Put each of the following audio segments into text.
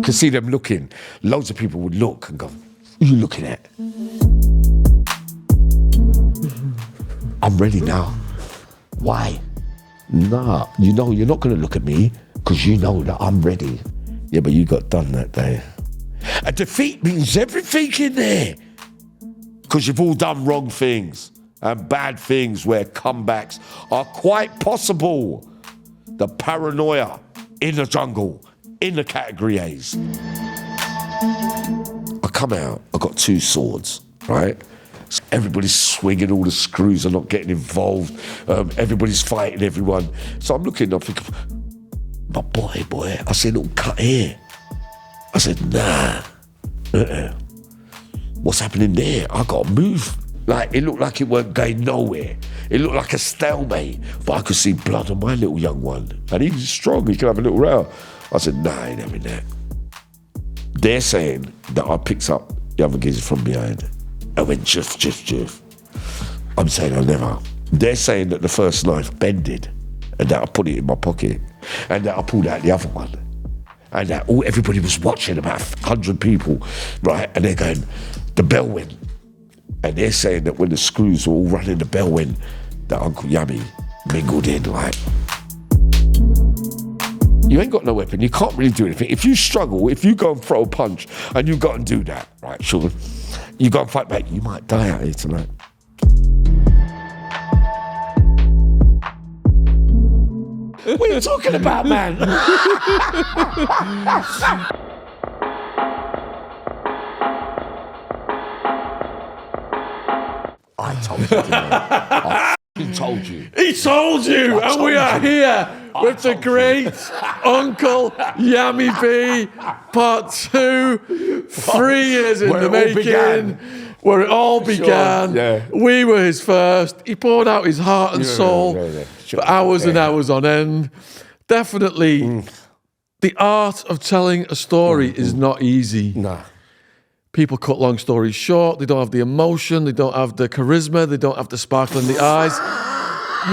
Could see them looking. Loads of people would look and go, who are you looking at? I'm ready now. Why? Nah, you know you're not going to look at me because you know that I'm ready. Yeah, but you got done that day. A defeat means everything in there because you've all done wrong things and bad things where comebacks are quite possible. The paranoia in the jungle, in the category A's. I come out, I got 2 swords, right? So everybody's swinging, all the screws are not getting involved. Everybody's fighting everyone. So I'm looking, I'm thinking, my boy. I said, little cut here. I said, nah. What's happening there? I gotta move. Like, it looked like it weren't going nowhere. It looked like a stalemate, but I could see blood on my little young one. And he's strong, he can have a little row. I said, nah, I ain't having that. They're saying that I picked up the other geezer from behind. I went, jiff. I'm saying I never. They're saying that the first knife bended and that I put it in my pocket and that I pulled out the other one. And that everybody was watching, about 100 people, right? And they're going, the bell went. And they're saying that when the screws were all running, the bell went, that Uncle Yammy mingled in, like. You ain't got no weapon, you can't really do anything. If you struggle, if you go and throw a punch and you go and do that, right, Sean, you go and fight back, you might die out here tonight. What are you talking about, man? I told you, didn't I? I told you. He told you, and we are here with the great Uncle Yammy B, part 2, 3 years in the making, where it all began. Yeah. We were his first. He poured out his heart and soul for hours and hours on end. Definitely, the art of telling a story is not easy. Nah. People cut long stories short. They don't have the emotion. They don't have the charisma. They don't have the sparkle in the eyes.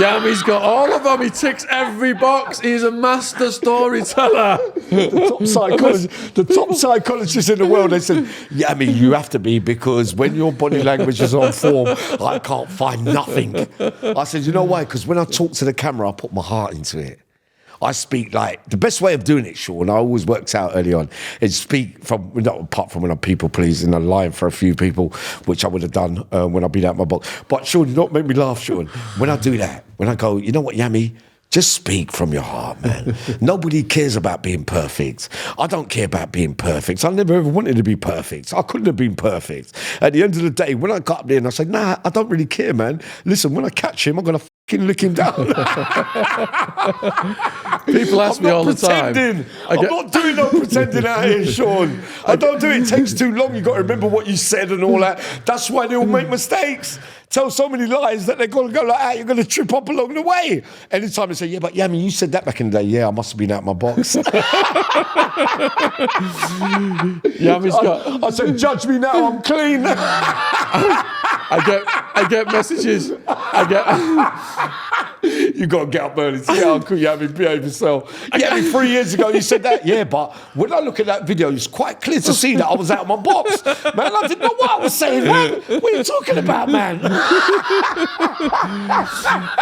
Yammy's got all of them. He ticks every box. He's a master storyteller. The top psychologist in the world, they said, Yammy, you have to be, because when your body language is on form, I can't find nothing. I said, you know why? Because when I talk to the camera, I put my heart into it. I speak like, the best way of doing it, Sean, I always worked out early on, is speak from, not apart from when I'm people pleasing and lying for a few people, which I would have done when I've been out my box. But Sean, not make me laugh, Sean. When I do that, when I go, you know what, Yammy? Just speak from your heart, man. Nobody cares about being perfect. I don't care about being perfect. I never ever wanted to be perfect. I couldn't have been perfect. At the end of the day, when I got up there and I say, nah, I don't really care, man. Listen, when I catch him, I'm going to fucking lick him down. People ask me all the time. I'm not doing no pretending out here, Sean. I don't do it. It takes too long. You've got to remember what you said and all that. That's why they all make mistakes. Tell so many lies that they're going to go like that, you're going to trip up along the way. Anytime they say, yeah, but Yammy, you said that back in the day. Yeah, I must have been out my box. Yammy's got... I said, judge me now, I'm clean. I get messages. You got to get up early. Yeah, Uncle Yammy, behave yourself. Yammy, 3 years ago, you said that. Yeah, but when I look at that video, it's quite clear to see that I was out of my box. Man, I didn't know what I was saying, man. What are you talking about, man?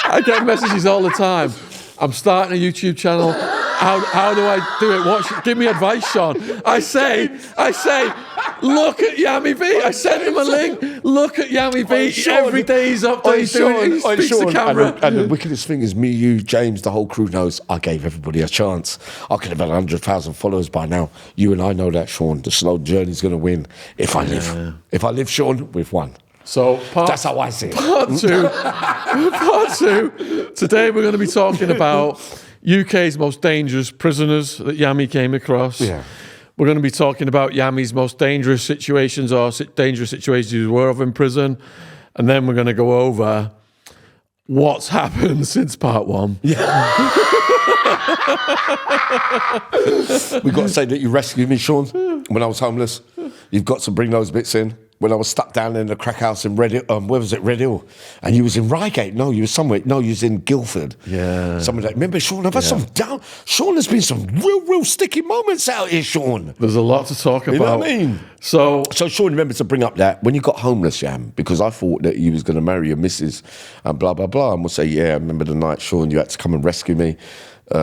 I get messages all the time. I'm starting a YouTube channel. How do I do it? Give me advice, Sean. I say, look at Yammy B. I sent him a link. Look at Yammy B. Every day he's up there, he's doing it. He speaks to camera. And the wickedest thing is me, you, James, the whole crew knows I gave everybody a chance. I could have had 100,000 followers by now. You and I know that, Sean. The slow journey's going to win if I live. Yeah. If I live, Sean, we've won. So that's how I see it. Part two. Today we're going to be talking about UK's most dangerous prisoners that Yammy came across. Yeah. We're going to be talking about Yammy's most dangerous situations or dangerous situations he was aware of in prison. And then we're going to go over what's happened since part 1. Yeah. We've got to say that you rescued me, Sean, when I was homeless. You've got to bring those bits in. when I was stuck down in the crack house in Red Hill, where was it, Red Hill? And you was in Reigate. No, you was somewhere. No, you was in Guildford. Yeah. Somewhere like, remember, Sean, I've had some down. Sean, there's been some real sticky moments out here, Sean. There's a lot to talk about. You know what I mean? So Sean, remember to bring up that when you got homeless, Yam, because I thought that you was going to marry your missus and blah, blah, blah. And we'll say, yeah, I remember the night, Sean, you had to come and rescue me. You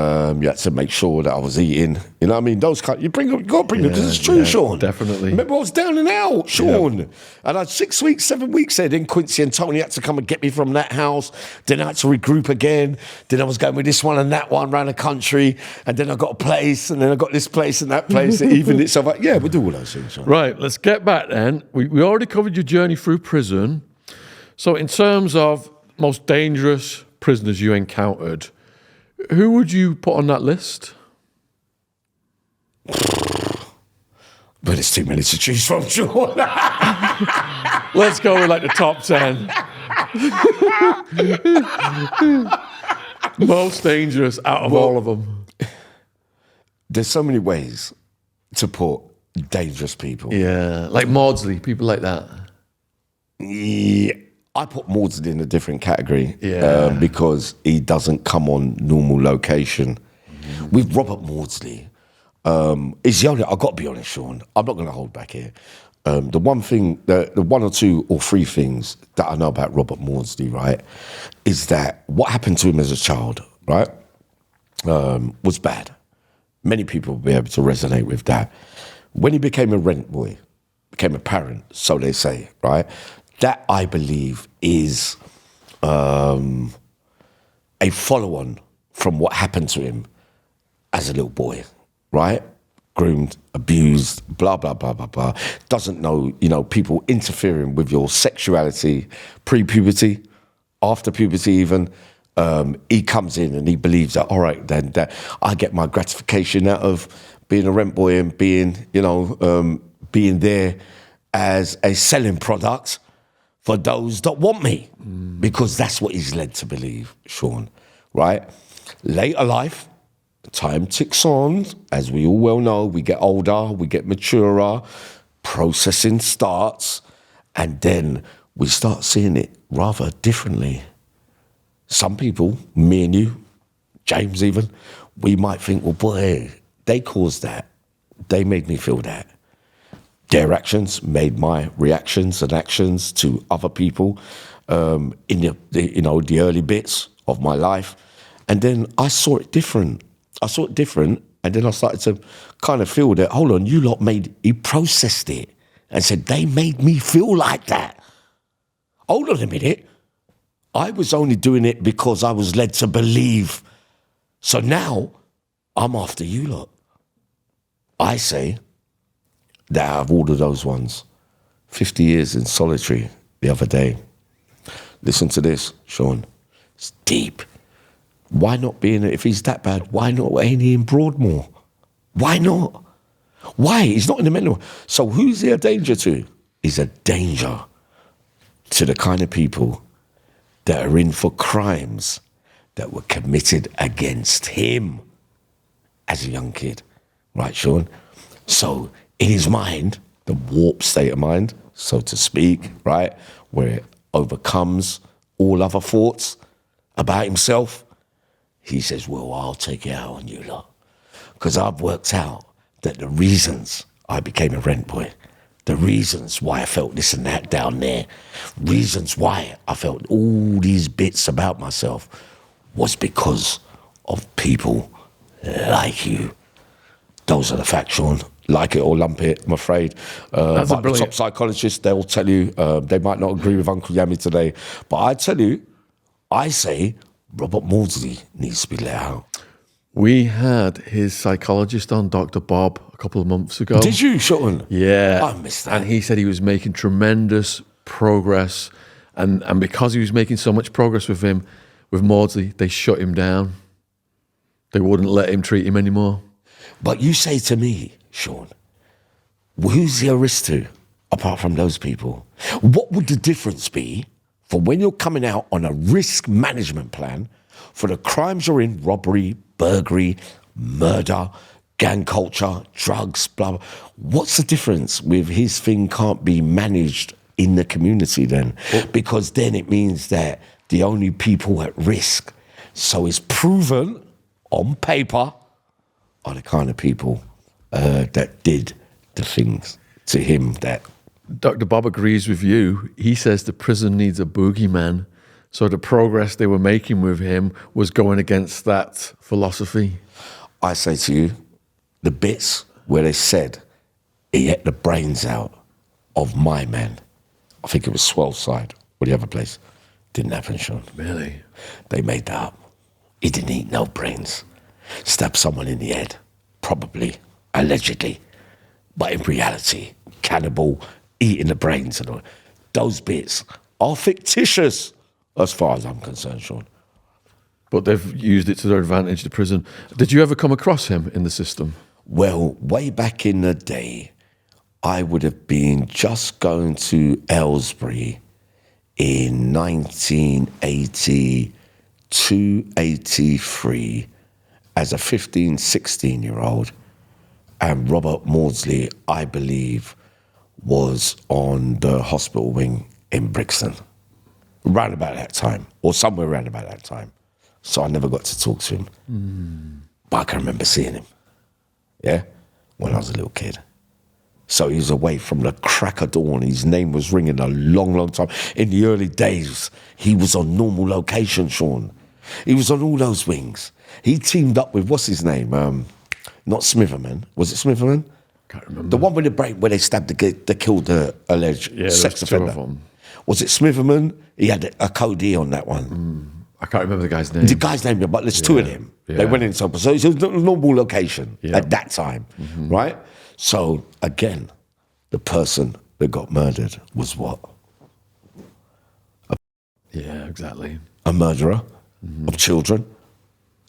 had to make sure that I was eating. You know what I mean? Those kind, you got to bring them because it's true, Sean. Definitely. Remember, I was down and out, Sean. Yep. And I had 6 weeks, 7 weeks there. Then Quincy and Tony had to come and get me from that house. Then I had to regroup again. Then I was going with this one and that one around the country. And then I got a place. And then I got this place and that place. It evened itself out. Yeah, we'll do all those things, Sean. Right, let's get back then. We already covered your journey through prison. So in terms of most dangerous prisoners you encountered, who would you put on that list? But it's too many to choose from, Sean. Let's go with like the top 10. Most dangerous out of all of them. There's so many ways to put dangerous people. Yeah, like Maudsley, people like that. Yeah. I put Maudsley in a different category because he doesn't come on normal location. Mm-hmm. With Robert Maudsley, is the only, I've got to be honest, Sean, I'm not going to hold back here. The one thing, the one or two or three things that I know about Robert Maudsley, right, is that what happened to him as a child, right, was bad. Many people will be able to resonate with that. When he became a rent boy, became a parent, so they say, right, that, I believe, is a follow-on from what happened to him as a little boy, right? Groomed, abused, blah, blah, blah, blah, blah. Doesn't know, people interfering with your sexuality, pre-puberty, after puberty even. He comes in and he believes that, all right, then that I get my gratification out of being a rent boy and being there as a selling product for those that want me, because that's what he's led to believe, Sean, right? Later life, time ticks on. As we all well know, we get older, we get maturer, processing starts, and then we start seeing it rather differently. Some people, me and you, James even, we might think, well, boy, they caused that. They made me feel that. Their actions made my reactions and actions to other people in the early bits of my life. And then I saw it different. And then I started to kind of feel that, hold on, he processed it and said, they made me feel like that. Hold on a minute. I was only doing it because I was led to believe. So now I'm after you lot. I say that out of all of those ones, 50 years in solitary the other day. Listen to this, Sean. It's deep. Why not be in it? If he's that bad, why not ain't he in Broadmoor? Why not? Why? He's not in the mental. So who's he a danger to? He's a danger to the kind of people that are in for crimes that were committed against him as a young kid. Right, Sean? So in his mind, the warped state of mind, so to speak, right, where it overcomes all other thoughts about himself, he says, well, I'll take it out on you lot. Because I've worked out that the reasons I became a rent boy, the reasons why I felt this and that down there, reasons why I felt all these bits about myself was because of people like you. Those are the facts, Sean. Like it or lump it, I'm afraid. But the top psychologists, they'll tell you, they might not agree with Uncle Yammy today, but I tell you, I say Robert Maudsley needs to be let out. We had his psychologist on, Dr. Bob, a couple of months ago. Did you, Sean? Yeah. I missed that. And he said he was making tremendous progress. And because he was making so much progress with Maudsley, they shut him down. They wouldn't let him treat him anymore. But you say to me, Sean, who's the risk to, apart from those people? What would the difference be for when you're coming out on a risk management plan for the crimes you're in, robbery, burglary, murder, gang culture, drugs, blah, blah. What's the difference with his thing can't be managed in the community then? Because then it means that the only people at risk, so it's proven on paper, are the kind of people that did the things to him that... Dr. Bob agrees with you. He says the prison needs a boogeyman. So the progress they were making with him was going against that philosophy. I say to you, the bits where they said he ate the brains out of my man, I think it was Swellside or the other place, didn't happen, Sean. Really? They made that up. He didn't eat no brains. Stabbed someone in the head, probably, allegedly. But in reality, cannibal, eating the brains and all. Those bits are fictitious as far as I'm concerned, Sean. But they've used it to their advantage, the prison. Did you ever come across him in the system? Well, way back in the day, I would have been just going to Aylesbury in 1982, 83 as a 15, 16-year-old. And Robert Maudsley, I believe, was on the hospital wing in Brixton, round about that time, or somewhere around about that time. So I never got to talk to him. But I can remember seeing him, yeah, when I was a little kid. So he was away from the crack of dawn. His name was ringing a long, long time. In the early days, he was on normal location, Sean. He was on all those wings. He teamed up with, what's his name? Not Smitherman. Was it Smitherman? Can't remember. The one with the break where they stabbed, they killed the alleged sex offender. Was it Smitherman? He had a code E on that one. I can't remember the guy's name. The guy's name, but there's two of them. Yeah. They went in so it was a normal location at that time, right? So again, the person that got murdered was what? Yeah, exactly. A murderer of children,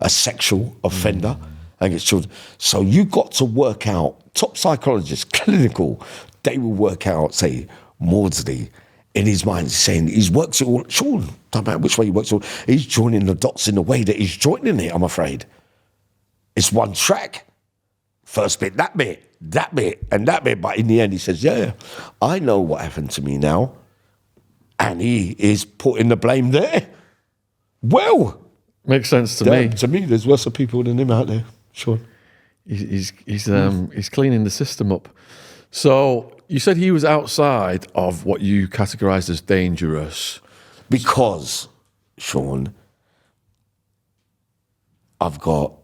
a sexual offender against children. So you got to work out, top psychologists, clinical, they will work out, say, Maudsley, in his mind, saying he's worked it all. Sean, talk about which way he works it all. He's joining the dots in the way that he's joining it, I'm afraid. It's one track. First bit, and that bit. But in the end, he says, yeah, I know what happened to me now. And he is putting the blame there. Well. Makes sense to me. To me, there's worse people than him out there, Sean. He's cleaning the system up. So you said he was outside of what you categorised as dangerous. Because, Sean, I've got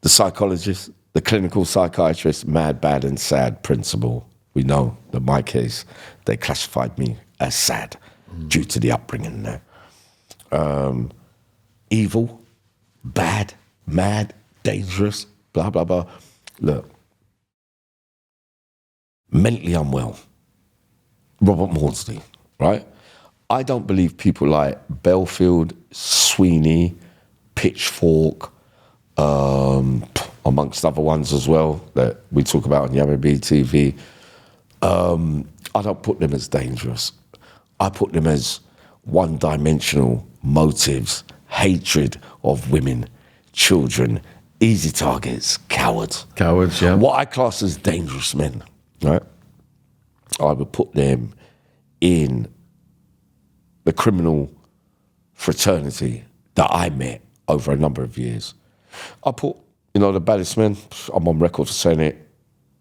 the psychologist, the clinical psychiatrist, mad, bad and sad principle. We know that my case, they classified me as sad due to the upbringing there. Evil, bad, mad, dangerous, blah, blah, blah. Look, mentally unwell. Robert Maudsley, right? I don't believe people like Belfield, Sweeney, Pitchfork, amongst other ones as well that we talk about on Yammy TV. I don't put them as dangerous. I put them as one-dimensional motives, hatred of women, children, easy targets, cowards. Cowards, yeah. What I class as dangerous men, right? I would put them in the criminal fraternity that I met over a number of years. I put, the baddest men, I'm on record for saying it,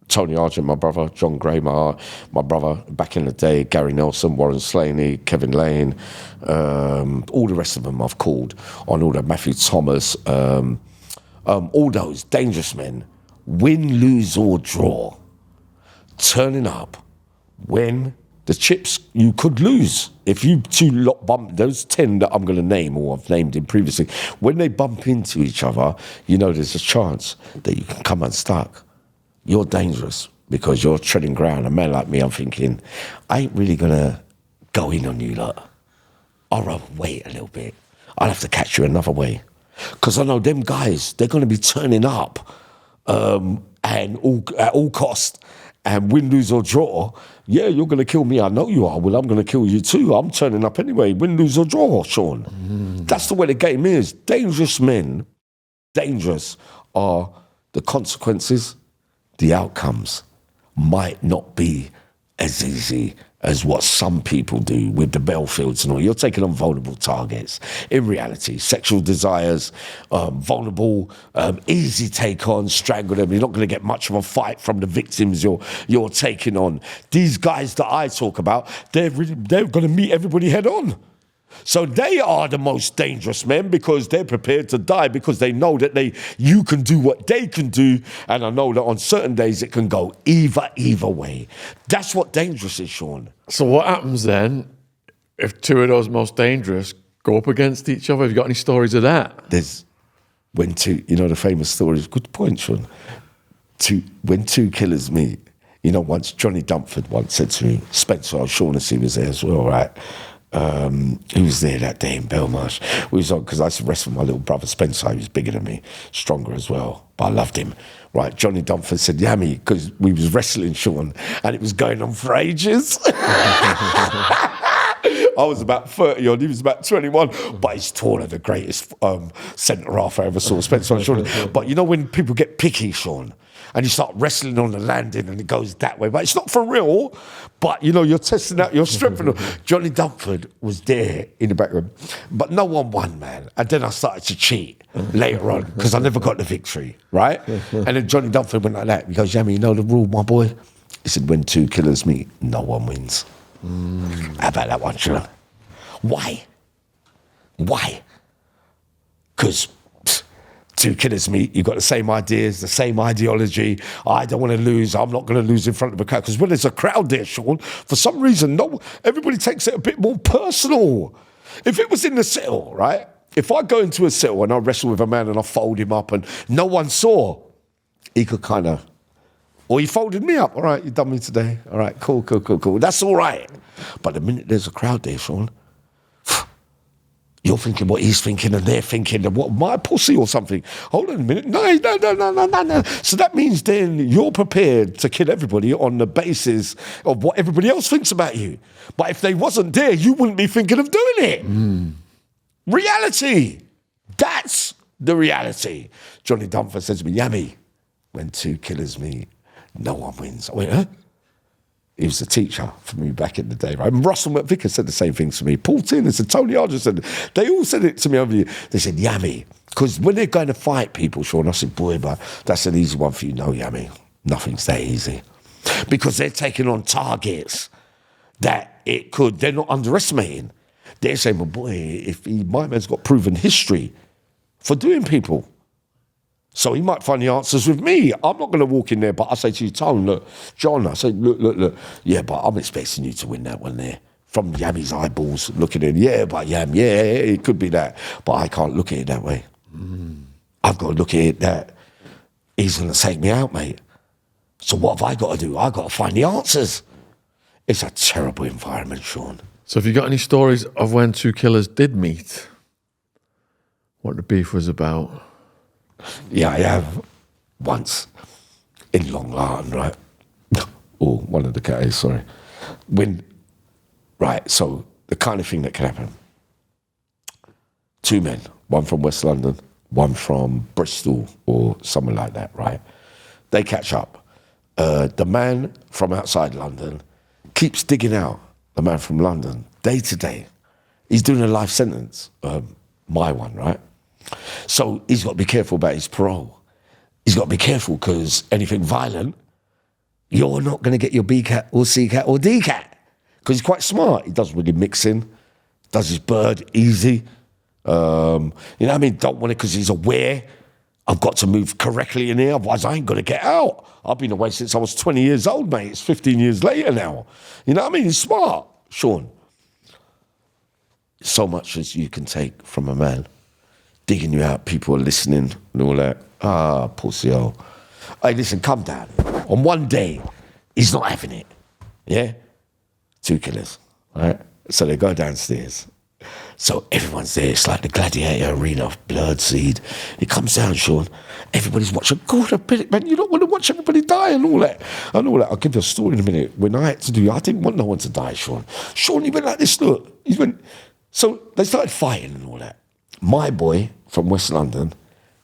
Tony Argent, my brother, John Gray, my brother, back in the day, Gary Nelson, Warren Slaney, Kevin Lane, all the rest of them I've called on all that, Matthew Thomas, all those dangerous men, win, lose or draw, turning up when the chips you could lose. If you two lot bump, those 10 that I'm going to name or I've named in previously, when they bump into each other, there's a chance that you can come unstuck. You're dangerous because you're treading ground. A man like me, I'm thinking, I ain't really going to go in on you lot. I'll rather wait a little bit. I'll have to catch you another way. Because I know them guys, they're going to be turning up and at all cost. And win, lose or draw, yeah, you're going to kill me. I know you are. Well, I'm going to kill you too. I'm turning up anyway. Win, lose or draw, Sean. That's the way the game is. Dangerous men, dangerous are the consequences, the outcomes might not be as easy as what some people do with the battlefields and all. You're taking on vulnerable targets. In reality, sexual desires, vulnerable, easy take on, strangle them. You're not going to get much of a fight from the victims you're taking on. These guys that I talk about, they're going to meet everybody head on. So they are the most dangerous men because they're prepared to die because they know that you can do what they can do, and I know that on certain days it can go either way. That's what dangerous is, Sean. So what happens then if two of those most dangerous go up against each other? Have you got any stories of that? When the famous stories, good point, Sean. When two killers meet, once Johnny Dumford once said to me, Spencer O'Shaughnessy was there as well, right? He was there that day in Belmarsh. We was on, because I used to wrestle with my little brother Spencer. He was bigger than me, stronger as well, but I loved him. Right, Johnny Dumford said, Yammy, because we was wrestling, Sean, and it was going on for ages. I was about 30 odd, he was about 21, but he's taller, the greatest centre-half I ever saw, Spencer O'Shaughnessy. But when people get picky, Sean, and you start wrestling on the landing and it goes that way. But it's not for real, but, you're testing out your strength. Johnny Dumford was there in the background, but no one won, man. And then I started to cheat later on because I never got the victory, right? And then Johnny Dumford went like that. He goes, Yammy, you know the rule, my boy? He said, when two killers meet, no one wins. How about that one, Sean? Why? Because two killers meet, you've got the same ideas, the same ideology. I don't want to lose. I'm not going to lose in front of a crowd. Because when there's a crowd there, Sean, for some reason, everybody takes it a bit more personal. If it was in the cell, right? If I go into a cell and I wrestle with a man and I fold him up and no one saw, he could kind of, or he folded me up. All right, you done me today. All right, cool. That's all right. But the minute there's a crowd there, Sean, you're thinking what he's thinking and they're thinking, what, my pussy or something. Hold on a minute. No. So that means then you're prepared to kill everybody on the basis of what everybody else thinks about you. But if they wasn't there, you wouldn't be thinking of doing it. Reality. That's the reality. Johnny Dumford says to me, Yammy, when two killers meet, no one wins. I went, huh? He was a teacher for me back in the day, right? And Russell McVicker said the same things to me. Paul Tierney said, Tony Archer said, they all said it to me over the years. They said, Yammy, because when they're going to fight people, Sean, I said, boy, but that's an easy one for you. No, Yammy, nothing's that easy. Because they're taking on targets that they're not underestimating. They're saying, well, boy, my man's got proven history for doing people. So he might find the answers with me. I'm not going to walk in there, but I say to you, Tone, look, John, I say, look. Yeah, but I'm expecting you to win that one there. From Yammy's eyeballs, looking in, it could be that. But I can't look at it that way. I've got to look at it that he's going to take me out, mate. So what have I got to do? I've got to find the answers. It's a terrible environment, Sean. So have you got any stories of when two killers did meet? What the beef was about? Yeah, I have once in Long Larn, right? Or one of the guys, sorry. So the kind of thing that can happen. Two men, one from West London, one from Bristol or somewhere like that, right? They catch up. The man from outside London keeps digging out the man from London day to day. He's doing a life sentence, my one, right? So he's got to be careful about his parole. He's got to be careful because anything violent, you're not going to get your B-cat or C-cat or D-cat because he's quite smart. He doesn't really mix in, does his bird easy. Don't want it because he's aware I've got to move correctly in here, otherwise I ain't going to get out. I've been away since I was 20 years old, mate. It's 15 years later now. He's smart, Sean. So much as you can take from a man. Digging you out, people are listening and all that. Pussy, oh. Hey, listen, come down. On one day, he's not having it. Yeah? Two killers, right? So they go downstairs. So everyone's there. It's like the gladiator arena of blood seed. It comes down, Sean. Everybody's watching. God, man, you don't want to watch everybody die and all that. I'll give you a story in a minute. When I had to do, I didn't want no one to die, Sean. Sean, he went like this, look. So they started fighting and all that. My boy from West London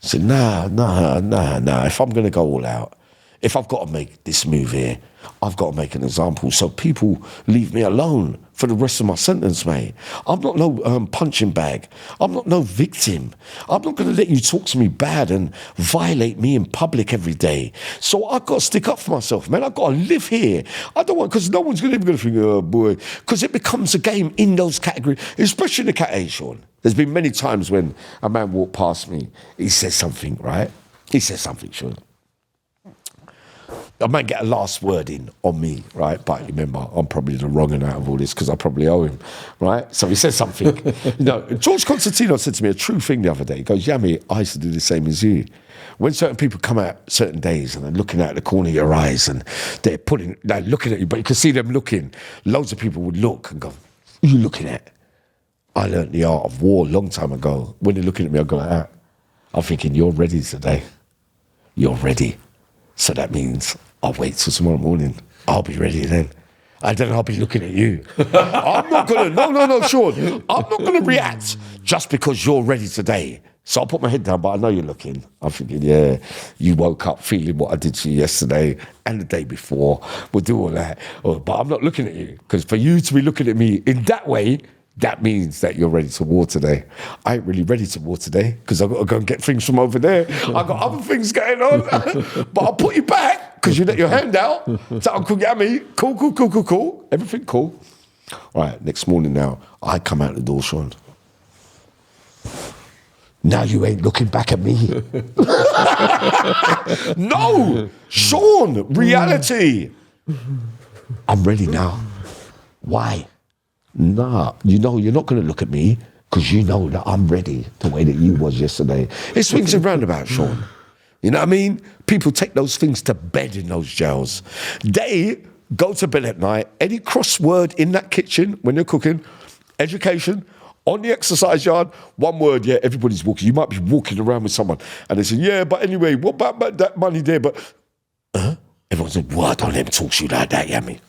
I said, nah. If I'm going to go all out, if I've got to make this move here, I've got to make an example so people leave me alone for the rest of my sentence, mate. I'm not no punching bag. I'm not no victim. I'm not going to let you talk to me bad and violate me in public every day. So I've got to stick up for myself, man. I've got to live here. I don't want, because no one's going to think, oh boy, because it becomes a game in those categories, especially in the Cat A, Sean. There's been many times when a man walked past me, he says something, right? He says something, Sean. I might get a last word in on me, right? But remember, I'm probably the wrong one out of all this because I probably owe him, right? So he says something. George Constantino said to me a true thing the other day. He goes, Yammy, I used to do the same as you. When certain people come out certain days and they're looking out the corner of your eyes and they're looking at you, but you can see them looking. Loads of people would look and go, who are you looking at? I learned the art of war a long time ago. When they're looking at me, I go like that. I'm thinking, you're ready today. You're ready. So that means I'll wait till tomorrow morning. I'll be ready then. And then I'll be looking at you. I'm not going to, no, Sean. I'm not going to react just because you're ready today. So I'll put my head down, but I know you're looking. I'm thinking, yeah, you woke up feeling what I did to you yesterday and the day before. We'll do all that. But I'm not looking at you. Because for you to be looking at me in that way, that means that you're ready to war today. I ain't really ready to war today because I've got to go and get things from over there. I've got other things going on. But I'll put you back because you let your hand out to Uncle Yammy. Cool. Everything cool. All right, next morning now, I come out the door, Sean. Now you ain't looking back at me. No, Sean, reality. I'm ready now. Why? Nah, you're not going to look at me because you know that I'm ready the way that you was yesterday. It swings and roundabouts, Sean. You know what I mean? People take those things to bed in those jails. They go to bed at night. Any crossword in that kitchen when they're cooking, education, on the exercise yard, one word, yeah, everybody's walking. You might be walking around with someone and they say, yeah, but anyway, what about that money there? But everyone's like, well, don't let him talk to you like that, Yammy.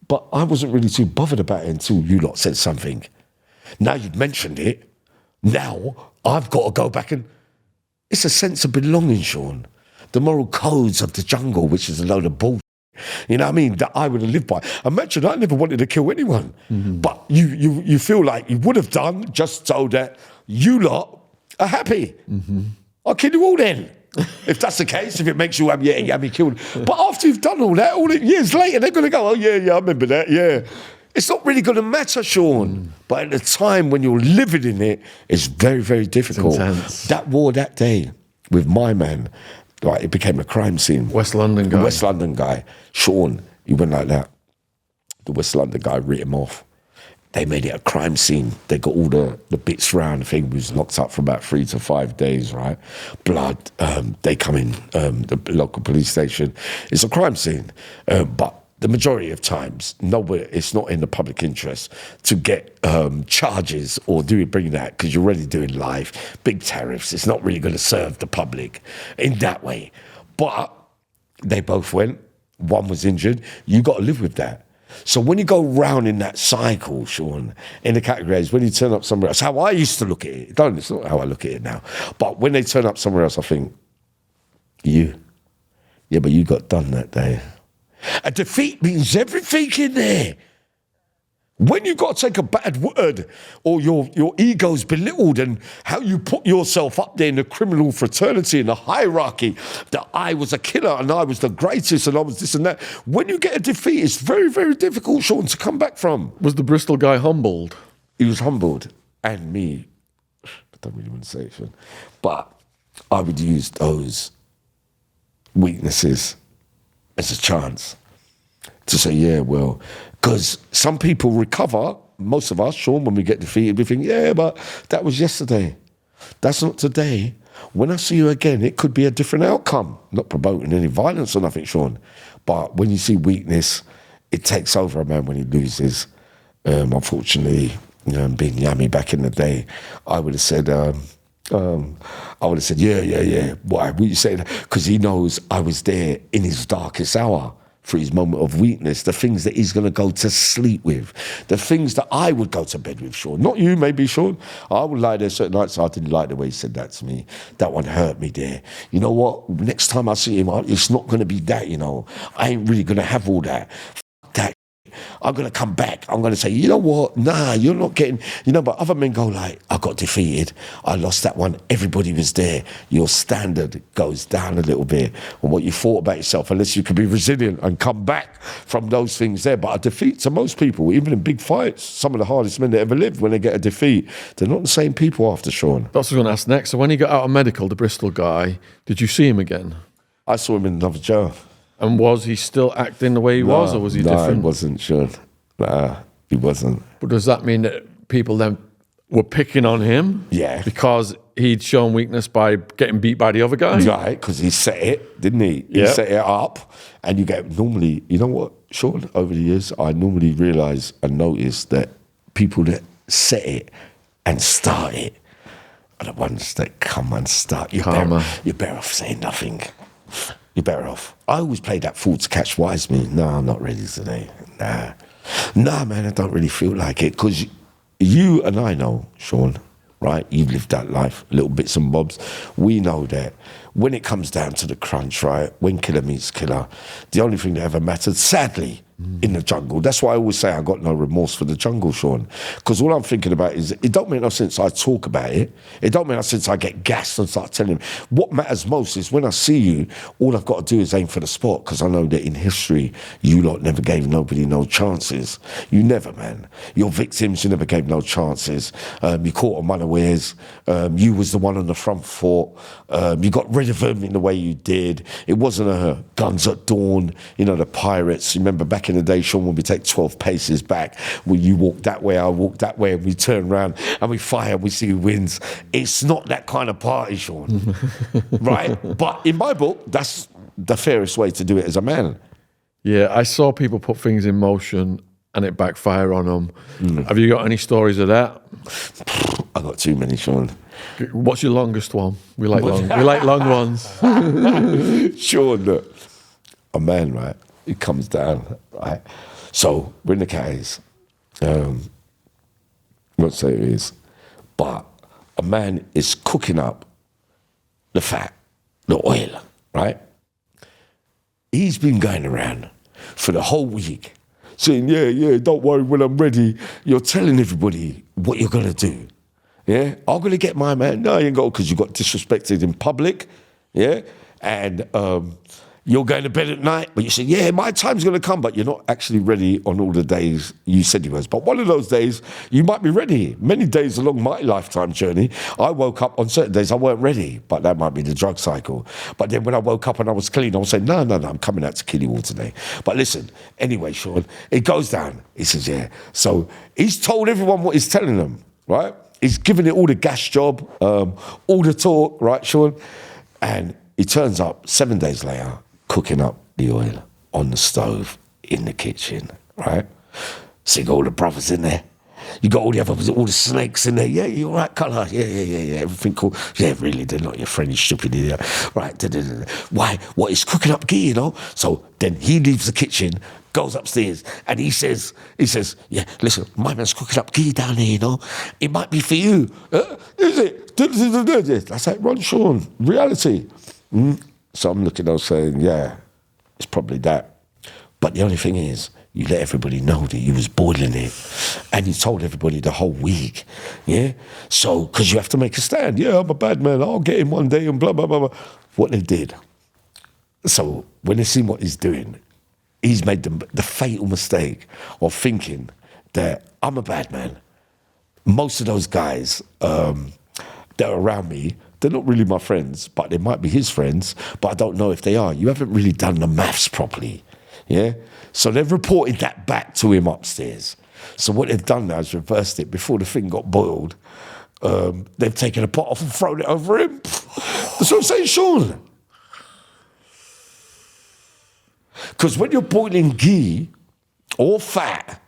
But I wasn't really too bothered about it until you lot said something. Now you've mentioned it. Now I've got to go back and... It's a sense of belonging, Sean. The moral codes of the jungle, which is a load of bullshit. You know what I mean? That I would have lived by. Imagine I never wanted to kill anyone. Mm-hmm. But you feel like you would have done just so that you lot are happy. Mm-hmm. I'll kill you all then. If that's the case, if it makes you happy, yeah, me killed. But after you've done all that, years later, they're going to go, oh, yeah, I remember that, yeah. It's not really going to matter, Sean. Mm. But at the time when you're living in it, it's very, very difficult. That war that day with my man, right, it became a crime scene. West London guy. Sean, he went like that. The West London guy writ him off. They made it a crime scene. They got all the bits round. The thing was locked up for about 3 to 5 days, right? Blood. They come in, the local police station. It's a crime scene. But the majority of times, it's not in the public interest to get charges or bring that because you're already doing live, big tariffs. It's not really going to serve the public in that way. But they both went. One was injured. You got to live with that. So when you go round in that cycle, Sean, in the categories, when you turn up somewhere else, how I used to look at it, it's not how I look at it now, but when they turn up somewhere else, I think, but you got done that day. A defeat means everything in there. When you got to take a bad word or your ego's belittled and how you put yourself up there in the criminal fraternity and the hierarchy that I was a killer and I was the greatest and I was this and that. When you get a defeat, it's very, very difficult, Sean, to come back from. Was the Bristol guy humbled? He was humbled. And me, I don't really want to say it, Sean, but I would use those weaknesses as a chance to say, yeah, well, because some people recover, most of us, Sean, when we get defeated, we think, yeah, but that was yesterday. That's not today. When I see you again, it could be a different outcome. Not promoting any violence or nothing, Sean. But when you see weakness, it takes over a man when he loses. Unfortunately, being Yammy back in the day, I would have said, yeah. Why? What you saying? Because he knows I was there in his darkest hour. for his moment of weakness, the things that he's going to go to sleep with, the things that I would go to bed with, Sean. Not you, maybe, Sean. I would lie there certain nights. I didn't like the way he said that to me. That one hurt me there. You know what? Next time I see him, it's not going to be that, you know. I ain't really going to have all that. That. I'm going to come back. I'm going to say, you know what? Nah, you're not getting... You know, but other men go like, I got defeated. I lost that one. Everybody was there. Your standard goes down a little bit on what you thought about yourself, unless you can be resilient and come back from those things there. But a defeat to most people, even in big fights, some of the hardest men that ever lived, when they get a defeat, they're not the same people after, Sean. That's what I was going to ask next. So when he got out of medical, the Bristol guy, did you see him again? I saw him in another jail. And was he still acting the way he was, or was he different? No, he wasn't, Sean. Nah, he wasn't. But does that mean that people then were picking on him? Yeah. Because he'd shown weakness by getting beat by the other guy? Right, because he set it, didn't he? He set it up. And you get normally, you know what, Sean, over the years, I normally realise and notice that people that set it and start it are the ones that come and start. You're better off saying nothing. You're better off. I always play that fool to catch wise me. No, I'm not ready today. Nah, man, I don't really feel like it. Because you and I know, Sean, right? You've lived that life, little bits and bobs. We know that when it comes down to the crunch, right? When killer meets killer, the only thing that ever mattered, sadly, in the jungle. That's why I always say I got no remorse for the jungle, Sean. Because all I'm thinking about is, it don't make no sense I talk about it. It don't make no sense I get gassed and start telling him. What matters most is when I see you, all I've got to do is aim for the spot, because I know that in history, you lot never gave nobody no chances. You never, man. Your victims, you never gave no chances. You caught them unawares. You was the one on the front foot. You got rid of them in the way you did. It wasn't a guns at dawn, you know, the pirates. You remember back in the day, Sean, when we take 12 paces back, when you walk that way, I walk that way, and we turn around and we fire and we see who wins. It's not that kind of party, Sean. Right? But in my book, that's the fairest way to do it as a man. Yeah, I saw people put things in motion and it backfire on them. Have you got any stories of that? I got too many, Sean. What's your longest one? We like long ones. Sean, look, a man, right? He comes down, right? So we're in the Cays. Not say it is, but a man is cooking up the fat, the oil, right? He's been going around for the whole week saying, yeah, don't worry, when I'm ready, you're telling everybody what you're going to do. Yeah? I'm going to get my man. No, you ain't got, because you got disrespected in public. Yeah? And you're going to bed at night, but you say, yeah, my time's going to come, but you're not actually ready on all the days you said you was. But one of those days, you might be ready. Many days along my lifetime journey, I woke up on certain days I weren't ready, but that might be the drug cycle. But then when I woke up and I was clean, I was saying, no, I'm coming out to kill you all today. But listen, anyway, Sean, it goes down. He says, yeah. So he's told everyone what he's telling them, right? He's giving it all the gas job, all the talk, right, Sean? And he turns up 7 days later, cooking up the oil on the stove in the kitchen, right? So you got all the brothers in there. You got all the other, all the snakes in there. Yeah, you all right, colour? Yeah. Everything cool. Yeah, really, they're not your friend, you stupid idiot. Right, why? What, he's cooking up ghee, you know? So then he leaves the kitchen, goes upstairs, and he says, yeah, listen, my man's cooking up ghee down here, you know? It might be for you. Is it? I say, Ron Sean, reality. So I'm looking at saying, yeah, it's probably that. But the only thing is, you let everybody know that you was boiling it. And you told everybody the whole week, yeah? So, because you have to make a stand. Yeah, I'm a bad man. I'll get him one day and blah, blah, blah, blah. What they did. So, when they seen what he's doing, he's made the fatal mistake of thinking that I'm a bad man. Most of those guys that are around me, they're not really my friends, but they might be his friends, but I don't know if they are. You haven't really done the maths properly, yeah? So they've reported that back to him upstairs. So what they've done now is reversed it. Before the thing got boiled, they've taken a pot off and thrown it over him. That's what I'm saying, Sean. Because when you're boiling ghee or fat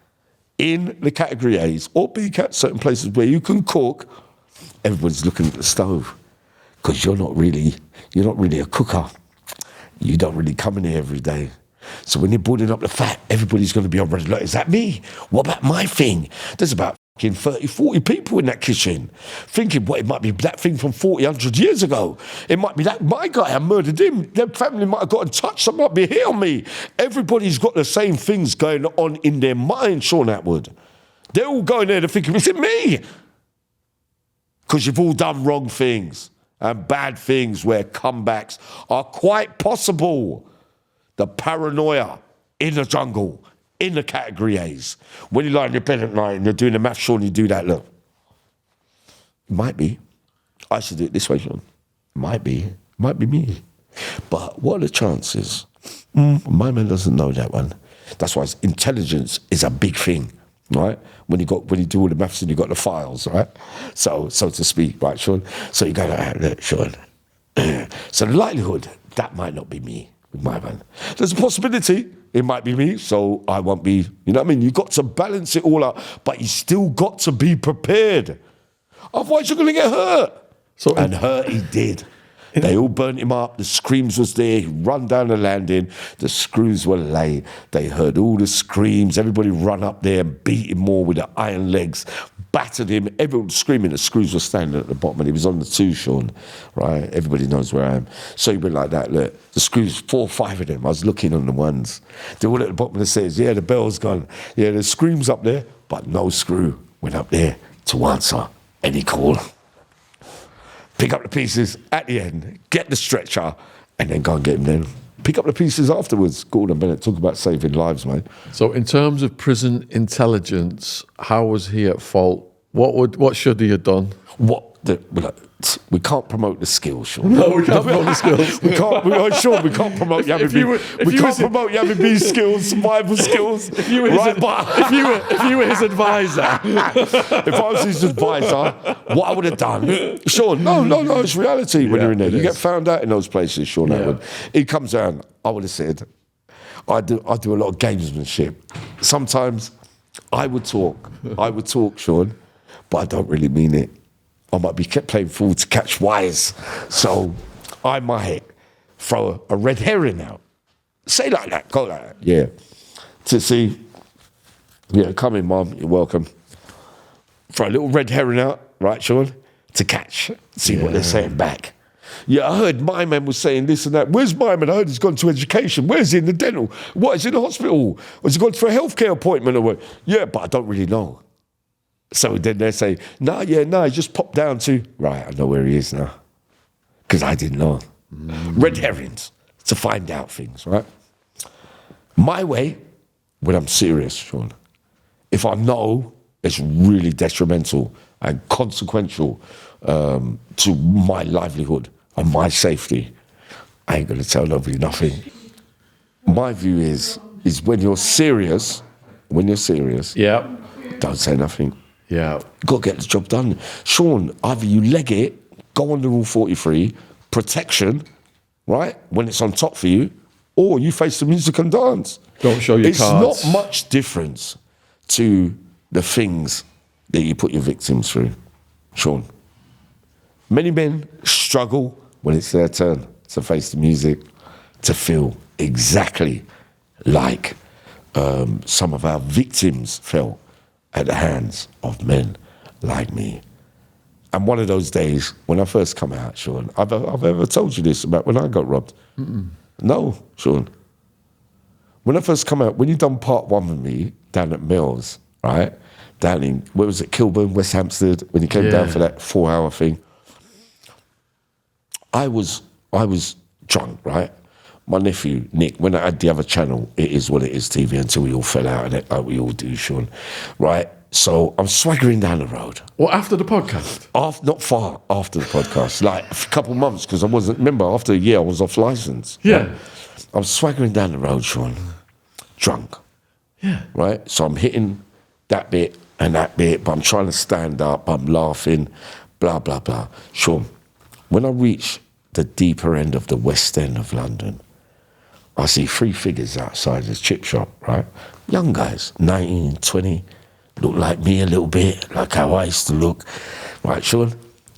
in the category A's or B cat, certain places where you can cook, everyone's looking at the stove. Because you're not really a cooker. You don't really come in here every day. So when they're boiling up the fat, everybody's going to be on red alert. Is that me? What about my thing? There's about 30, 40 people in that kitchen thinking, what, it might be that thing from 40, 100 years ago. It might be that my guy, I murdered him. Their family might have got in touch. Some might be here on me. Everybody's got the same things going on in their mind, Sean Atwood. They're all going there to thinking, is it me? Because you've all done wrong things and bad things where comebacks are quite possible. The paranoia in the jungle, in the category A's. When you lie in your bed at night and you're doing the math, Sean, you do that, look. It might be. I should do it this way, Sean. Might be me. But what are the chances? My man doesn't know that one. That's why intelligence is a big thing, right? When you do all the maths and you got the files, right? So to speak, right, Sean? So you go like that, Sean. So the likelihood, that might not be me with my man. There's a possibility it might be me, so I won't be, you know what I mean? You've got to balance it all out, but you still got to be prepared. Otherwise you're going to get hurt. And hurt he did. They all burnt him up. The screams was there. He run down the landing. The screws were laid. They heard all the screams. Everybody run up there and beat him more with the iron legs, battered him. Everyone was screaming. The screws were standing at the bottom, and he was on the 2, Sean, right? Everybody knows where I am. So he went like that. Look, the screws, 4 or 5 of them. I was looking on the ones. They're all at the bottom of the stairs. Yeah, the bell's gone. Yeah, the screams up there, but no screw went up there to answer any call. Pick up the pieces at the end, get the stretcher, and then go and get him then. Pick up the pieces afterwards. Gordon Bennett, talk about saving lives, mate. So in terms of prison intelligence, how was he at fault? What should he have done? We can't promote the skills, Sean. No, we can't promote the skills. we can't promote Yammy B. We can't promote Yammy B's skills, survival skills. If you were his advisor. If I was his advisor, what I would have done, Sean, no, it's reality when you're in there. You get found out in those places, Sean Atwood. He comes down, I would have said, I do a lot of gamesmanship. Sometimes I would talk, Sean, but I don't really mean it. I might be kept playing fool to catch wise. So I might throw a red herring out. Say like that, go like that. Yeah. To see, come in, Mum, you're welcome. Throw a little red herring out, right, Sean? To catch, see what they're saying back. Yeah, I heard my man was saying this and that. Where's my man? I heard he's gone to education. Where's he in the dental? What, is he in the hospital? Has he gone for a healthcare appointment or what? Yeah, but I don't really know. So then they say, he just popped down to, right, I know where he is now. Because I didn't know. Red herrings, to find out things, right? My way, when I'm serious, Sean, if I know it's really detrimental and consequential to my livelihood and my safety, I ain't going to tell nobody nothing. My view is when you're serious, don't say nothing. Yeah. Got to get the job done. Sean, either you leg it, go on the Rule 43, protection, right, when it's on top for you, or you face the music and dance. Don't show your cards. It's not much difference to the things that you put your victims through, Sean. Many men struggle when it's their turn to face the music, to feel exactly like some of our victims felt at the hands of men like me. And one of those days, when I first come out, Sean, I've ever told you this about when I got robbed? No, Sean. When I first come out, when you done part 1 with me down at Mills, right? Down in, where was it, Kilburn, West Hampstead, when you came down for that 4-hour thing. I was drunk, right? My nephew, Nick, when I had the other channel, It Is What It Is TV, until we all fell out of it, like we all do, Sean, right? So I'm swaggering down the road. Well, after the podcast? Not far after the podcast, like a couple of months, because I wasn't, remember, after a year I was off licence. Yeah. Right? I'm swaggering down the road, Sean, drunk. Yeah. Right? So I'm hitting that bit and that bit, but I'm trying to stand up, I'm laughing, blah, blah, blah. Sean, when I reach the deeper end of the West End of London, I see 3 figures outside this chip shop, right? Young guys, 19, 20, look like me a little bit, like how I used to look. Right, Sean?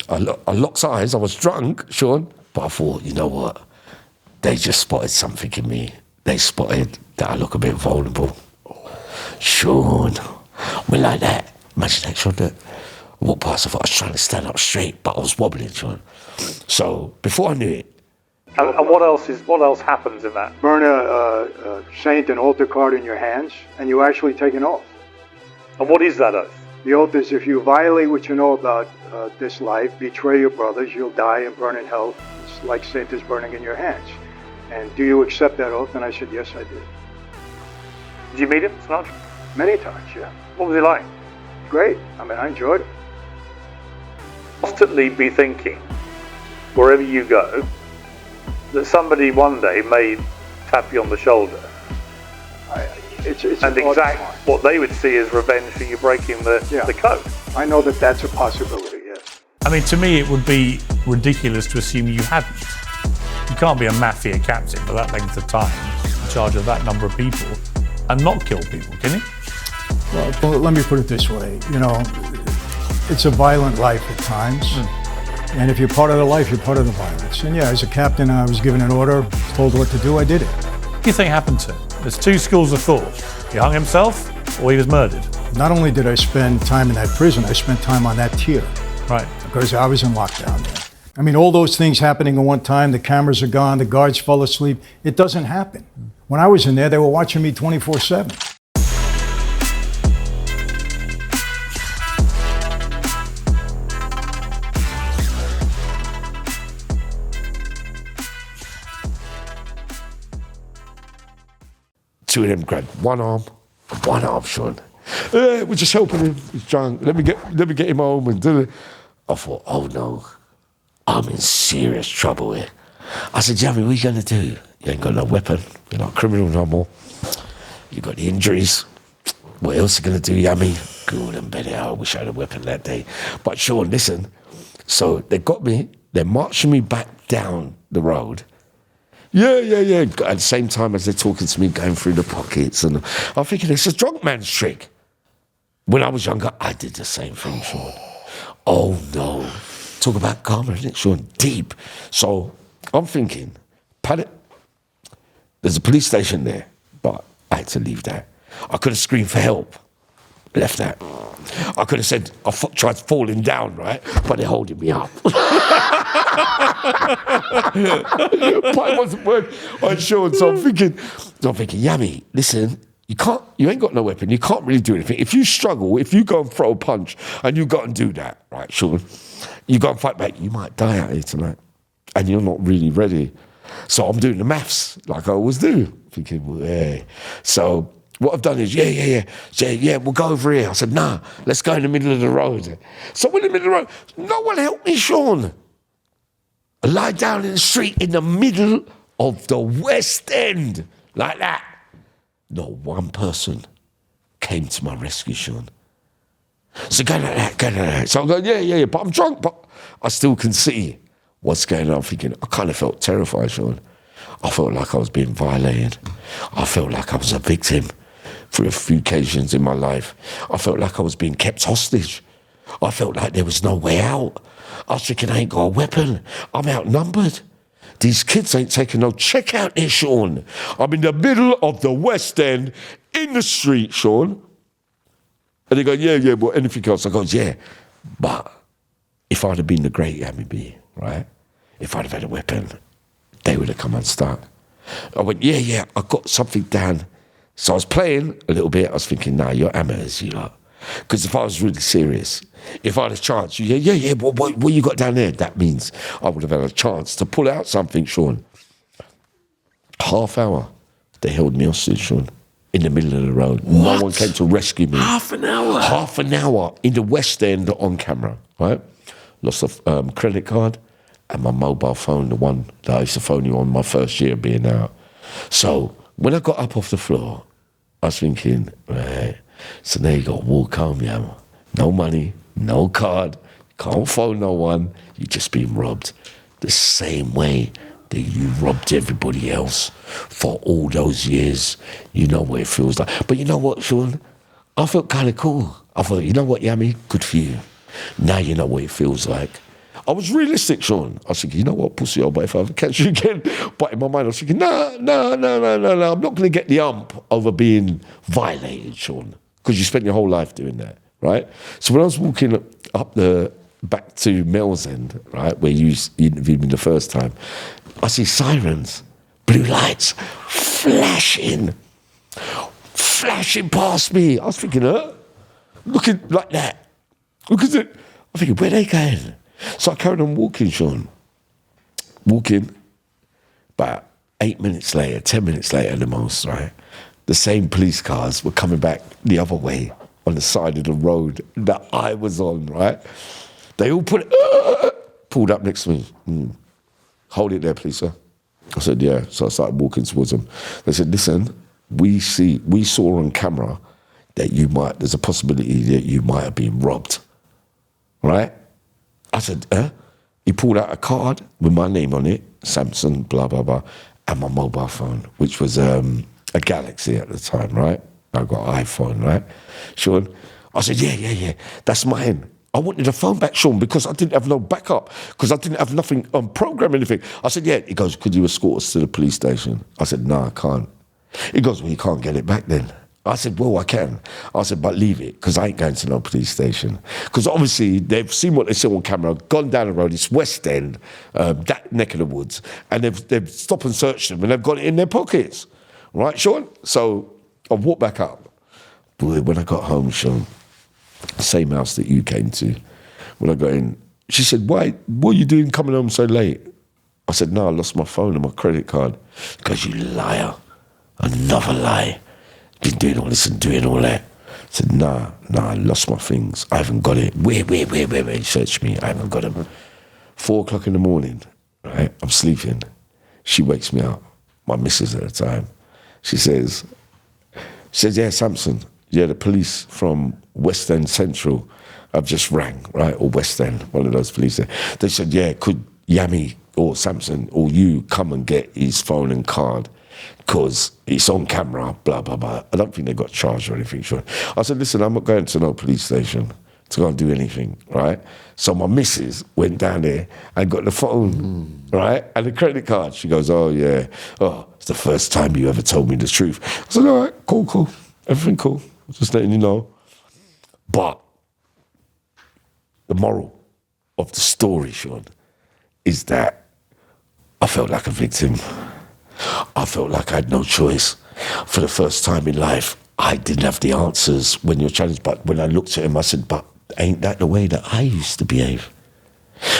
I locked eyes, I was drunk, Sean, but I thought, you know what? They just spotted something in me. They spotted that I look a bit vulnerable. Sean, we're like that. Imagine that, Sean. That I walked past, I thought I was trying to stand up straight, but I was wobbling, Sean. So before I knew it. And what else happens in that? Burn a saint and altar card in your hands, and you actually take an oath. And what is that oath? The oath is if you violate what you know about this life, betray your brothers, you'll die and burn in hell. It's like Saint is burning in your hands. And do you accept that oath? And I said, yes, I did. Did you meet him, Sinatra? Many times, yeah. What was he like? Great. I mean, I enjoyed it. Constantly be thinking, wherever you go, that somebody one day may tap you on the shoulder It's and exact what they would see as revenge for you breaking the code. I know that that's a possibility, yes. I mean, to me, it would be ridiculous to assume you hadn't. You can't be a mafia captain for that length of time, in charge of that number of people, and not kill people, can you? Well, let me put it this way. You know, it's a violent life at times. And if you're part of the life, you're part of the violence. And yeah, as a captain, I was given an order, told what to do, I did it. What do you think happened to him? There's two schools of thought. He hung himself, or he was murdered. Not only did I spend time in that prison, I spent time on that tier. Right. Because I was in lockdown there. I mean, all those things happening at one time, the cameras are gone, the guards fell asleep. It doesn't happen. When I was in there, they were watching me 24/7. Two of them grabbed one arm, Sean. We're just helping him. He's drunk. Let me get him home. And I thought, oh no, I'm in serious trouble here. I said, Yammy, what are you gonna do? You ain't got no weapon. You're not a criminal no more. You got the injuries. What else are you gonna do, Yammy? Good and better. I wish I had a weapon that day. But Sean, listen. So they got me. They're marching me back down the road. Yeah. At the same time as they're talking to me, going through the pockets, and I'm thinking it's a drunk man's trick. When I was younger, I did the same thing, Sean. Oh no. Talk about karma, isn't it, Sean? Deep. So I'm thinking, Paddock, there's a police station there, but I had to leave that. I could have screamed for help. Left that. I could have said, I tried falling down, right? But they're holding me up. But it wasn't working. I'm sure. So I'm thinking, Yammy, listen, you ain't got no weapon. You can't really do anything. If you struggle, if you go and throw a punch and you go and do that, right, Sean, you go and fight back, you might die out here tonight. And you're not really ready. So I'm doing the maths like I always do. Thinking, well, yeah. So what I've done is, we'll go over here. I said, nah, let's go in the middle of the road. So we're in the middle of the road. No one helped me, Sean. I lie down in the street in the middle of the West End, like that. Not one person came to my rescue, Sean. So go like that. So I'm going, but I'm drunk, but I still can see what's going on. I'm thinking, I kind of felt terrified, Sean. I felt like I was being violated. I felt like I was a victim through a few occasions in my life. I felt like I was being kept hostage. I felt like there was no way out. I was thinking, I ain't got a weapon. I'm outnumbered. These kids ain't taking no check out there, Sean. I'm in the middle of the West End, in the street, Sean. And they go, yeah, but anything else? I go, yeah. But if I'd have been the great Yammy B, right? If I'd have had a weapon, they would have come unstuck. I went, yeah, I got something down. So I was playing a little bit. I was thinking, nah, you're amateurs, you lot. Because if I was really serious, if I had a chance, what you got down there? That means I would have had a chance to pull out something, Sean. Half hour, they held me hostage, Sean, in the middle of the road. What? No one came to rescue me. Half an hour? Half an hour in the West End on camera, right? Lost a credit card and my mobile phone, the one that I used to phone you on my first year being out. So when I got up off the floor, I was thinking, right, so now you got to walk home, yeah. No money, no card, can't phone no one. You're just being robbed the same way that you robbed everybody else for all those years. You know what it feels like. But you know what, Sean? I felt kind of cool. I thought, you know what, Yammy? Good for you. Now you know what it feels like. I was realistic, Sean. I was thinking, you know what, pussy old, but if I ever catch you again, but in my mind I was thinking, no, I'm not going to get the ump over being violated, Sean, because you spent your whole life doing that, right? So when I was walking up back to Mel's End, right, where you interviewed me the first time, I see sirens, blue lights, flashing past me. I was thinking, looking like that. Because I'm thinking, where are they going? So I carried on walking, Sean. Walking, about 8 minutes later, 10 minutes later the most, right? The same police cars were coming back the other way on the side of the road that I was on, right? They all pulled up next to me. Hold it there, please, sir. I said, yeah. So I started walking towards them. They said, listen, we saw on camera that there's a possibility that you might have been robbed, right? I said, He pulled out a card with my name on it, Samson, blah, blah, blah, and my mobile phone, which was a Galaxy at the time, right? I got an iPhone, right? Sean, I said, yeah, that's mine. I wanted the phone back, Sean, because I didn't have no backup, because I didn't have nothing on program or anything. I said, yeah. He goes, could you escort us to the police station? I said, no, I can't. He goes, well, you can't get it back then. I said, well, I can. I said, but leave it, because I ain't going to no police station. Because obviously, they've seen what they saw on camera, gone down the road, it's West End, that neck of the woods, and they've stopped and searched them, and they've got it in their pockets. Right, Sean? So I walked back up. Boy, when I got home, Sean, same house that you came to, when I got in, she said, what are you doing coming home so late? I said, no, I lost my phone and my credit card. Because you liar. Another lie. Been doing all this and doing all that. I said, nah, I lost my things. I haven't got it. Where? Search me. I haven't got them. 4 o'clock in the morning, right? I'm sleeping. She wakes me up. My missus at the time. She says, yeah, Samson. Yeah, the police from West End Central have just rang, right? Or West End, one of those police there. They said, yeah, could Yammy or Samson or you come and get his phone and card? Because it's on camera, blah, blah, blah. I don't think they got charged or anything, sure. I said, listen, I'm not going to no police station to go and do anything, right? So my missus went down there and got the phone, right? And the credit card. She goes, oh, yeah. Oh, it's the first time you ever told me the truth. I said, all right, cool. Everything cool. Just letting you know. But the moral of the story, Sean, is that I felt like a victim. I felt like I had no choice. For the first time in life, I didn't have the answers when you're challenged. But when I looked at him, I said, but ain't that the way that I used to behave?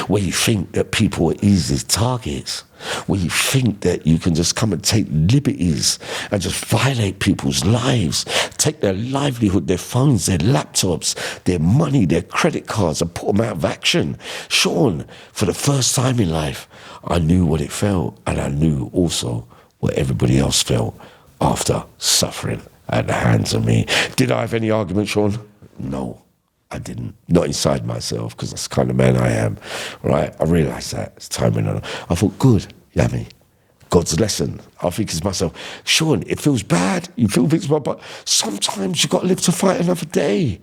Where you think that people are easy targets, where you think that you can just come and take liberties and just violate people's lives, take their livelihood, their phones, their laptops, their money, their credit cards, and put them out of action. Sean, for the first time in life, I knew what it felt, and I knew also what everybody else felt after suffering at the hands of me. Did I have any argument, Sean? No. I didn't, not inside myself, because that's the kind of man I am, right? I realised that as time went on. I thought, good, Yammy, God's lesson. I think to myself, Sean, it feels bad, you feel victim, but sometimes you've got to live to fight another day.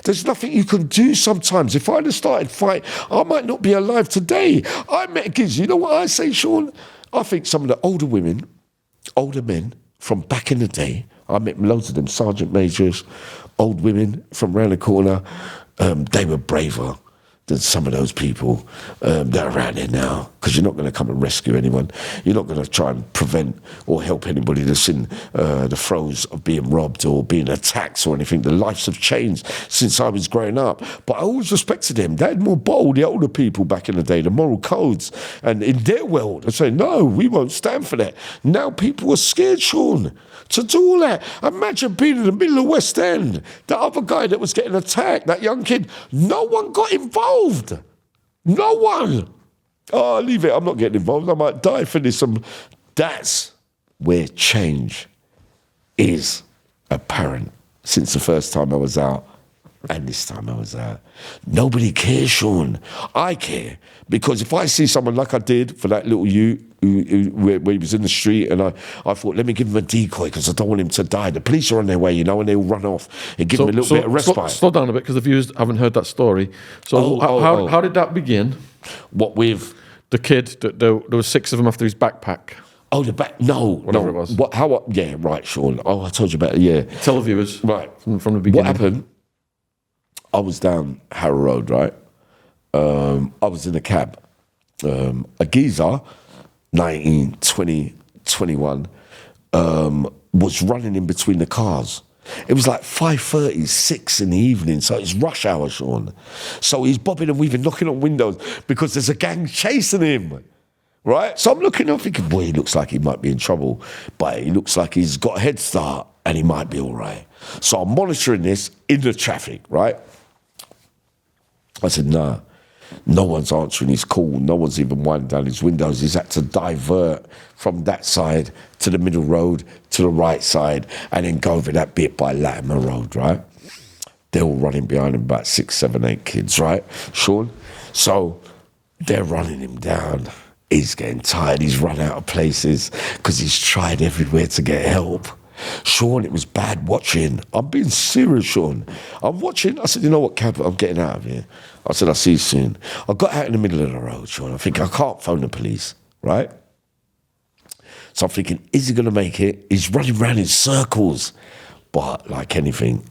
There's nothing you can do sometimes. If I'd have started fight, I might not be alive today. I met kids, you know what I say, Sean? I think some of the older women, older men from back in the day, I met loads of them, sergeant majors, old women from round the corner, they were braver than some of those people that are around there now, because you're not going to come and rescue anyone. You're not going to try and prevent or help anybody that's in the throes of being robbed or being attacked or anything. The lives have changed since I was growing up. But I always respected them. They had more bold, the older people back in the day, the moral codes. And in their world, they say, no, we won't stand for that. Now people are scared, Sean, to do all that. Imagine being in the middle of West End. The other guy that was getting attacked, that young kid, no one got involved. No one. Oh, leave it. I'm not getting involved. I might die for this. That's where change is apparent since the first time I was out and this time I was out. Nobody cares, Sean. I care. Because if I see someone like I did for that little youth where he was in the street, and I thought, let me give him a decoy because I don't want him to die. The police are on their way, you know, and they'll run off and give him a little bit of respite. Slow down a bit because the viewers haven't heard that story. So how did that begin? What with the kid? There were 6 of them after his backpack. Oh, whatever it was. Yeah, right, Sean. Oh, I told you about it. Yeah, Tell the viewers. right From the beginning. What happened? I was down Harrow Road, right? I was in a cab. A geezer, 19, 20, 21, was running in between the cars. It was like 5:30, 6 in the evening, so it's rush hour, Sean. So he's bobbing and weaving, knocking on windows because there's a gang chasing him, right? So I'm looking up thinking, boy, he looks like he might be in trouble, but he looks like he's got a head start and he might be all right. So I'm monitoring this in the traffic, right? I said, nah. No one's answering his call. No one's even winding down his windows. He's had to divert from that side to the middle road to the right side and then go over that bit by Latimer Road, right? They're all running behind him, about 6, 7, 8 kids, right, Sean? So they're running him down. He's getting tired. He's run out of places because he's tried everywhere to get help. Sean, it was bad watching. I'm being serious, Sean. I'm watching. I said, you know what, cab, I'm getting out of here. I said, I'll see you soon. I got out in the middle of the road, Sean. I think I can't phone the police, right? So I'm thinking, is he going to make it? He's running around in circles. But like anything,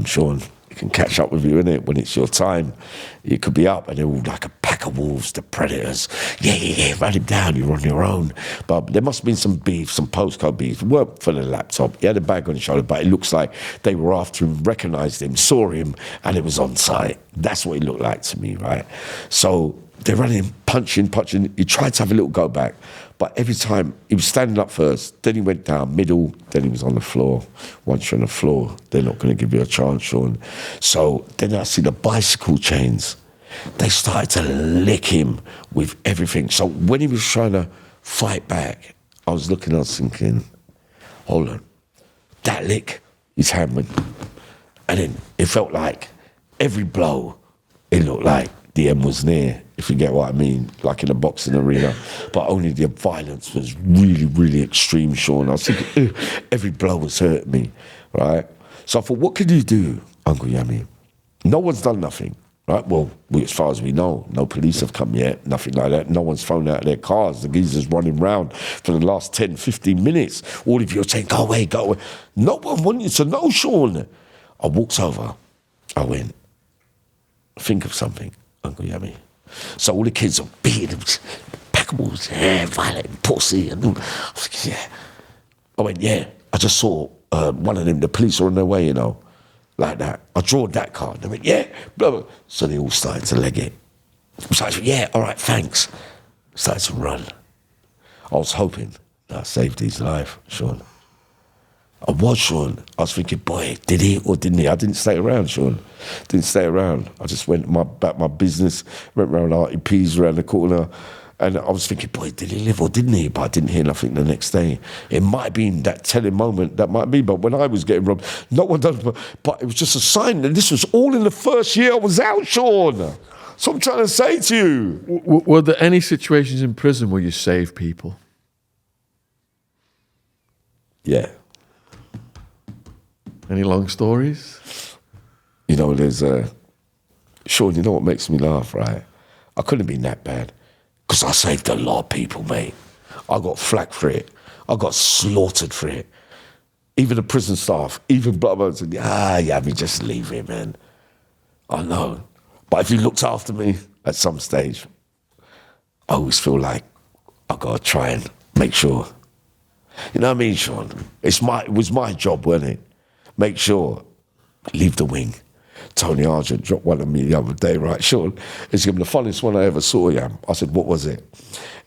Sean, it can catch up with you, innit? When it's your time, you could be up and they're all like a pack of wolves, the predators. Yeah, run him down, you're on your own. But there must have been some beef, some postcode beef. It weren't for the laptop. He had a bag on his shoulder, but it looks like they were after him, recognised him, saw him, and it was on site. That's what it looked like to me, right? So they're running, punching. He tried to have a little go back, but every time he was standing up first, then he went down middle, then he was on the floor. Once you're on the floor, they're not going to give you a chance, Sean. So then I see the bicycle chains. They started to lick him with everything. So when he was trying to fight back, I was thinking, hold on, that lick, his hand went, and then it felt like every blow, it looked like the end was near, if you get what I mean, like in a boxing arena. But only the violence was really, really extreme, Sean. I was thinking, every blow was hurting me, right? So I thought, what can you do, Uncle Yammy? No one's done nothing, right? Well, as far as we know, no police have come yet, nothing like that. No one's thrown out their cars. The geezer's running round for the last 10, 15 minutes. All of you are saying, go away. No one wanted to know, Sean. I walked over. I went, think of something, Uncle Yammy. So all the kids are beating him, packables, violent, pussy. And I was like, yeah. I went, yeah. I just saw one of them, the police are on their way, you know, like that. I drew that card. They went, yeah, blah, blah. So they all started to leg it. So I said, yeah, all right, thanks. Started to run. I was hoping that I saved his life, Sean. I was, Sean. I was thinking, boy, did he or didn't he? I didn't stay around, Sean. Didn't stay around. I just went back my business, went round RTP's around the corner, and I was thinking, boy, did he live or didn't he? But I didn't hear nothing the next day. It might have been that telling moment, that might be, but when I was getting robbed, no one does, but it was just a sign that this was all in the first year I was out, Sean. So I'm trying to say to you. Were there any situations in prison where you saved people? Yeah. Any long stories? You know, there's Sean, you know what makes me laugh, right? I couldn't have been that bad because I saved a lot of people, mate. I got flack for it. I got slaughtered for it. Even the prison staff, even blah, said, yeah, just leave him, man. I know. But if he looked after me at some stage, I always feel like I've got to try and make sure. You know what I mean, Sean? It was my job, wasn't it? Make sure, leave the wing. Tony Argent dropped one of me the other day, right? Sean, it's the funniest one I ever saw, Yam. I said, what was it?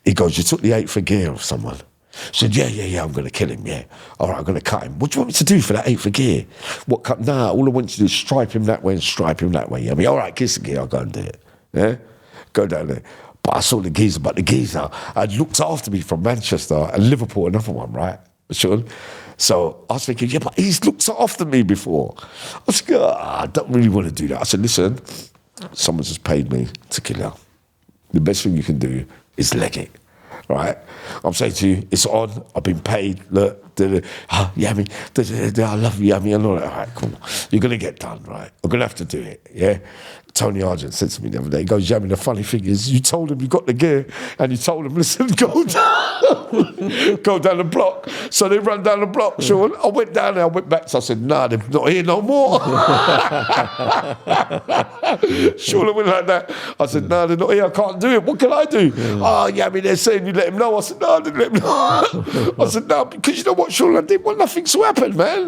He goes, you took the 8th gear of someone. I said, yeah, I'm going to kill him, yeah. All right, I'm going to cut him. What do you want me to do for that 8th gear? What cut? Nah, all I want you to do is stripe him that way and stripe him that way. Yeah? I mean, all right, kiss the gear, I'll go and do it. Yeah? Go down there. But I saw the geezer had looked after me from Manchester and Liverpool, another one, right? Sean? So I was thinking, yeah, but he's looked after me before. I was like, I don't really want to do that. I said, listen, someone just paid me to kill her. The best thing you can do is leg it. right? I'm saying to you, it's on. I've been paid. Look, Yammy, I love you, Yammy, and all that. All right, cool. You're going to get done, right? I'm going to have to do it, yeah? Tony Argent said to me the other day, he goes, Yammy, the funny thing is, you told him you got the gear, and you told him, listen, go down the block. So they run down the block, Sean. I went down there, I went back, so I said, nah, they're not here no more. Sean went like that. I said, nah, they're not here, I can't do it. What can I do? Oh, Yammy, they're saying you let him know. I said, no, I didn't let him know. I said, no, because you know what, Sean, I didn't want nothing to happen, man. You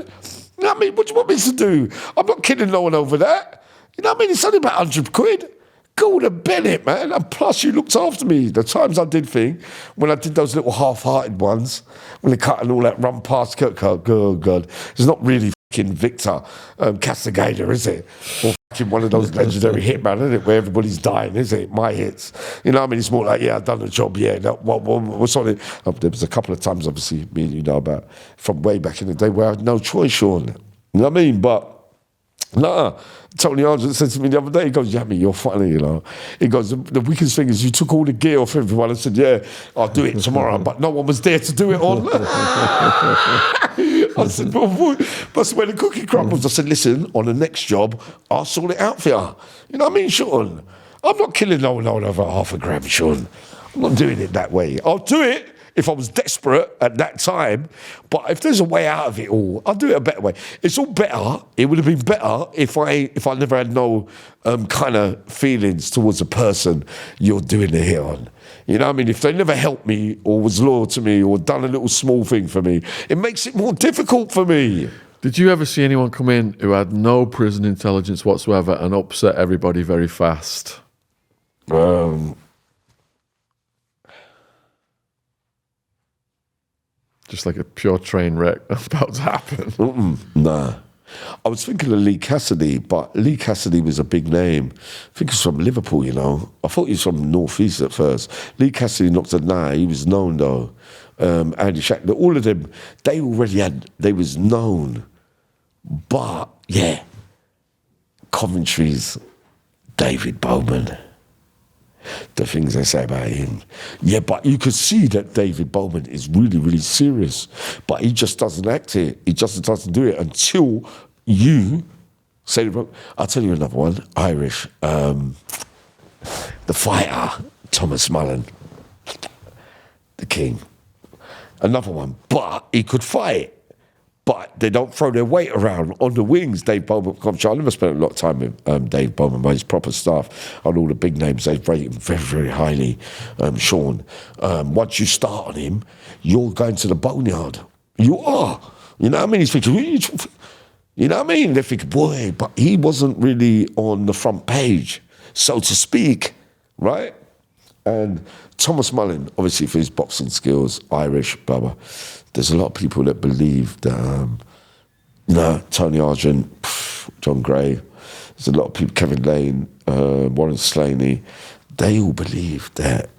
know what I mean? What do you want me to do? I'm not killing no one over that. You know what I mean? It's only about 100 quid. Go to Bennett, man. And plus, you looked after me. The times I did when I did those little half-hearted ones, when they cut and all that run past Kirk, oh, God. It's not really fucking Victor Castigator, is it? Or fucking one of those legendary hitman, isn't it? Where everybody's dying, is it? My hits. You know what I mean? It's more like, yeah, I've done the job, yeah. What's on it? There was a couple of times, obviously, me and you know about, from way back in the day where I had no choice, Sean. You know what I mean? But, nah. Tony Argent said to me the other day, he goes, Yammy, you're funny, you know. He goes, the weakest thing is you took all the gear off everyone and said, yeah, I'll do it tomorrow, but no one was there to do it on. I said, but when the cookie crumbles, I said, listen, on the next job, I'll sort it out for you. You know what I mean, Sean? I'm not killing no one over half a gram, Sean. I'm not doing it that way. I'll do it if I was desperate at that time, but if there's a way out of it all, I'll do it a better way. It's all better. It would have been better if I never had no kind of feelings towards a person you're doing the hit on. You know what I mean? If they never helped me or was loyal to me or done a little small thing for me, it makes it more difficult for me. Did you ever see anyone come in who had no prison intelligence whatsoever and upset everybody very fast? Just like a pure train wreck about to happen. Nah. I was thinking of Lee Cassidy, but Lee Cassidy was a big name. I think he's from Liverpool, you know. I thought he was from North East at first. Lee Cassidy knocked it. Nah, he was known though. Andy Shackler, all of them, they was known. But, yeah, Coventry's David Bowman. The things they say about him. Yeah, but you could see that David Bowman is really, really serious. But he just doesn't act it. He just doesn't do it until you say, I'll tell you another one, Irish. The fighter, Thomas Mullen. The king. Another one. But he could fight. But they don't throw their weight around on the wings. Dave Bowman, I never spent a lot of time with Dave Bowman, but his proper staff on all the big names. They rate him very, very highly. Sean, once you start on him, you're going to the boneyard. You are. You know what I mean? He's thinking, you know what I mean? They're thinking, boy, but he wasn't really on the front page, so to speak, right? And Thomas Mullen, obviously for his boxing skills, Irish, blah, blah. There's a lot of people that believe that, Tony Argent, John Gray, there's a lot of people, Kevin Lane, Warren Slaney, they all believe that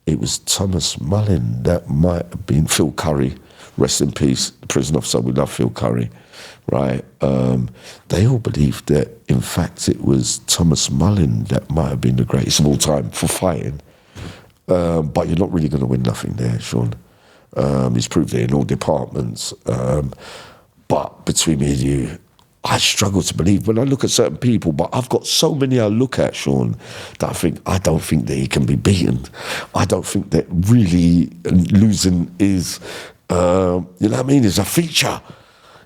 it was Thomas Mullen that might have been Phil Curry, rest in peace, the prison officer, we love Phil Curry, right? They all believe that, in fact, it was Thomas Mullen that might have been the greatest of all time for fighting. But you're not really going to win nothing there, Sean. He's proved it in all departments. But between me and you, I struggle to believe when I look at certain people, but I've got so many I look at, Sean, that I don't think that he can be beaten. I don't think that really losing is, you know what I mean, is a feature.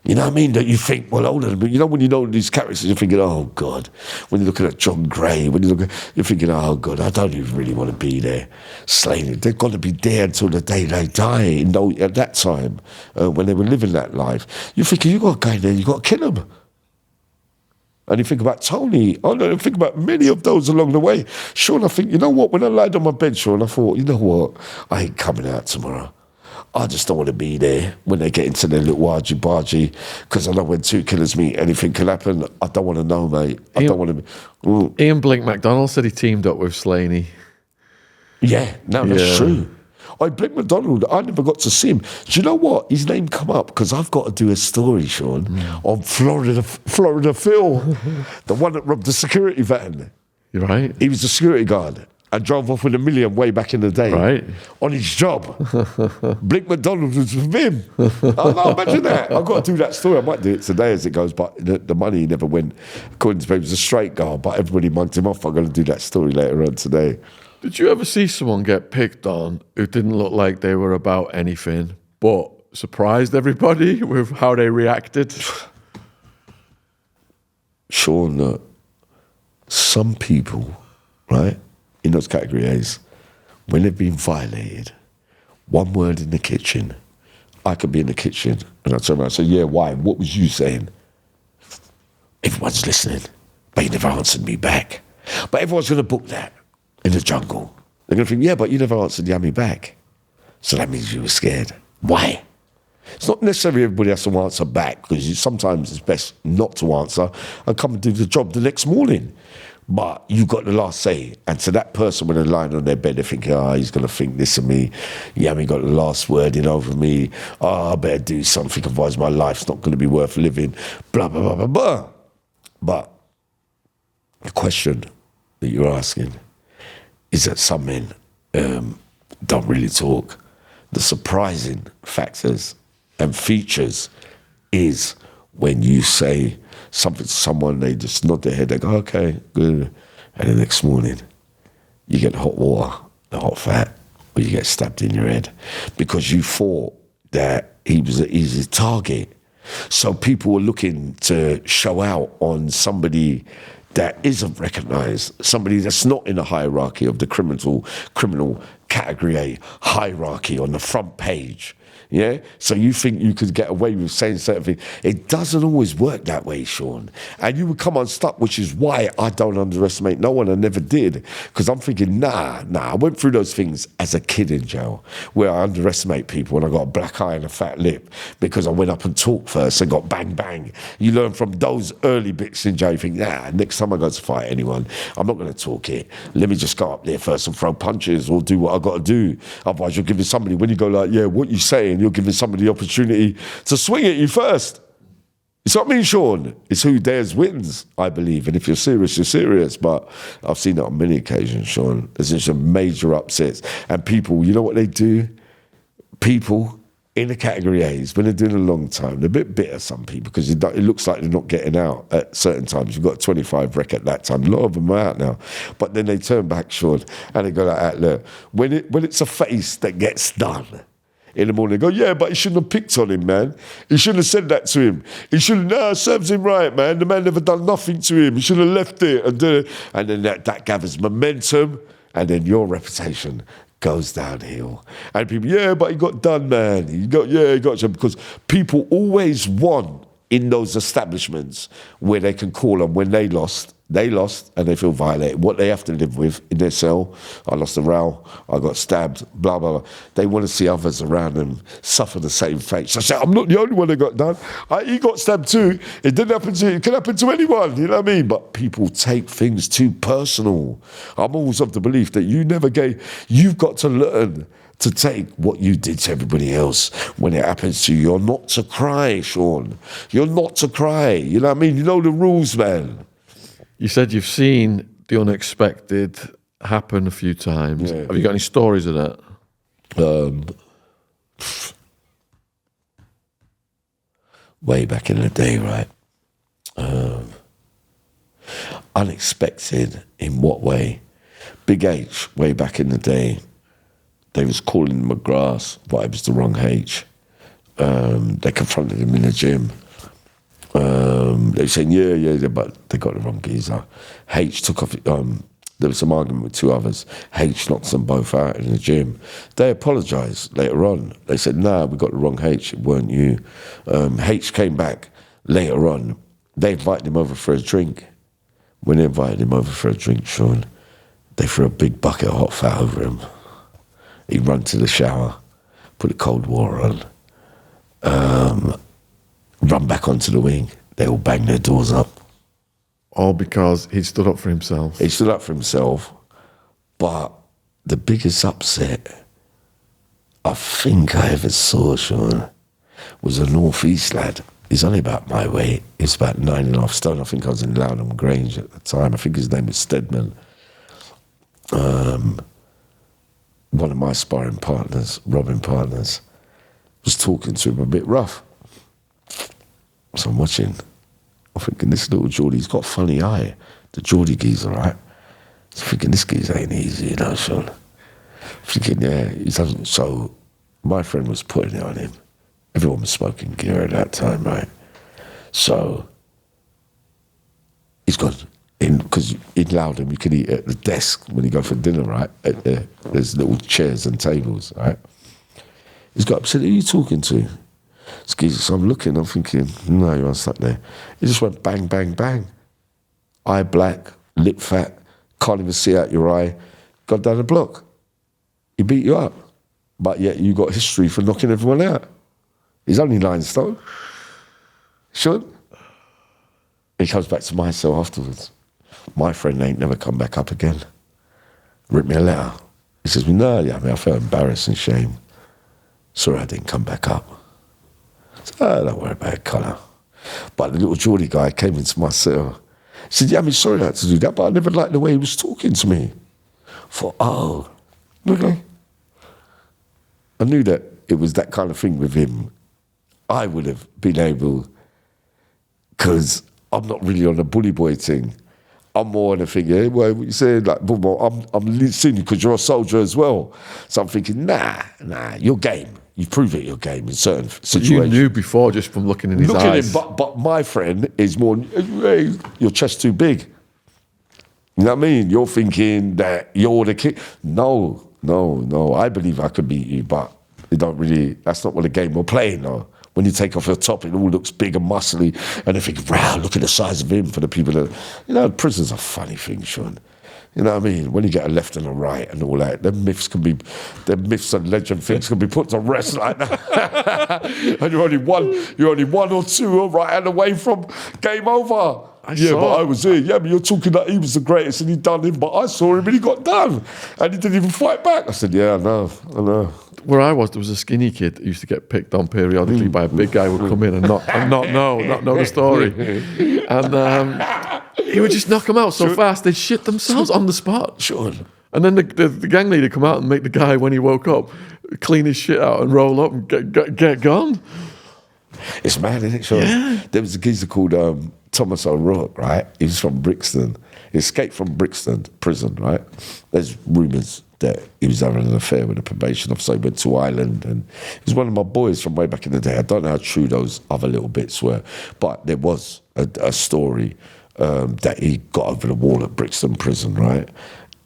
You know what I mean? That you think, well, hold on, but you know when you know these characters, you're thinking, oh, God. When you're looking at John Gray, you're thinking, oh, God, I don't even really want to be there. Slaying. They've got to be there until the day they die. You know, at that time, when they were living that life, you're thinking, you've got to go in there, you've got to kill them. And you think about Tony. I think about many of those along the way. Sean, I think, you know what? When I lied on my bed, Sean, I thought, you know what? I ain't coming out tomorrow. I just don't want to be there when they get into their little argy-bargy, because I know when two killers meet, anything can happen. I don't want to know, mate. I don't want to be... Ian Blink MacDonald said he teamed up with Slaney. Yeah, no, that's true. Blink MacDonald, I never got to see him. Do you know what? His name come up because I've got to do a story, Sean, on Florida Phil, the one that robbed the security van. You're right. He was the security guard. and drove off with $1 million way back in the day. Right. On his job. Blink McDonald was with him. Oh, no, imagine that. I've got to do that story. I might do it today as it goes, but the money never went. According to him, he was a straight guy, but everybody mugged him off. I'm going to do that story later on today. Did you ever see someone get picked on who didn't look like they were about anything, but surprised everybody with how they reacted? Sean, look, some people, right, in those category A's, when they've been violated, one word in the kitchen, I could be in the kitchen and I turn around and say, yeah, why? What was you saying? Everyone's listening, but you never answered me back. But everyone's going to book that in the jungle. They're going to think, yeah, but you never answered Yammy back. So that means you were scared. Why? It's not necessarily everybody has to answer back, because sometimes it's best not to answer and come and do the job the next morning. But you got the last say. And to that person, when they're lying on their bed, they're thinking, he's going to think this of me. Yammy got the last word in over me. I better do something, otherwise my life's not going to be worth living. Blah, blah, blah, blah, blah. But the question that you're asking is that some men don't really talk. The surprising factors and features is when you say something to someone, they just nod their head, they go, okay, good. And the next morning, you get hot water, the hot fat, or you get stabbed in your head because you thought that he was an easy target. So people were looking to show out on somebody that isn't recognised, somebody that's not in the hierarchy of the criminal category A hierarchy on the front page. Yeah? So you think you could get away with saying certain things. It doesn't always work that way, Sean. And you would come unstuck, which is why I don't underestimate no one. I never did. Because I'm thinking, nah. I went through those things as a kid in jail, where I underestimate people and I got a black eye and a fat lip because I went up and talked first and got bang, bang. You learn from those early bits in jail. You think, next time I go to fight anyone, I'm not going to talk it. Let me just go up there first and throw punches or do what I got to do. Otherwise, you're giving somebody, when you go like, yeah, what you saying, you're giving somebody the opportunity to swing at you first. It's not me, Sean. It's who dares wins, I believe. And if you're serious, you're serious. But I've seen that on many occasions, Sean. There's just some major upsets. And people, you know what they do? People in the category A's, when they're doing a long time, they're a bit bitter, some people, because it looks like they're not getting out at certain times. You've got a 25 rec at that time. A lot of them are out now. But then they turn back, Sean, and they go like that, look, when it's a face that gets done, in the morning, go, yeah, but he shouldn't have picked on him, man. He shouldn't have said that to him. He shouldn't, serves him right, man. The man never done nothing to him. He should have left it and did it. And then that gathers momentum, and then your reputation goes downhill. And people, yeah, but he got done, man. He got you. Because people always want in those establishments where they can call on when they lost and they feel violated. What they have to live with in their cell, I lost a row, I got stabbed, blah, blah, blah. They want to see others around them suffer the same fate. So I say, I'm not the only one that got done. He got stabbed too. It didn't happen to you. It can happen to anyone, you know what I mean? But people take things too personal. I'm always of the belief that you've got to learn to take what you did to everybody else when it happens to you. You're not to cry, Sean. You're not to cry. You know what I mean? You know the rules, man. You said you've seen the unexpected happen a few times. Yeah. Have you got any stories of that? Way back in the day, right? Unexpected in what way? Big H, way back in the day, they was calling him McGrath, but it was the wrong H. They confronted him in the gym. They were saying, yeah, but they got the wrong geezer. H took off, there was some argument with two others. H knocked them both out in the gym. They apologised later on. They said, nah, we got the wrong H, it weren't you. H came back later on. They invited him over for a drink. When they invited him over for a drink, Sean, they threw a big bucket of hot fat over him. He'd run to the shower, put the cold water on, run back onto the wing. They all banged their doors up. All because he stood up for himself. He stood up for himself, but the biggest upset I think I ever saw, Sean, was a northeast lad. He's only about my weight. He's about 9.5 stone. I think I was in Loudon Grange at the time. I think his name was Stedman. one of my sparring partners, robbing partners, was talking to him a bit rough. So I'm watching. I'm thinking, this little Geordie's got a funny eye. The Geordie geezer, right? So I'm thinking, this geezer ain't easy, you know, Sean. Thinking, yeah, he doesn't. So my friend was putting it on him. Everyone was smoking gear at that time, right? So he's gone in, because in Loudon you can eat at the desk when you go for dinner, right? There's little chairs and tables, right? He's got up, said, who are you talking to? So I'm looking, I'm thinking, no, you're stuck there. He just went bang, bang, bang. Eye black, lip fat, can't even see out your eye. Got down the block. He beat you up. But yet you got history for knocking everyone out. He's only 9 stone. Should. He comes back to my cell afterwards. My friend ain't never come back up again. Wrote me a letter. He says, no, yeah, I felt embarrassed and shame. Sorry I didn't come back up. I said, oh, don't worry about it, colour. But the little Geordie guy came into my cell. He said, yeah, I'm sorry I had to do that, but I never liked the way he was talking to me. I thought, oh, okay. I knew that it was that kind of thing with him. I would have been able, because I'm not really on the bully boy thing. I'm more on the thing, yeah, well, you say, like, I'm listening because you're a soldier as well. So I'm thinking, nah, you're game. You prove it, you're game in certain situations. You knew before just from looking in his eyes. At him, but my friend is more, hey, your chest too big. You know what I mean? You're thinking that you're the king. No. I believe I could beat you, but it don't really, that's not what the game we're playing, though. When you take off your top, it all looks big and muscly, and they think, wow, look at the size of him for the people that, you know, prison's a funny thing, Sean. You know what I mean? When you get a left and a right and all that, them myths and legend things can be put to rest like that. And you're only one or two right hand away from game over. I was here. Yeah, but you're talking that he was the greatest and he done him, but I saw him and he got done. And he didn't even fight back. I said, yeah, I know. Where I was, there was a skinny kid that used to get picked on periodically by a big guy who would come in and not know the story. And he would just knock them out so fast, they'd shit themselves on the spot. Sure. And then the gang leader come out and make the guy, when he woke up, clean his shit out and roll up and get gone. It's mad, isn't it? Sure. Yeah. There was a geezer called Thomas O'Rourke, right? He was from Brixton. He escaped from Brixton prison, right? There's rumours that he was having an affair with a probation officer. He went to Ireland, and he was one of my boys from way back in the day. I don't know how true those other little bits were, but there was a story that he got over the wall at Brixton prison, right?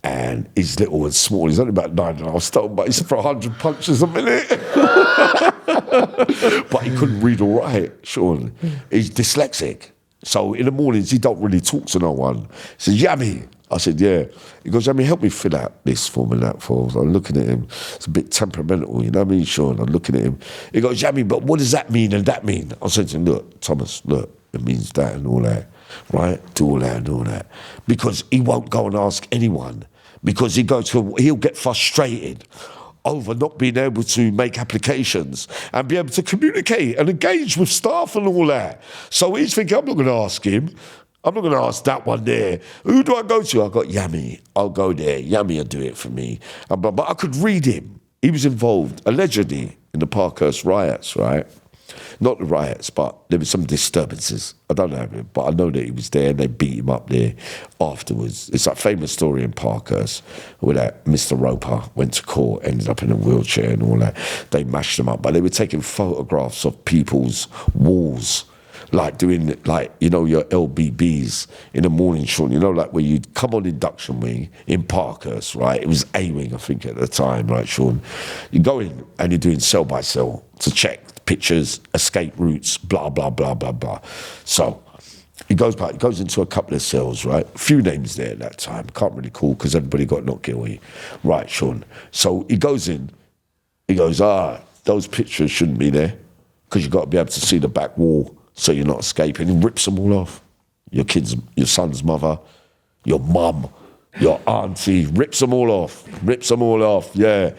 And he's little and small. He's only about 9.5 stone, but he's for 100 punches a minute. But he couldn't read or write, Sean. He's dyslexic. So in the mornings, he don't really talk to no one. He says, Yammy. I said, yeah. He goes, Yammy, help me fill out this form and that form. So I'm looking at him. It's a bit temperamental, you know what I mean, Sean? I'm looking at him. He goes, Yammy, but what does that mean and that mean? I said to him, look, Thomas, look, it means that and all that, right? Do all that and all that. Because he won't go and ask anyone. Because he'll get frustrated over not being able to make applications and be able to communicate and engage with staff and all that. So he's thinking, I'm not going to ask him. I'm not going to ask that one there. Who do I go to? I got Yammy. I'll go there. Yammy will do it for me. But I could read him. He was involved, allegedly, in the Parkhurst riots, right? Not the riots, but there were some disturbances. I don't know him, but I know that he was there and they beat him up there afterwards. It's that famous story in Parkhurst where that Mr. Roper went to court, ended up in a wheelchair and all that. They mashed him up, but they were taking photographs of people's walls, like doing, like, you know, your LBBs in the morning, Sean, you know, like where you'd come on induction wing in Parkhurst, right? It was A-wing, I think, at the time, right, Sean? You go in and you're doing cell by cell to check pictures, escape routes, blah, blah, blah, blah, blah. So he goes back, he goes into a couple of cells, right? A few names there at that time. Can't really call because everybody got not guilty. Right, Sean. So he goes in, he goes, those pictures shouldn't be there because you've got to be able to see the back wall so you're not escaping. He rips them all off. Your son's mother, your mum, your auntie, rips them all off. Yeah,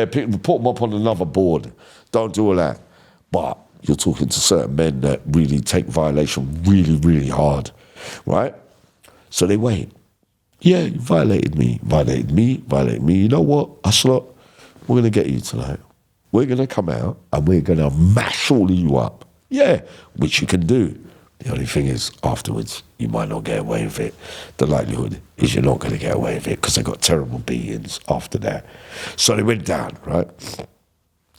put them up on another board. Don't do all that. But you're talking to certain men that really take violation really, really hard, right? So they wait. Yeah, you violated me. You know what, Uslot? We're going to get you tonight. We're going to come out and we're going to mash all of you up. Yeah, which you can do. The only thing is, afterwards, you might not get away with it. The likelihood is you're not going to get away with it because they got terrible beatings after that. So they went down, right?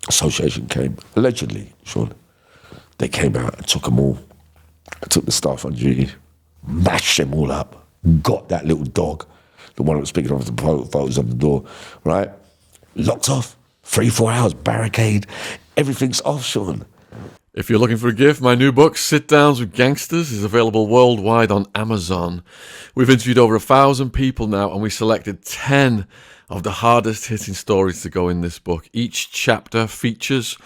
Association came, allegedly, Sean. They came out and took them all. Took the staff on duty, mashed them all up, got that little dog, the one that was picking off the photos on the door, right? Locked off, 3-4 hours, barricade, everything's off, Sean. If you're looking for a gift, my new book, Sit Downs with Gangsters, is available worldwide on Amazon. We've interviewed over 1,000 people now, and we selected 10 of the hardest hitting stories to go in this book. Each chapter features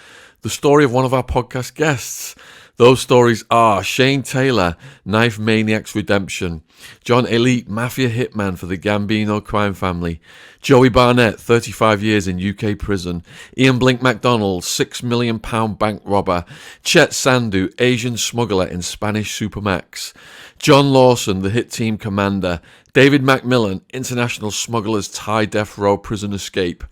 the story of one of our podcast guests. Those stories are Shane Taylor, Knife Maniac's Redemption; John Elite, Mafia Hitman for the Gambino crime family; Joey Barnett, 35 years in UK prison; Ian Blink MacDonald, £6 million bank robber; Chet Sandu, Asian smuggler in Spanish Supermax; John Lawson, the hit team commander; David Macmillan, international smuggler's Thai death row prison escape;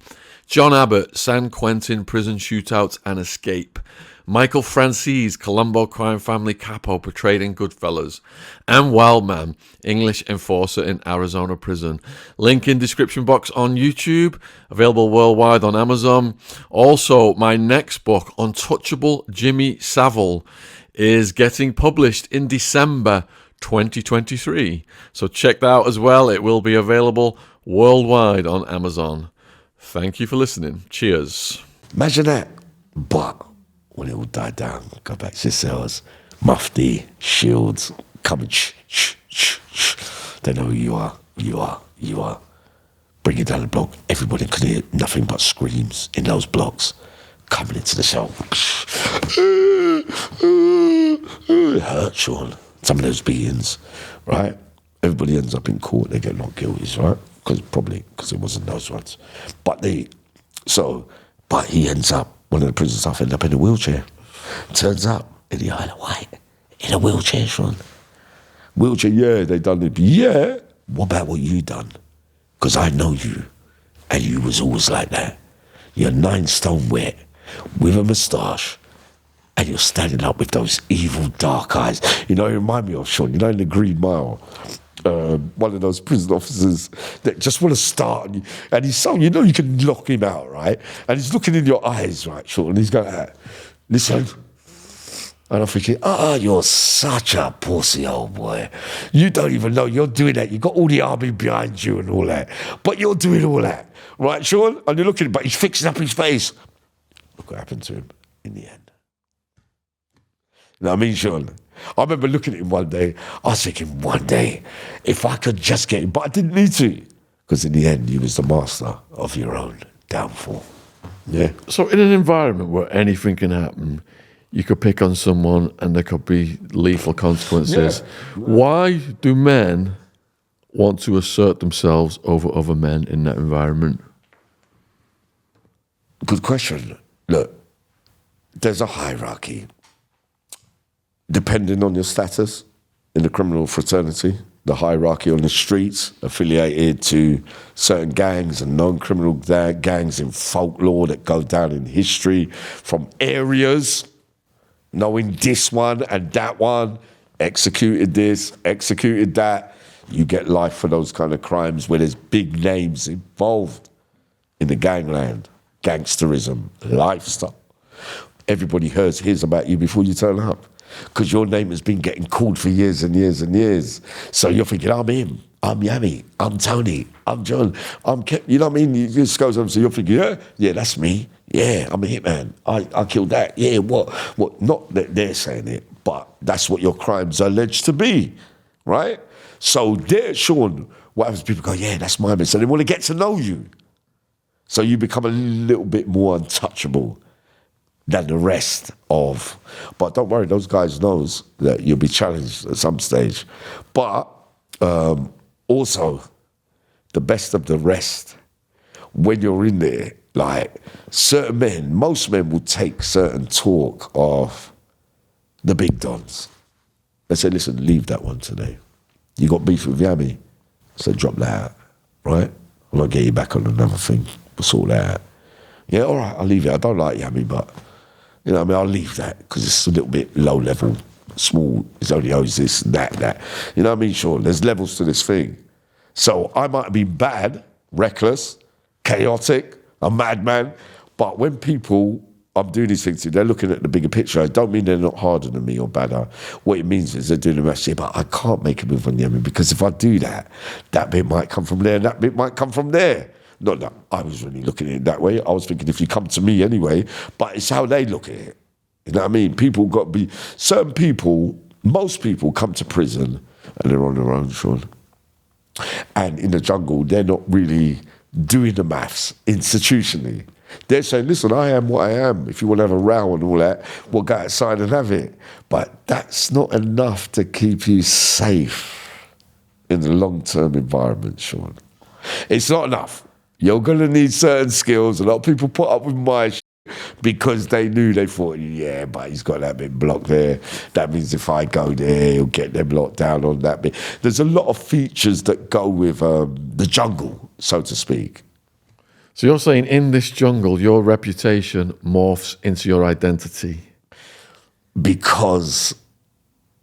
John Abbott, San Quentin prison shootout and escape; Michael Francis, Colombo crime family capo portrayed in Goodfellas; and Wildman, English enforcer in Arizona prison. Link in description box on YouTube, available worldwide on Amazon. Also, my next book, Untouchable Jimmy Savile, is getting published in December 2023. So check that out as well. It will be available worldwide on Amazon. Thank you for listening. Cheers. Imagine that. But when it all died down, go back to your cells, Mufti, Shields, coming, they know who you are. Bring it down the block. Everybody could hear nothing but screams in those blocks coming into the cell. It hurt, Sean. Some of those beatings, right? Everybody ends up in court, they get not guilty, right? Because it wasn't those ones. But he ends up, one of the prison staff ended up in a wheelchair. Turns up in the Isle of Wight, in a wheelchair, Sean. Wheelchair, yeah, they done it. Yeah, what about what you done? Because I know you, and you was always like that. You're 9 stone wet, with a moustache, and you're standing up with those evil dark eyes. You know, it remind me of, Sean, you know, in the Green Mile, one of those prison officers that just want to start, and he's so, you know, you can lock him out, right? And he's looking in your eyes, right, Sean, and he's going, listen. And I'm thinking, you're such a pussy, old boy. You don't even know you're doing that. You've got all the army behind you and all that. But you're doing all that. Right, Sean? And you're looking, but he's fixing up his face. Look what happened to him in the end. You know what I mean, Sean? I remember looking at him one day. I was thinking, one day, if I could just get him. But I didn't need to. Because in the end, you was the master of your own downfall. Yeah. So in an environment where anything can happen, you could pick on someone and there could be lethal consequences. Yeah. Why do men want to assert themselves over other men in that environment? Good question. Look, there's a hierarchy. Depending on your status in the criminal fraternity, the hierarchy on the streets affiliated to certain gangs and non-criminal gangs in folklore that go down in history from areas, knowing this one and that one, executed this, executed that. You get life for those kind of crimes where there's big names involved in the gangland, gangsterism, lifestyle. Everybody hears about you before you turn up because your name has been getting called for years and years and years. So you're thinking, I'm him, I'm Yammy, I'm Tony, I'm John, I'm Kev. You know what I mean? You just goes on, so you're thinking, yeah, that's me. Yeah, I'm a hitman. I killed that. Yeah, what? Not that they're saying it, but that's what your crimes are alleged to be, right? So there, Sean, what happens? People go, yeah, that's my man. So they want to get to know you. So you become a little bit more untouchable than the rest of. But don't worry, those guys knows that you'll be challenged at some stage. But also, the best of the rest, when you're in there, like certain men, most men will take certain talk of the big dons. They say, listen, leave that one today. You got beef with Yammy. So drop that out, right? I'm going to get you back on another thing. We'll sort that out. Yeah, all right, I'll leave it. I don't like Yammy, but, you know what I mean? I'll leave that because it's a little bit low level, small. It's only owes this, that. You know what I mean, Sean? There's levels to this thing. So I might be bad, reckless, chaotic, a madman, but when people I'm doing these things to, they're looking at the bigger picture. I don't mean they're not harder than me or badder. What it means is they're doing the rest. Yeah, but I can't make a move on Yammy because if I do that, that bit might come from there and that bit might come from there. Not that I was really looking at it that way. I was thinking if you come to me anyway, but it's how they look at it. You know what I mean? People got to be, certain people, most people come to prison and they're on their own, Sean. And in the jungle, they're not really doing the maths institutionally. They're saying, listen, I am what I am. If you want to have a row and all that, we'll go outside and have it. But that's not enough to keep you safe in the long-term environment, Sean. It's not enough. You're going to need certain skills. A lot of people put up with my shit because they thought, yeah, but he's got that bit blocked there. That means if I go there, he'll get them locked down on that bit. There's a lot of features that go with the jungle, so to speak. So you're saying in this jungle, your reputation morphs into your identity? Because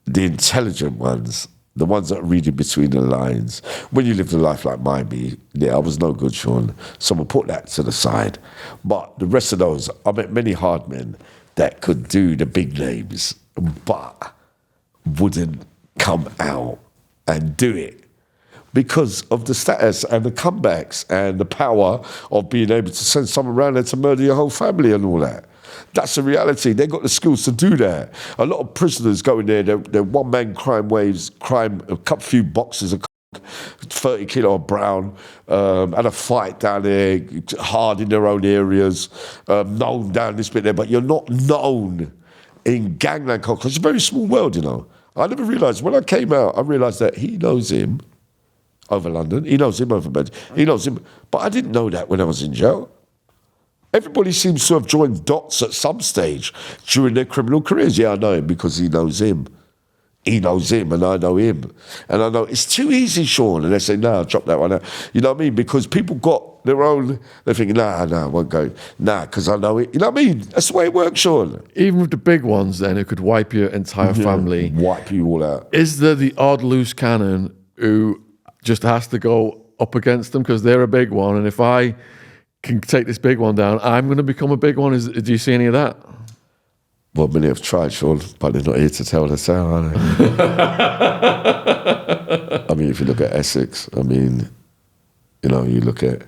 the intelligent ones, the ones that are reading between the lines, when you lived a life like mine, I was no good, Sean. Someone put that to the side. But the rest of those, I met many hard men that could do the big names, but wouldn't come out and do it. Because of the status and the comebacks and the power of being able to send someone around there to murder your whole family and all that. That's the reality. They got the skills to do that. A lot of prisoners go in there, they're one-man crime waves, a couple few boxes of 30 kilo of brown, had a fight down there, hard in their own areas, known down this bit there, but you're not known in gangland culture. It's a very small world, you know. I never realised, when I came out, I realised that he knows him over London. He knows him over Manchester. He knows him. But I didn't know that when I was in jail. Everybody seems to have joined dots at some stage during their criminal careers. Yeah, I know him because he knows him. He knows him and I know him. And I know it's too easy, Sean. And they say, no, drop that one out. You know what I mean? Because people got their own, they're thinking, nah, I won't go. Nah, because I know it. You know what I mean? That's the way it works, Sean. Even with the big ones then, who could wipe your entire family. Wipe you all out. Is there the odd loose cannon who just has to go up against them because they're a big one, and if I can take this big one down, I'm going to become a big one? Do you see any of that? Well, many have tried, Sean, but they're not here to tell the tale, are they? I mean, if you look at Essex, I mean, you know, you look at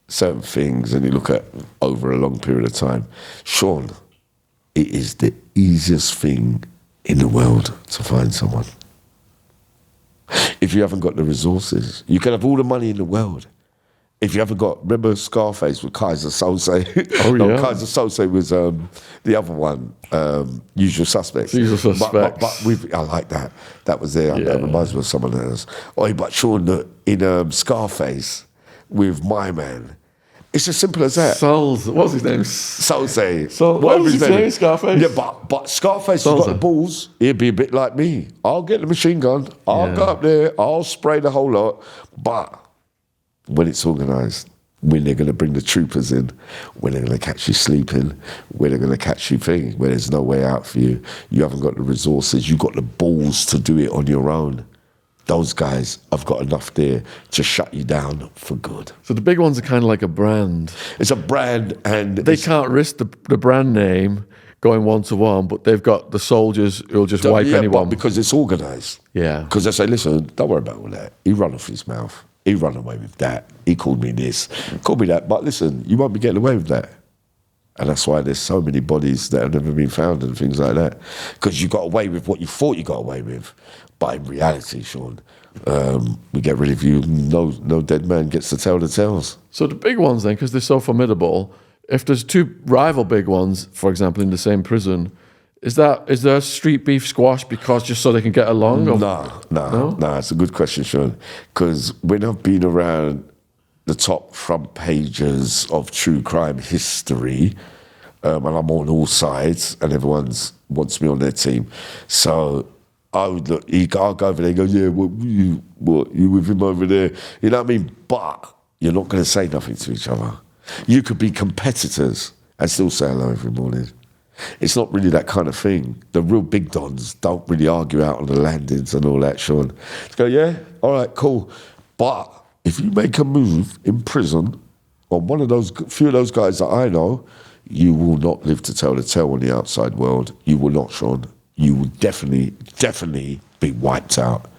certain things and you look at over a long period of time. Sean, it is the easiest thing in the world to find someone. If you haven't got the resources, you can have all the money in the world. If you haven't got, remember Scarface with Kaiser Sose? Oh, no, yeah. Kaiser Sose was the other one, Usual Suspects. Usual Suspects. But I like that. That was there. That reminds me of someone else. Oh, but Sean, in Scarface with My Man, it's as simple as that. What's his name? Sose. What was his name? Scarface? Yeah, but Scarface has got the balls. He'd be a bit like me. I'll get the machine gun. I'll go up there. I'll spray the whole lot. But when it's organised, when they're going to bring the troopers in, when they're going to catch you sleeping, when they're going to catch you thinking, where there's no way out for you, you haven't got the resources, you've got the balls to do it on your own. Those guys have got enough there to shut you down for good. So the big ones are kind of like a brand. It's a brand, and they can't risk the brand name going one-to-one, but they've got the soldiers who'll just wipe anyone. But because it's organised. Yeah. Because they say, listen, don't worry about all that. He run off his mouth. He run away with that. He called me this, called me that. But listen, you won't be getting away with that. And that's why there's so many bodies that have never been found and things like that. Because you got away with what you thought you got away with. But in reality, Sean, we get rid of you. No dead man gets to tell the tales. So the big ones then, because they're so formidable, if there's two rival big ones, for example, in the same prison, is there street beef squash because just so they can get along? No, it's a good question, Sean. Because when I've been around the top front pages of true crime history, and I'm on all sides, and everyone wants me on their team. So I would look, I'll go over there and go, yeah, you with him over there? You know what I mean? But you're not going to say nothing to each other. You could be competitors and still say hello every morning. It's not really that kind of thing. The real big dons don't really argue out on the landings and all that, Sean. Just go, yeah, all right, cool. But if you make a move in prison on one of those, few of those guys that I know, you will not live to tell the tale on the outside world. You will not, Sean. You will definitely be wiped out.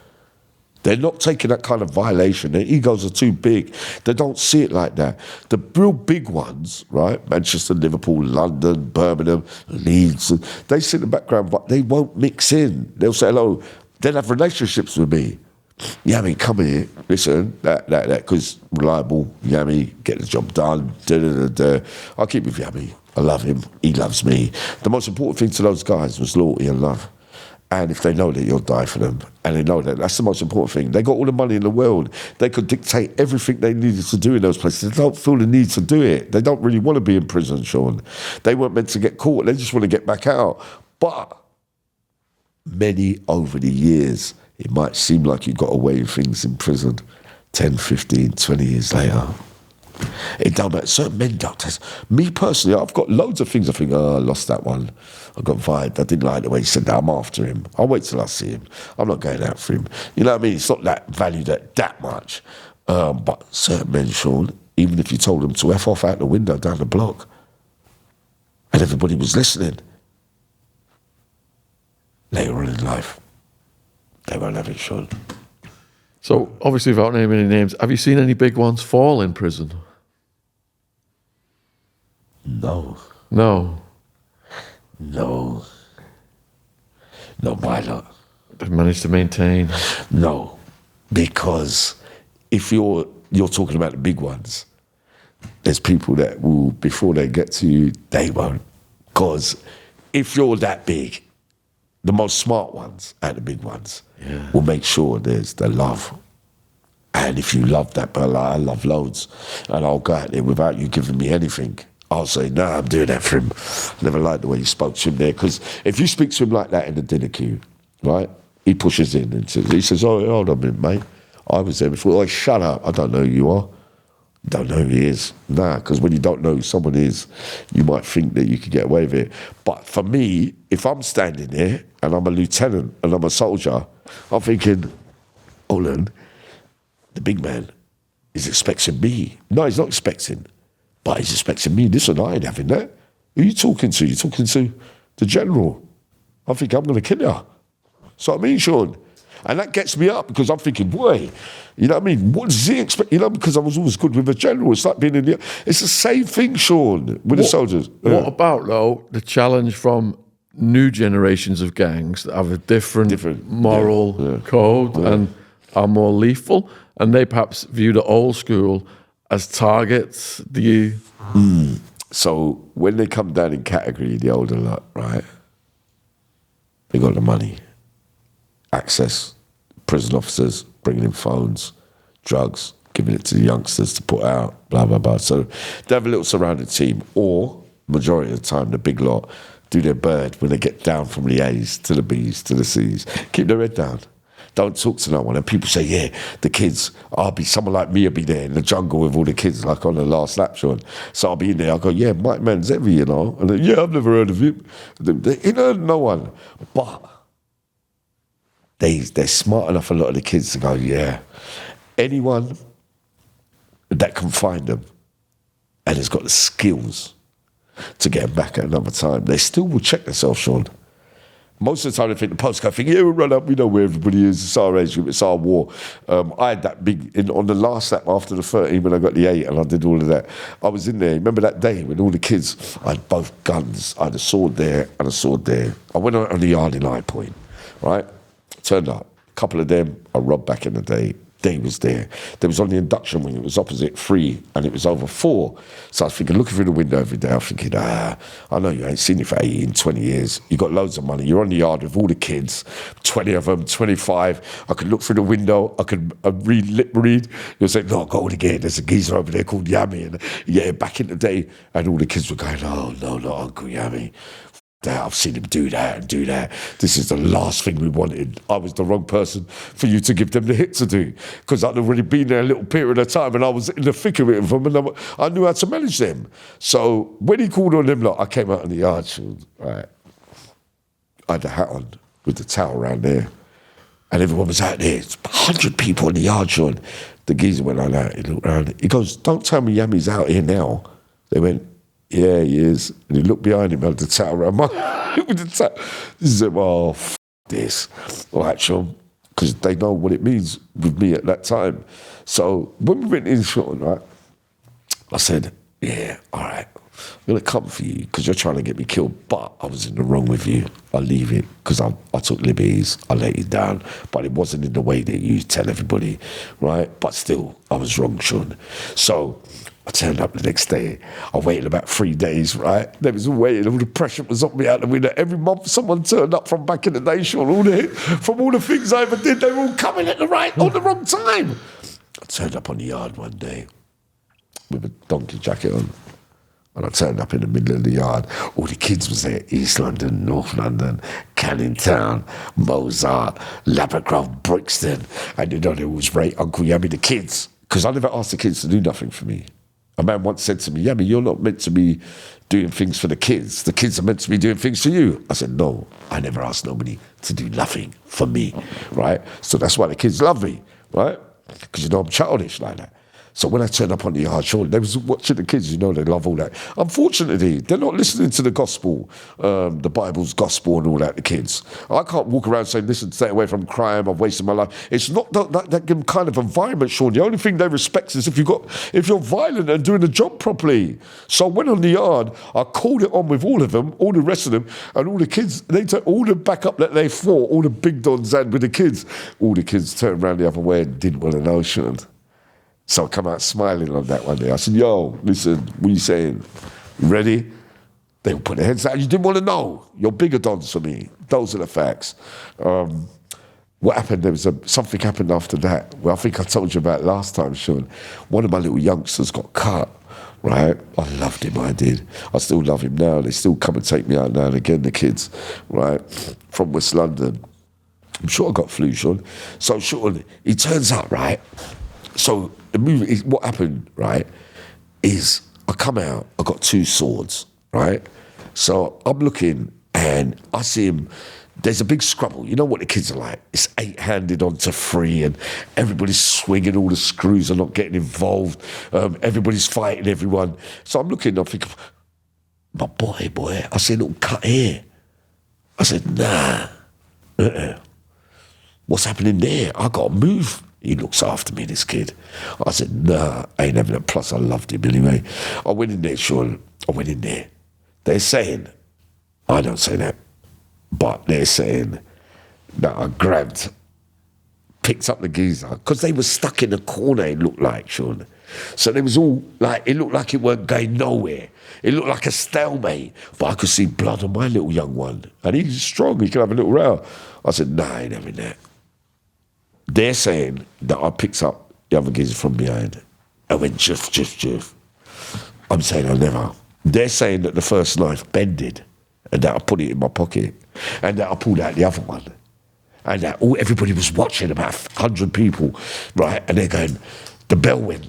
They're not taking that kind of violation. Their egos are too big. They don't see it like that. The real big ones, right? Manchester, Liverpool, London, Birmingham, Leeds, they sit in the background, but they won't mix in. They'll say hello. They'll have relationships with me. Yammy, come here. Listen, that, because reliable, Yammy, get the job done. I'll keep with Yammy. I love him. He loves me. The most important thing to those guys was loyalty and love. And if they know that you'll die for them, and they know that, that's the most important thing. They got all the money in the world. They could dictate everything they needed to do in those places. They don't feel the need to do it. They don't really want to be in prison, Sean. They weren't meant to get caught. They just want to get back out. But many over the years, it might seem like you got away with things in prison 10, 15, 20 years later. It don't matter. Certain men don't. Me personally, I've got loads of things I think, I lost that one. I got vibed. I didn't like the way he said that. I'm after him. I'll wait till I see him. I'm not going out for him. You know what I mean? It's not that valued at that much. But certain men, Sean, even if you told them to F off out the window down the block and everybody was listening, later on in life, they won't have it, Sean. So, obviously, without naming any names, have you seen any big ones fall in prison? No. No. No. No, why not? They've managed to maintain. No. Because if you're talking about the big ones, there's people that will, before they get to you, they won't. Because if you're that big, the most smart ones and the big ones will make sure there's the love. And if you love that, but I love loads, and I'll go out there without you giving me anything, I'll say, nah, I'm doing that for him. Never liked the way you spoke to him there, because if you speak to him like that in the dinner queue, right, he pushes in and he says, oh, hold on a minute, mate. I was there before. Oh, shut up. I don't know who you are. Don't know who he is. Nah, because when you don't know who someone is, you might think that you could get away with it. But for me, if I'm standing there and I'm a lieutenant and I'm a soldier, I'm thinking, hold on, the big man is expecting me. No, he's not expecting, but he's expecting me. Listen, I ain't having that. Who are you talking to? You're talking to the general. I think I'm going to kill you. So I mean, Sean. And that gets me up because I'm thinking, boy, you know what I mean? What does he expect? You know, because I was always good with a general. It's like being in the... It's the same thing, Sean, with the soldiers. What about, though, the challenge from new generations of gangs that have a different moral code and are more lethal, and they perhaps view the old school as targets? Do you... So when they come down in category, the older lot, right, they got the money, access, prison officers bringing in phones, drugs, giving it to the youngsters to put out, blah, blah, blah. So they have a little surrounded team, or majority of the time, the big lot do their bird when they get down from the A's to the B's to the C's. Keep their head down. Don't talk to no one. And people say, yeah, the kids, someone like me will be there in the jungle with all the kids, like on the last lap, Sean. So I'll be in there, I'll go, yeah, Mike Man's heavy, you know. And then, yeah, I've never heard of him. You know, no one. But they're smart enough, a lot of the kids, to go, yeah, anyone that can find them and has got the skills to get them back at another time, they still will check themselves, Sean. Most of the time, they think the postcode thing, yeah, we'll run up, we know where everybody is, it's our age group, it's our war. I had that big, on the last lap after the 13, when I got the 8 and I did all of that, I was in there. Remember that day when all the kids, I had both guns, I had a sword there and a sword there. I went on the yard in High Point, right? Turned up, a couple of them I robbed back in the day. They was there. They was on the induction wing. It was opposite 3 and it was over 4. So I was thinking, looking through the window every day, I'm thinking, I know you ain't seen it for 18, 20 years. You got loads of money. You're on the yard with all the kids, 20 of them, 25. I could look through the window. I could lip read. You'll say, no, go again. There's a geezer over there called Yammy. And yeah, back in the day. And all the kids were going, oh, no, not Uncle Yammy. Dad, I've seen him do that and do that. This is the last thing we wanted. I was the wrong person for you to give them the hit to do, because I'd already been there a little period of time and I was in the thick of it with them, and I knew how to manage them. So when he called on them, like, I came out in the yard, right? I had the hat on with the towel around there, and everyone was out there. It's 100 people in the yard, Sean. The geezer went like that. He looked around. He goes, "Don't tell me Yammy's out here now." They went, "Yeah, he is." And he looked behind him, had the towel around my with the towel. He said, "Oh, this." All right, Sean, because they know what it means with me at that time. So when we went in, Sean, right, I said, "Yeah, all right, I'm going to come for you because you're trying to get me killed, but I was in the wrong with you. I'll leave it because I took liberties, I let you down, but it wasn't in the way that you tell everybody, right? But still, I was wrong, Sean." So I turned up the next day. I waited about 3 days, right? They was all waiting. All the pressure was on me out the window. Every month, someone turned up from back in the day, Sean. From all the things I ever did, they were all coming at the wrong time. I turned up on the yard one day with a donkey jacket on. And I turned up in the middle of the yard. All the kids was there, East London, North London, Canning Town, Mozart, Labrador, Brixton. And you know, there was Ray, Uncle Yammy, the kids. Because I never asked the kids to do nothing for me. A man once said to me, "Yammy, you're not meant to be doing things for the kids. The kids are meant to be doing things for you." I said, "No, I never asked nobody to do nothing for me," right? So that's why the kids love me, right? Because you know I'm childish like that. So when I turned up on the yard, sure, they was watching the kids, you know, they love all that. Unfortunately, they're not listening to the gospel, the Bible's gospel and all that, the kids. I can't walk around saying, "Listen, stay away from crime, I've wasted my life." It's not that kind of environment, Sean. The only thing they respect is if you're violent and doing the job properly. So I went on the yard, I called it on with all of them, all the rest of them, and all the kids, they took all the backup that they fought, all the big dons had with the kids. All the kids turned around the other way and didn't want to know, Sean. So I come out smiling on that one day. I said, "Yo, listen, what are you saying? You ready?" They put their heads out. "You didn't want to know. You're bigger dons for me." Those are the facts. What happened, there was something happened after that. Well, I think I told you about last time, Sean. One of my little youngsters got cut, right? I loved him, I did. I still love him now. They still come and take me out now and again, the kids, right? From West London. I'm sure I got flu, Sean. So, Sean, he turns up, right? So the movie is, what happened, right, is I come out, I got 2 swords, right? So I'm looking and I see him, there's a big scrabble. You know what the kids are like? It's 8-handed onto 3 and everybody's swinging, all the screws are not getting involved. Everybody's fighting everyone. So I'm looking, I'm thinking, my boy, I see a little cut here. I said, "Nah, what's happening there? I got to move." He looks after me, this kid. I said, "Nah, I ain't having it." Plus, I loved him anyway. I went in there, Sean. I went in there. They're saying, I don't say that, but they're saying that I picked up the geezer, because they were stuck in a corner, it looked like, Sean. So they was all like, it looked like it weren't going nowhere. It looked like a stalemate, but I could see blood on my little young one. And he's strong, he can have a little row. I said, "Nah, I ain't having that." They're saying that I picked up the other geezer from behind. I went, jiff. I'm saying I never. They're saying that the first knife bended and that I put it in my pocket and that I pulled out the other one. And that everybody was watching, about 100 people, right? And they're going, the bell went.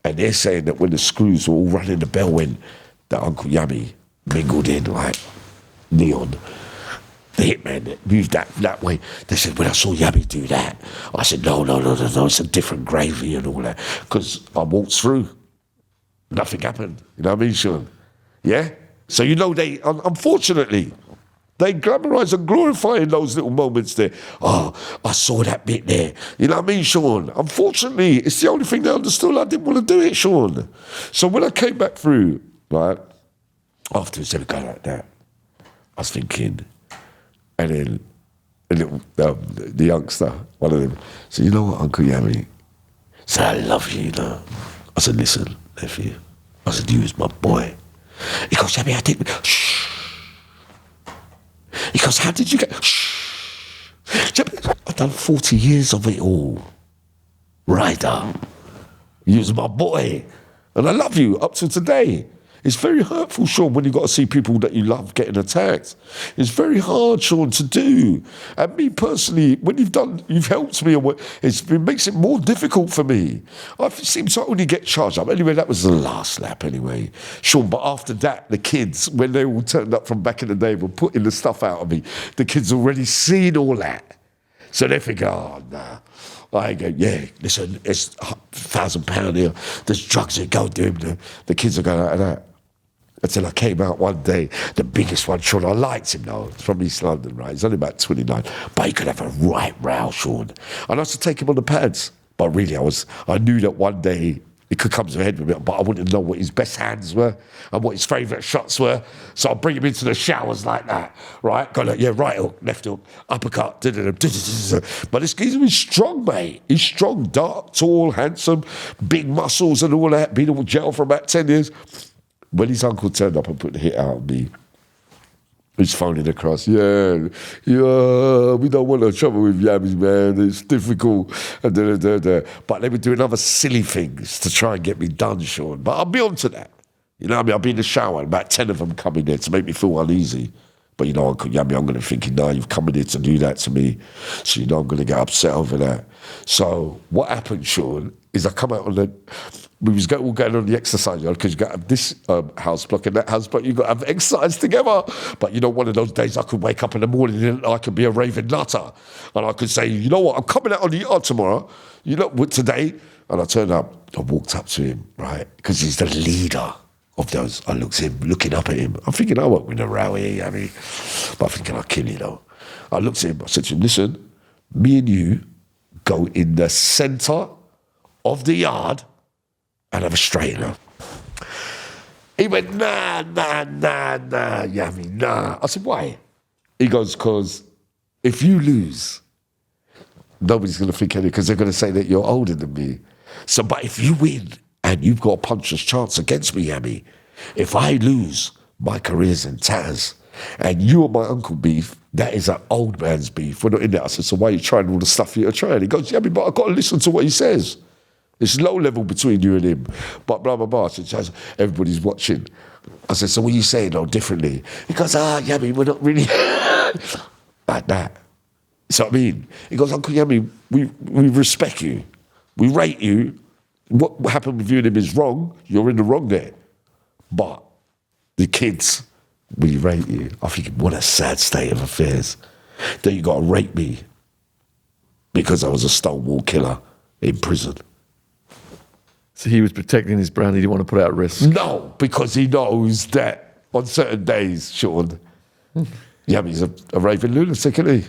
And they're saying that when the screws were all running, the bell went, that Uncle Yammy mingled in like neon. The hitman moved that way. They said, "When I saw Yammy do that," I said, no, it's a different gravy and all that. Because I walked through. Nothing happened. You know what I mean, Sean? Yeah? So you know, they, unfortunately, they glamorise and glorify in those little moments there. "Oh, I saw that bit there." You know what I mean, Sean? Unfortunately, it's the only thing they understood. I didn't want to do it, Sean. So when I came back through, right, afterwards, they would go like that. I was thinking, and then the youngster, one of them, said, "You know what, Uncle Yammy?" I said, "I love you, you know." I said, "Listen, nephew." I said, "You was my boy." He goes, "Yammy, I didn't." Shh. He goes, "How did you get?" Shh. I've done 40 years of it all. Ryder, you was my boy. And I love you up to today. It's very hurtful, Sean, when you've got to see people that you love getting attacked. It's very hard, Sean, to do. And me personally, when you've helped me, it makes it more difficult for me. I seem to only get charged up. Anyway, that was the last lap anyway, Sean. But after that, the kids, when they all turned up from back in the day, were putting the stuff out of me. The kids already seen all that. So they think, oh, nah. I go, yeah, listen, it's £1,000 here. There's drugs here, go do them. The kids are going like that. Until I came out one day, the biggest one, Sean, I liked him though. It's from East London, right? He's only about 29. But he could have a right row, Sean. And I used to take him on the pads. But really, I knew that one day it could come to a head with it, but I wanted to know what his best hands were and what his favourite shots were. So I'd bring him into the showers like that, right? Go like, yeah, right hook, left hook, uppercut, But this geezer is strong, mate. He's strong, dark, tall, handsome, big muscles and all that. Been in jail for about 10 years. When his uncle turned up and put the hit out on me, he's phoning across, we don't want no trouble with Yammy, man. It's difficult. But they would do other silly things to try and get me done, Sean. But I'll be on to that. You know what I mean? I'll be in the shower and about 10 of them come in there to make me feel uneasy. But you know, Uncle Yammy, I'm going to think, you've come in here to do that to me. So you know I'm going to get upset over that. So what happened, Sean, is I come out on we was all going on the exercise, because you got to have this house block and that house block, you got to have exercise together. But you know, one of those days I could wake up in the morning and I could be a raving nutter. And I could say, you know what, I'm coming out on the yard tomorrow, today. And I turned up, I walked up to him, right, because he's the leader of those. I looked at him, looking up at him. I'm thinking, I won't win a row here, Yammy. But I'm thinking, I'll kill you, though. I looked at him, I said to him, listen, me and you go in the centre of the yard and have a straightener. He went, nah, Yammy, nah. I said, why? He goes, because if you lose, nobody's going to think anything, because they're going to say that you're older than me. So, but if you win and you've got a puncher's chance against me, Yammy, if I lose, my career's in tatters. And you and my uncle beef, that is an old man's beef. We're not in there. I said, so why are you trying all the stuff you're trying? He goes, Yammy, but I've got to listen to what he says. It's low level between you and him. But blah, blah, blah. I said, everybody's watching. I said, so what are you saying differently? He goes, Yammy, we're not really like that. So I mean, he goes, Uncle Yammy, we respect you. We rate you. What happened with you and him is wrong. You're in the wrong there. But the kids, we rate you. I think, what a sad state of affairs. Then you got to rate me because I was a stonewall killer in prison. So he was protecting his brand. He didn't want to put it at risk. No, because he knows that on certain days, Sean, Yammy's a raving lunatic, isn't he?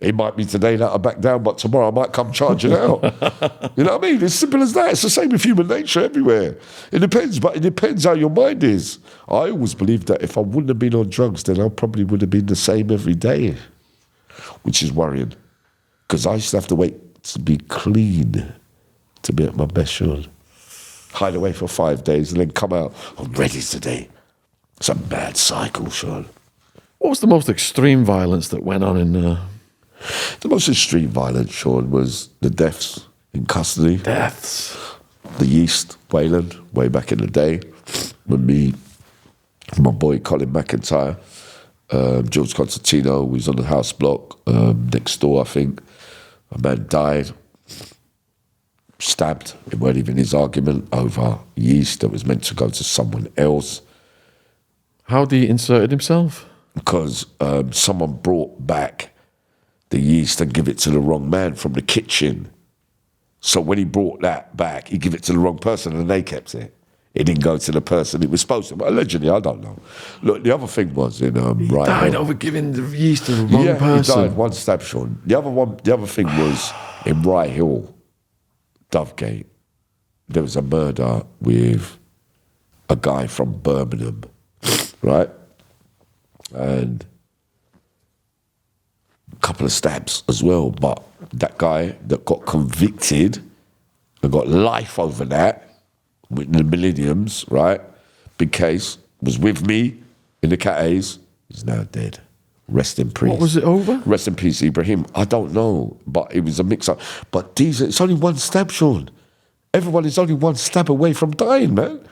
He might be today that I back down, but tomorrow I might come charging out. You know what I mean? It's simple as that. It's the same with human nature everywhere. It depends, but it depends how your mind is. I always believed that if I wouldn't have been on drugs, then I probably would have been the same every day, which is worrying. Because I used to have to wait to be clean to be at my best, Sean. Hide away for 5 days and then come out, I'm ready today. It's a mad cycle, Sean. What was the most extreme violence that went on in The most extreme violence, Sean, was the deaths in custody. Deaths. The Yeast, Wayland, way back in the day, when my boy Colin McIntyre, George Constantino was on the house block next door, I think. A man died, stabbed. It weren't even his argument over yeast that was meant to go to someone else. How did he insert himself? Because someone brought back the yeast and give it to the wrong man from the kitchen. So when he brought that back, he gave it to the wrong person and they kept it. It didn't go to the person it was supposed to. But allegedly, I don't know. Look, the other thing was in He died over giving the yeast to the wrong person. Yeah, he died, one stab, Sean. The other thing was in Rye Hill, Dovegate. There was a murder with a guy from Birmingham, right? And a couple of stabs as well. But that guy that got convicted and got life over that, with the millenniums, right? Big case, was with me in the Cat A's. He's now dead. Rest in peace. What was it over? Rest in peace, Ibrahim. I don't know, but it was a mix-up. But it's only one stab, Sean. Everyone is only one stab away from dying, man.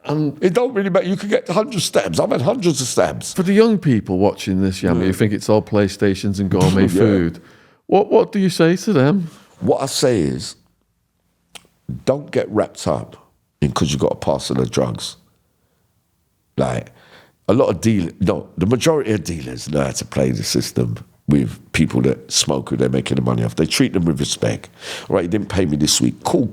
It don't really matter. You could get 100 stabs. I've had hundreds of stabs. For the young people watching this, Yammy, who think it's all PlayStations and gourmet food, what do you say to them? What I say is, don't get wrapped up in because you got a parcel of drugs. Like, a lot of the majority of dealers know how to play the system with people that smoke who they're making the money off. They treat them with respect. All right, you didn't pay me this week. Cool.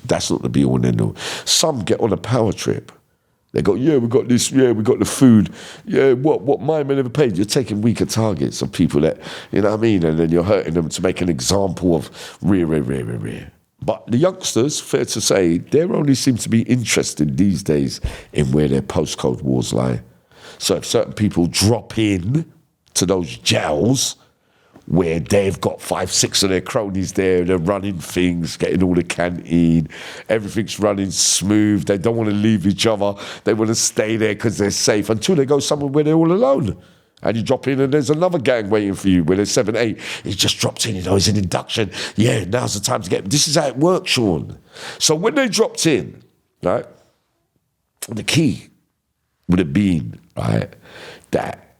That's not the be all and end all. Some get on a power trip. They go, yeah, we got this, yeah, we got the food. Yeah, what my man never paid. You're taking weaker targets of people that, you know what I mean? And then you're hurting them to make an example of rear. But the youngsters, fair to say, they only seem to be interested these days in where their postcode wars lie. So if certain people drop in to those jails where they've got 5, 6 of their cronies there, they're running things, getting all the canteen, everything's running smooth, they don't want to leave each other, they want to stay there because they're safe until they go somewhere where they're all alone. And you drop in and there's another gang waiting for you where there's 7, 8. He just dropped in, he's an induction. Yeah, now's the time to get... This is how it works, Sean. So when they dropped in, right, the key would have been, right, that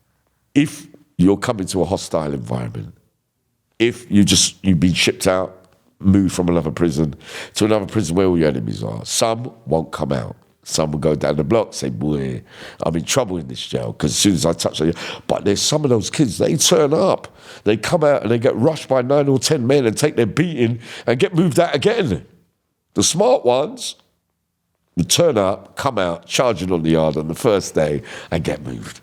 if you're coming to a hostile environment, if you've been shipped out, moved from another prison to another prison where all your enemies are, some won't come out. Some will go down the block, say, boy, I'm in trouble in this jail because as soon as I touch you. But there's some of those kids, they turn up. They come out and they get rushed by 9 or 10 men and take their beating and get moved out again. The smart ones would turn up, come out, charging on the yard on the first day and get moved.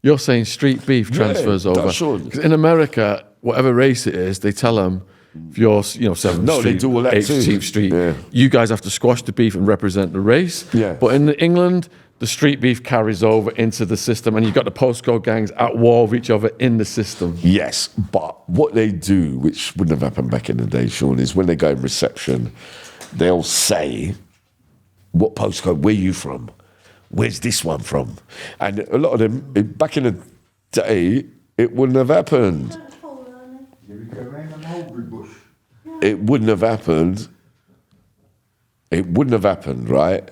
You're saying street beef transfers over. Sure. 'Cause in America, whatever race it is, they tell them, if you're, 7th No, Street, they do all that 8th too. 18th Street, Yeah. you guys have to squash the beef and represent the race. Yeah. But in England, the street beef carries over into the system and you've got the postcode gangs at war with each other in the system. Yes, but what they do, which wouldn't have happened back in the day, Sean, is when they go in reception, they'll say, what postcode, where you from? Where's this one from? And a lot of them, back in the day, it wouldn't have happened. It wouldn't have happened. It wouldn't have happened, right?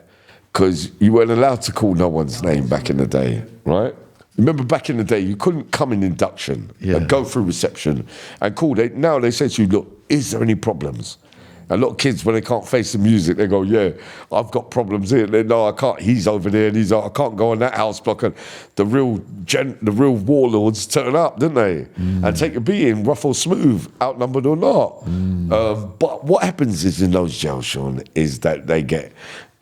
Because you weren't allowed to call no one's name back in the day, right? Remember back in the day, you couldn't come in induction and go through reception and call. Now they say to you, look, is there any problems? A lot of kids, when they can't face the music, they go, yeah, I've got problems here. They, no, I can't. He's over there, and I can't go on that house block. And the real warlords turn up, didn't they? And take a beating, rough or smooth, outnumbered or not. But what happens is in those jails, Sean, is that they get...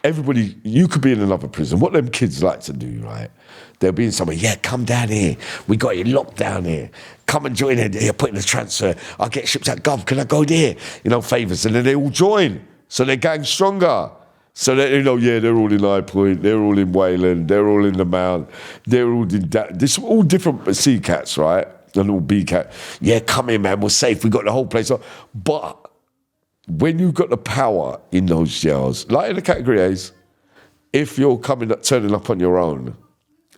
Everybody, you could be in another prison. What them kids like to do, right? They'll be in somewhere, yeah, come down here. We got you locked down here. Come and join it. You're putting a transfer. I'll get shipped out. Gov, can I go there? Favours. And then they all join. So they're getting stronger. So that, they're all in High Point. They're all in Wayland. They're all in the Mount. They're all in... This all different C cats, right? And all B cat. Yeah, come in, man. We're safe. We got the whole place. But... when you've got the power in those jails, like in the category A's, if you're turning up on your own,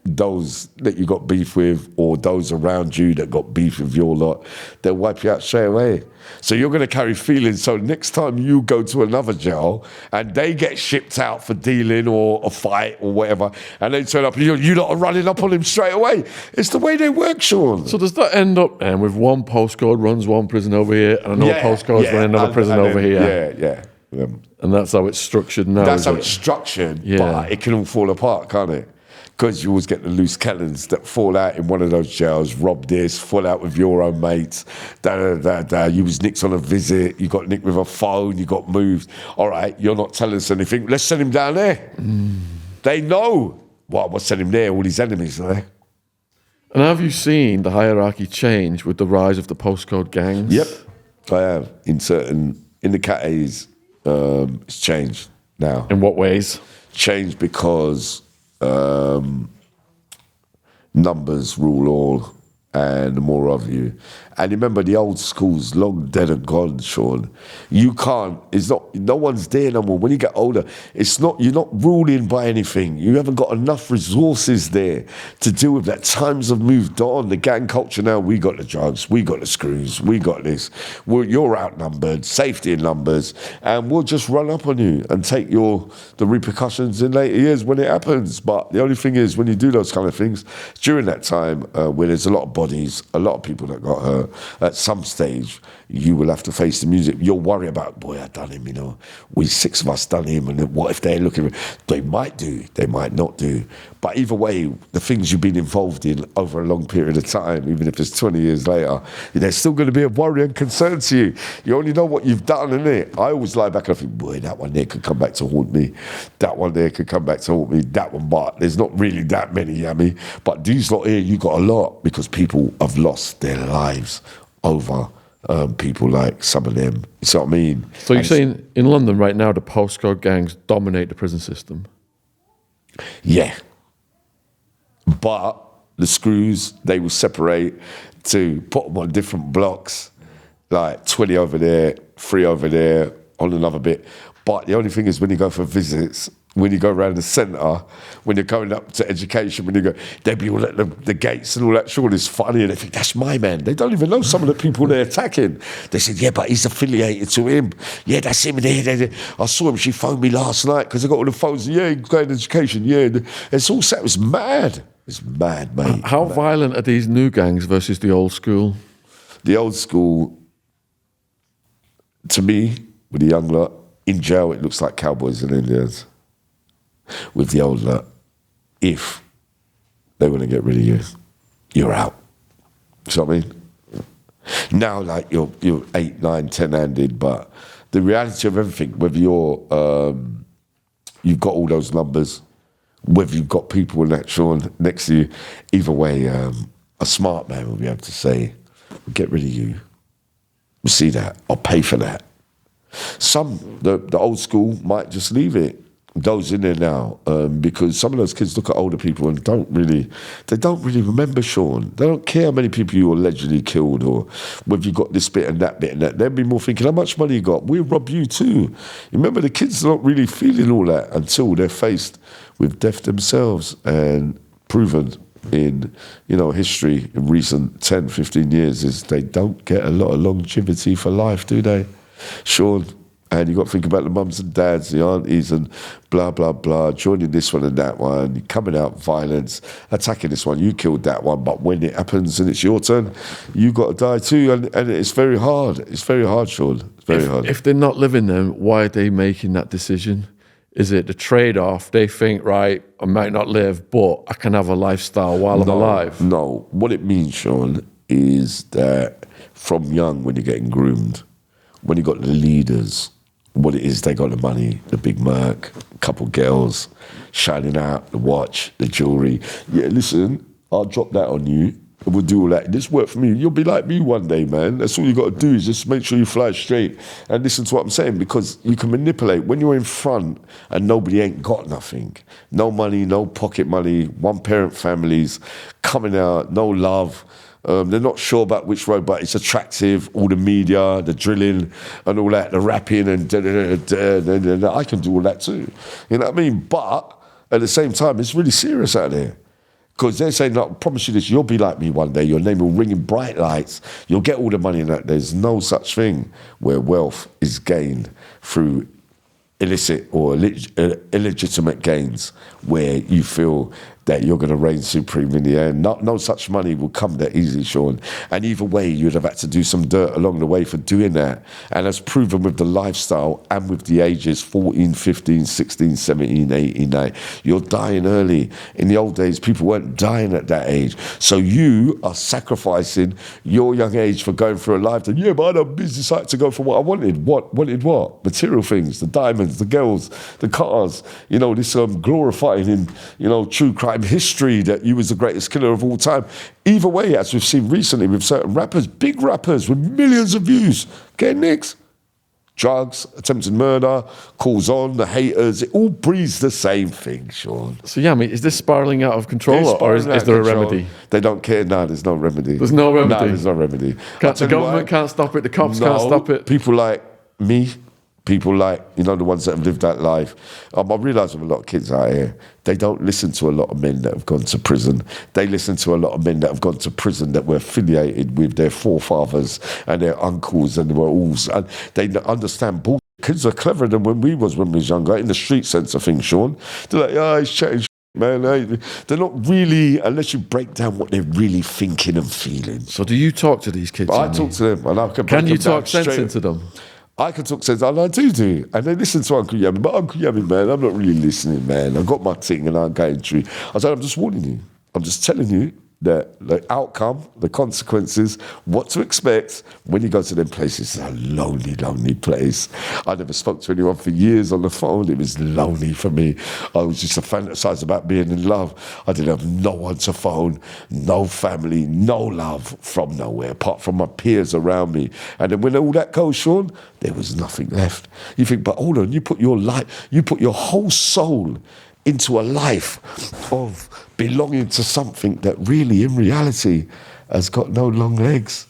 those that you got beef with or those around you that got beef with your lot, they'll wipe you out straight away. So you're going to carry feelings. So next time you go to another jail and they get shipped out for dealing or a fight or whatever, and they turn up and you lot are running up on him straight away. It's the way they work, Sean. So does that end up with one postcode runs one prison over here and another postcode running another prison over here? Yeah. And that's how it's structured now. That's how it's structured, but it can all fall apart, can't it? Because you always get the loose cannons that fall out in one of those jails, rob this, fall out with your own mates, you was nicked on a visit, you got nicked with a phone, you got moved. All right, you're not telling us anything, let's send him down there. They know. Well, we'll send him there, all his enemies are there. And have you seen the hierarchy change with the rise of the postcode gangs? Yep, I have. In the Cat A's, it's changed now. In what ways? Changed because... numbers rule all, and the more of you. And remember, the old school's long dead and gone, Sean. You can't, it's not, no one's there no more. When you get older, it's not, you're not ruling by anything. You haven't got enough resources there to deal with that. Times have moved on. The gang culture now, we got the drugs, we got the screws, we got this. You're outnumbered, safety in numbers, and we'll just run up on you and take the repercussions in later years when it happens. But the only thing is, when you do those kind of things, during that time, where there's a lot of bodies, a lot of people that got hurt, at some stage, you will have to face the music. You'll worry about, boy, I done him, you know. We 6 of us done him, and what if they're looking? They might do, they might not do. But either way, the things you've been involved in over a long period of time, even if it's 20 years later, there's still going to be a worry and concern to you. You only know what you've done, innit? I always lie back and I think, boy, that one there could come back to haunt me. That one there could come back to haunt me. That one, but there's not really that many, Yammy. But these lot here, you got a lot, because people have lost their lives over people like some of them. You see what I mean? So you're saying in London right now, the postcode gangs dominate the prison system? Yeah. But the screws, they will separate to put them on different blocks, like 20 over there, 3 over there, on another bit. But the only thing is, when you go for visits, when you go around the centre, when you're going up to education, when you go, they'll be all at the gates and all that. Sure, it's funny, and they think, that's my man. They don't even know some of the people they're attacking. They said, yeah, but he's affiliated to him. Yeah, that's him. I saw him, she phoned me last night, because I got all the phones. Yeah, he's going to education. Yeah, it's all set. It's mad. It's mad, mate. How violent are these new gangs versus the old school? The old school, to me, with the young lot, in jail, it looks like cowboys and Indians. With the old lot, if they want to get rid of you, you're out. You know what I mean? Now, like, you're 8, 9, 10-handed, but the reality of everything, whether you've got all those numbers, whether you've got people in that, Sean, next to you, either way, a smart man will be able to say, get rid of you. You see that? I'll pay for that. Some, the old school might just leave it. Those in there now, because some of those kids look at older people and don't really remember, Sean. They don't care how many people you allegedly killed or whether you got this bit and that bit and that. They'll be more thinking, how much money you got? We'll rob you too. You remember, the kids are not really feeling all that until they're faced with death themselves, and proven in, history in recent 10, 15 years is they don't get a lot of longevity for life, do they, Sean? And you've got to think about the mums and dads, the aunties and blah, blah, blah, joining this one and that one, coming out violence, attacking this one, you killed that one, but when it happens and it's your turn, you got to die too. And it's very hard. It's very hard, Sean. It's very hard. If they're not living them, why are they making that decision? Is it the trade-off? They think, right, I might not live, but I can have a lifestyle while I'm alive. No. What it means, Sean, is that from young, when you're getting groomed, when you got the leaders, what it is, they got the money, the big Merc, a couple girls, shining out, the watch, the jewellery. Yeah, listen, I'll drop that on you, and we'll do all that. This worked for me. You'll be like me one day, man. That's all you got to do, is just make sure you fly straight and listen to what I'm saying, because you can manipulate. When you're in front and nobody ain't got nothing, no money, no pocket money, one-parent families, coming out, no love, they're not sure about which road, but it's attractive, all the media, the drilling and all that, the rapping and I can do all that too. You know what I mean? But at the same time, it's really serious out there. Because they're saying, look, I promise you this, you'll be like me one day, your name will ring in bright lights, you'll get all the money in that. There's no such thing where wealth is gained through illicit or illegitimate gains, where you feel that you're going to reign supreme in the end. No such money will come that easy, Sean. And either way, you'd have had to do some dirt along the way for doing that. And as proven with the lifestyle and with the ages, 14, 15, 16, 17, 18, 19, you're dying early. In the old days, people weren't dying at that age. So you are sacrificing your young age for going through a lifetime. Yeah, but I had a business site to go for what I wanted. Wanted what? Material things, the diamonds, the girls, the cars, this glorifying in, true crime history that you was the greatest killer of all time. Either way, as we've seen recently with certain rappers, big rappers with millions of views, getting nicks. drugs, attempted murder, calls on, the haters. It all breeds the same thing, Sean. So, Yammy, is this spiralling out of control, or is there a remedy? They don't care. No, there's no remedy. There's no remedy? No, there's no remedy. The government can't stop it, the cops can't stop it? People like me, people like, the ones that have lived that life. I realise with a lot of kids out here, they don't listen to a lot of men that have gone to prison. They listen to a lot of men that have gone to prison that were affiliated with their forefathers and their uncles and were all... And they understand bullshit. Kids are cleverer than when we was younger, in the street sense of things, Sean. They're like, he's chatting shit, man. They're not really, unless you break down what they're really thinking and feeling. So do you talk to these kids? I talk to them, and I can you talk sense into them? I can talk sense, and I do. And they listen to Uncle Yammy. But Uncle Yammy, man, I'm not really listening, man. I've got my thing and I'm going through. I said, I'm just warning you. I'm just telling you that the outcome, the consequences, what to expect when you go to them places. It's a lonely, lonely place. I never spoke to anyone for years on the phone. It was lonely for me. I was just a fantasize about being in love. I didn't have no one to phone, no family, no love from nowhere, apart from my peers around me. And then when all that goes, Sean, there was nothing left. You think, but hold on, you put your life, you put your whole soul into a life of belonging to something that really, in reality, has got no long legs.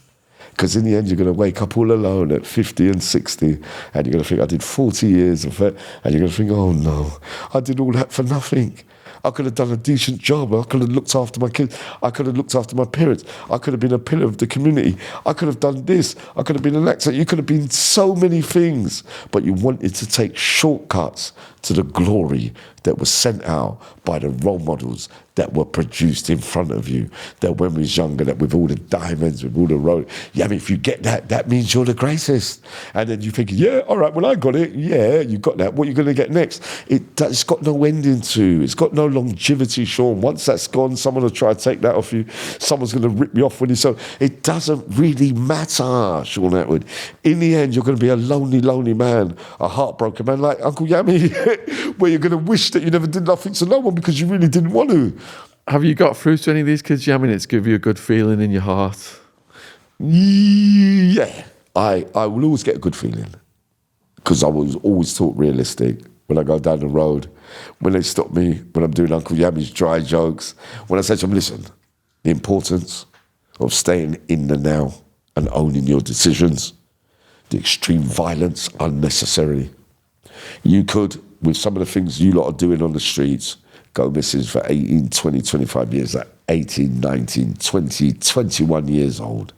Because in the end, you're going to wake up all alone at 50 and 60, and you're going to think, I did 40 years of it, and you're going to think, oh no, I did all that for nothing. I could have done a decent job. I could have looked after my kids. I could have looked after my parents. I could have been a pillar of the community. I could have done this. I could have been an actor. You could have been so many things, but you wanted to take shortcuts to the glory that was sent out by the role models that were produced in front of you, that when we was younger, that with all the diamonds, with all the road, yeah, I mean, if you get that, that means you're the greatest. And then you think, yeah, all right, well, I got it. Yeah, you got that. What are you going to get next? It's got no ending to. It's got no longevity, Sean. Once that's gone, someone will try to take that off you. Someone's going to rip you off when you so. It doesn't really matter, Sean Atwood. In the end, you're going to be a lonely, lonely man, a heartbroken man like Uncle Yammy, where you're going to wish that you never did nothing to no one because you really didn't want to. Have you got through to any of these kids, Yammy, and it's give you a good feeling in your heart? Yeah, I will always get a good feeling because I was always taught realistic. When I go down the road, when they stop me, when I'm doing Uncle Yammy's dry jokes, when I say to them, listen, the importance of staying in the now and owning your decisions, the extreme violence unnecessarily. You could, with some of the things you lot are doing on the streets, go missing for 18, 20, 25 years, like 18, 19, 20, 21 years old.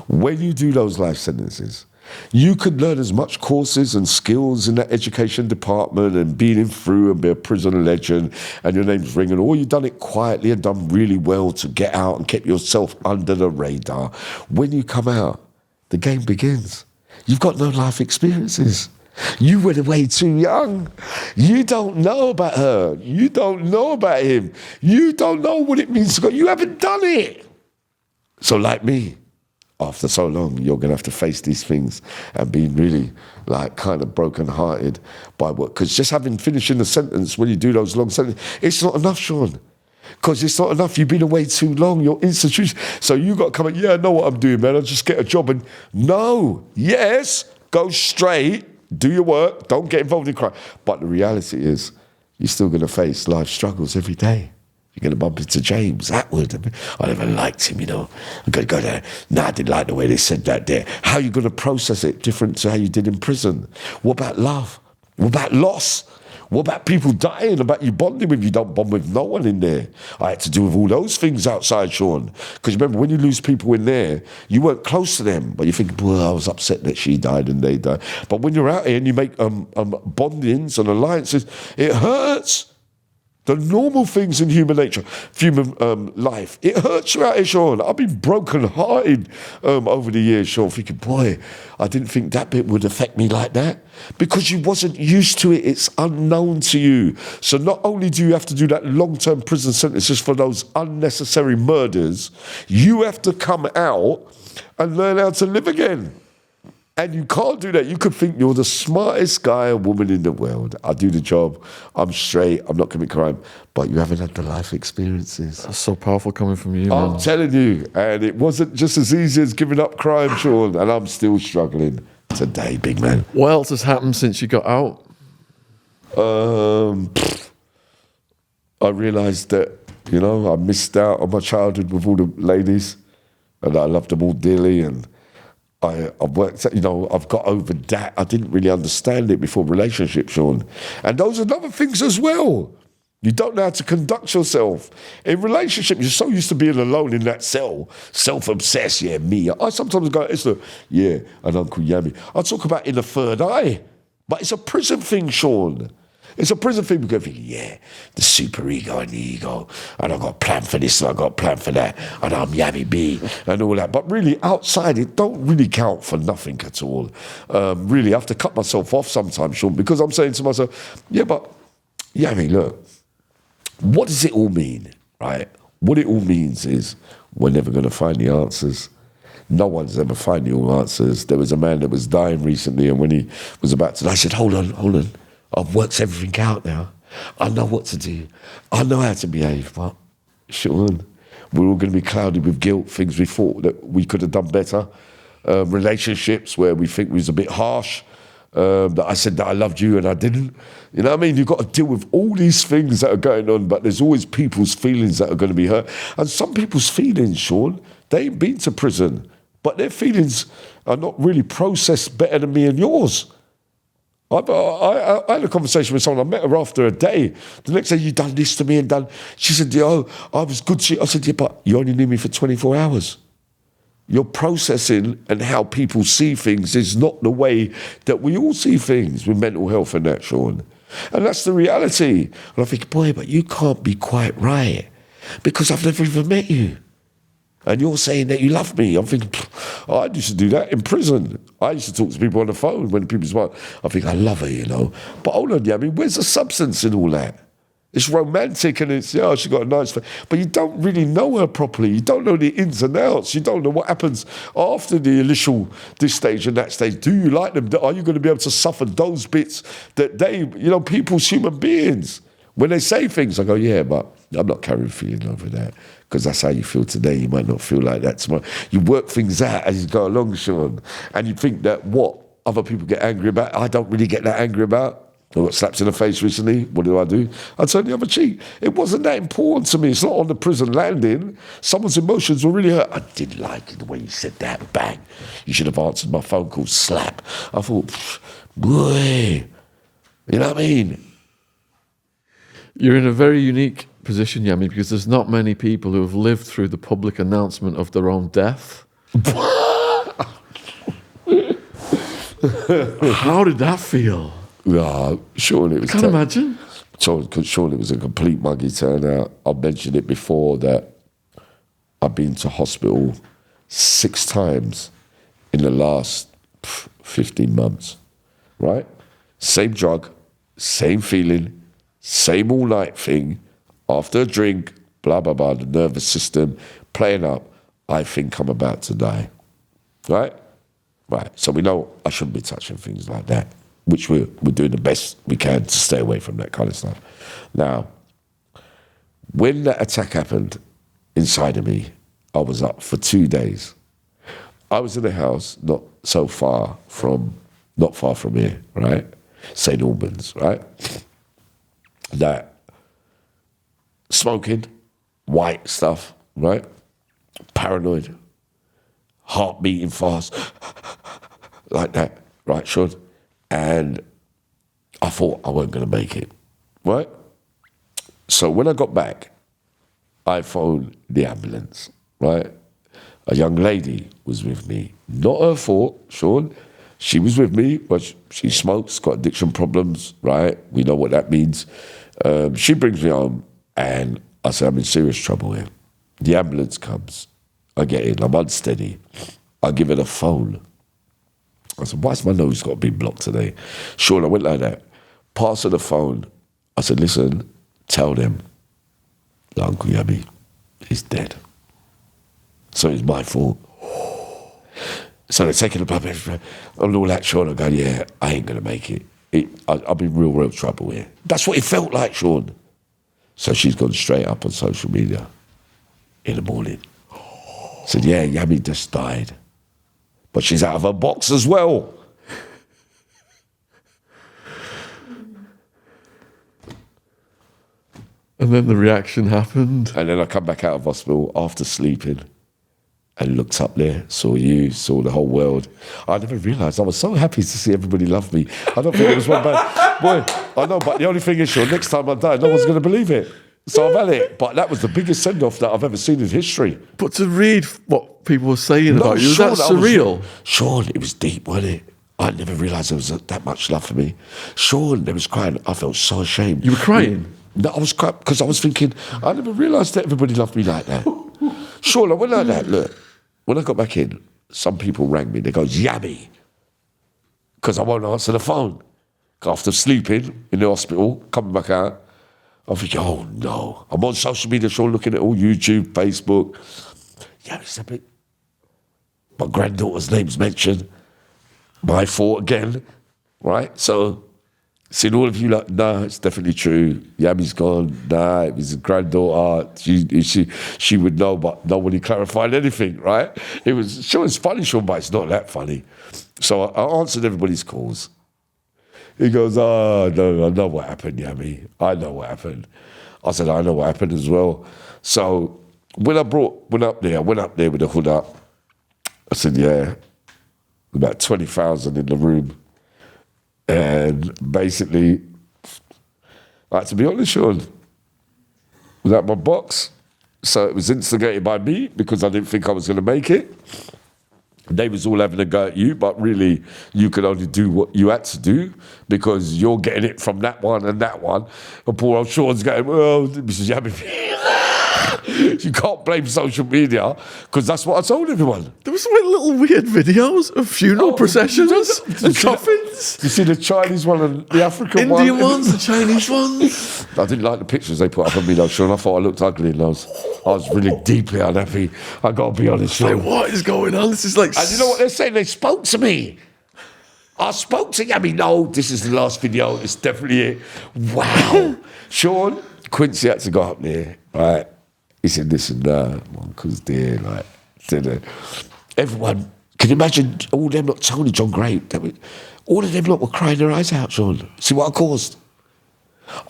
When you do those life sentences, you could learn as much courses and skills in that education department and being through and be a prison legend and your name's ringing, or you've done it quietly and done really well to get out and keep yourself under the radar. When you come out, the game begins. You've got no life experiences. You went away too young. You don't know about her. You don't know about him. You don't know what it means to go. You haven't done it. So like me, after so long, you're going to have to face these things and be really like kind of broken-hearted by what, because just finishing a sentence when you do those long sentences, it's not enough, Sean. Because it's not enough. You've been away too long. You're institution. So you got to come and, yeah, I know what I'm doing, man. I'll just get a job. And no, yes, go straight. Do your work, don't get involved in crime. But the reality is, you're still going to face life struggles every day. You're going to bump into James Atwood. I never liked him, I'm going to go there. No, I didn't like the way they said that there. How are you going to process it different to how you did in prison? What about love? What about loss? What about people dying? About you bonding with? You don't bond with no one in there. I had to do with all those things outside, Sean. Because remember, when you lose people in there, you weren't close to them. But you think, well, I was upset that she died and they died. But when you're out here and you make bondings and alliances, it hurts. The normal things in human nature, human life, it hurts you out here, Sean. I've been broken-hearted over the years, Sean, thinking, boy, I didn't think that bit would affect me like that. Because you wasn't used to it, it's unknown to you. So not only do you have to do that long-term prison sentences for those unnecessary murders, you have to come out and learn how to live again. And you can't do that. You could think you're the smartest guy or woman in the world. I do the job. I'm straight. I'm not committing crime. But you haven't had the life experiences. That's so powerful coming from you, man. I'm telling you. And it wasn't just as easy as giving up crime, Sean. And I'm still struggling. today, big man. What else has happened since you got out? I realised that, you know, I missed out on my childhood with all the ladies, and I loved them all dearly, and I've worked, you know, I've got over that. I didn't really understand it before relationships, Sean. And those are other things as well. You don't know how to conduct yourself. In relationship, you're so used to being alone in that cell, self-obsessed, yeah, me. I sometimes go, yeah, and Uncle Yammy. I talk about in the third eye, but it's a prison thing, Sean. It's a prison thing. We go, yeah, the super ego and the ego, and I've got a plan for this, and I've got a plan for that, and I'm Yammy B, and all that. But really, outside, it don't really count for nothing at all. Really, I have to cut myself off sometimes, Sean, because I'm saying to myself, yeah, but Yammy, look, what does it all mean, right? What it all means is we're never going to find the answers. No one's ever finding all answers. There was a man that was dying recently, and when he was about to die, I said, hold on. I've worked everything out now. I know what to do. I know how to behave, but Sean, we're all going to be clouded with guilt, things we thought that we could have done better, relationships where we think we was a bit harsh, that I said that I loved you and I didn't. You know what I mean? You've got to deal with all these things that are going on, but there's always people's feelings that are going to be hurt. And some people's feelings, Sean, they ain't been to prison, but their feelings are not really processed better than me and yours. I had a conversation with someone. I met her after a day. The next day, you done this to me and done. She said, "Yo, I was good to you." I said, "Yeah, but you only knew me for 24 hours. Your processing and how people see things is not the way that we all see things with mental health and that, Sean. And that's the reality." And I think, boy, but you can't be quite right because I've never even met you. And you're saying that you love me. I'm thinking, I used to do that in prison. I used to talk to people on the phone when people smile. I think, I love her, you know. But hold on, Yammy, where's the substance in all that? It's romantic and it's, yeah, she's got a nice face. But you don't really know her properly. You don't know the ins and outs. You don't know what happens after the initial, this stage and that stage. Do you like them? Are you going to be able to suffer those bits that they, you know, people's human beings? When they say things, I go, yeah, but I'm not carrying feeling over that. Because that's how you feel today. You might not feel like that tomorrow. You work things out as you go along, Sean. And you think that what other people get angry about, I don't really get that angry about. I got slapped in the face recently. What do? I turn the other cheek. It wasn't that important to me. It's not on the prison landing. Someone's emotions were really hurt. I didn't like the way you said that. Bang. You should have answered my phone call. Slap. I thought, boy. You know what I mean? You're in a very unique position, Yammy, because there's not many people who have lived through the public announcement of their own death. How did that feel? Sean, it was. I can't imagine. Sean, it was a complete muggy turnout. I mentioned it before that I've been to hospital 6 times in the last 15 months, right? Same drug, same feeling, same all-night thing. After a drink, blah, blah, blah, the nervous system playing up. I think I'm about to die, right? Right, so we know I shouldn't be touching things like that, which we're doing the best we can to stay away from that kind of stuff. Now, when that attack happened inside of me, I was up for 2 days. I was in a house not far from here, right? St. Albans, right? That smoking, white stuff, right? Paranoid, heart beating fast, like that, right, Sean? And I thought I wasn't going to make it, right? So when I got back, I phoned the ambulance, right? A young lady was with me. Not her fault, Sean. She was with me, but she smokes, got addiction problems, right? We know what that means. She brings me home, and I said, I'm in serious trouble here. The ambulance comes. I get in. I'm unsteady. I give her the phone. I said, why's my nose got to be blocked today? Sean, I went like that. Pass her the phone. I said, listen, tell them that Uncle Yammy is dead. So it's my fault. So they're taking the blood pressure and all that, Sean. I go, yeah, I ain't going to make it. I'll be in real trouble here. That's what it felt like, Sean. So she's gone straight up on social media in the morning. Said, yeah, Yammy just died. But she's out of her box as well. And then the reaction happened. And then I come back out of hospital after sleeping and looked up there, saw you, saw the whole world. I never realised. I was so happy to see everybody love me. I don't think it was one bad. Boy, I know, but the only thing is, Sean, next time I die, no one's going to believe it. So I've had it. But that was the biggest send-off that I've ever seen in history. But to read what people were saying about you, Sean, that's surreal. Sean, it was deep, wasn't it? I never realised there was that much love for me. Sean, there was crying. I felt so ashamed. You were crying? No, I was crying because I was thinking, I never realised that everybody loved me like that. Sean, I went like that. Look, when I got back in, some people rang me. They go, Yammy, because I won't answer the phone. After sleeping in the hospital, coming back out, I think, oh no. I'm on social media, Sean, looking at all YouTube, Facebook. Yammy said, my granddaughter's name's mentioned. My fault again, right? So, seeing all of you like, nah, it's definitely true. Yammy's gone. Nah, it was his granddaughter. She would know, but nobody clarified anything, right? It was, sure, it's funny, Sean, but it's not that funny. So I answered everybody's calls. He goes, oh, no, I know what happened, Yammy. I know what happened. I said, I know what happened as well. So when I went up there with the hood up. I said, yeah, about 20,000 in the room. And basically, like, to be honest, Sean, was at my box. So it was instigated by me because I didn't think I was going to make it. They was all having a go at you, but really you could only do what you had to do because you're getting it from that one and that one. And poor old Sean's going, well, this is Yammy. You can't blame social media because that's what I told everyone. There was like little weird videos of funeral processions and coffins. You see the Chinese one and the African one? Indian ones, the Chinese ones. I didn't like the pictures they put up of me though, Sean. I thought I looked ugly in those. I was really deeply unhappy. I got to be honest, Sean. Like, what is going on? This is like... And you know what they're saying? They spoke to me. I spoke to Yammy. No, this is the last video. It's definitely it. Wow. Sean, Quincy had to go up there, right? He said, listen, because they're like, everyone, can you imagine all them lot, Tony, John Gray, all of them lot were crying their eyes out, Sean. See what I caused?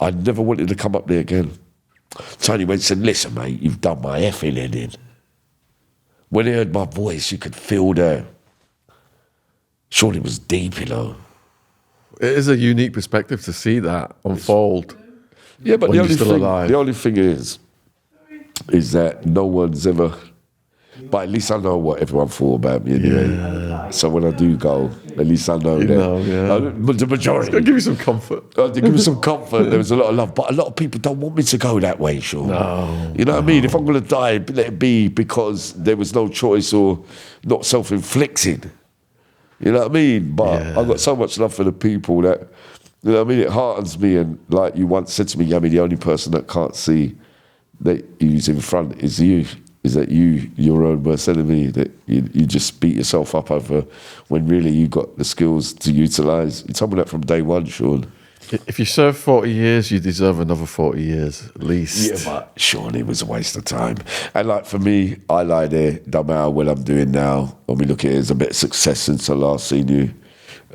I never wanted to come up there again. Tony went and said, listen, mate, you've done my effing head in. When he heard my voice, you could feel Sean, it was deep, you know. It is a unique perspective to see that unfold. Yeah, but the only thing is that no one's ever, but at least I know what everyone thought about me anyway. Yeah. So when I do go, at least I know the majority. It's going to give you some comfort. Give me some comfort. There was a lot of love, but a lot of people don't want me to go that way, Sean. No. You know what I mean? If I'm going to die, let it be because there was no choice or not self-inflicted. You know what I mean? But I've got so much love for the people that, you know what I mean? It heartens me. And like you once said to me, Yammy, the only person that can't see that who's in front is you. Is that your own worst enemy, that you just beat yourself up over when really you got the skills to utilise. You told me that from day one, Sean. If you serve 40 years, you deserve another 40 years at least. Yeah, but Sean, it was a waste of time. And like for me, I lie there, no matter what I'm doing now, when we look at it as a bit of success since I last seen you.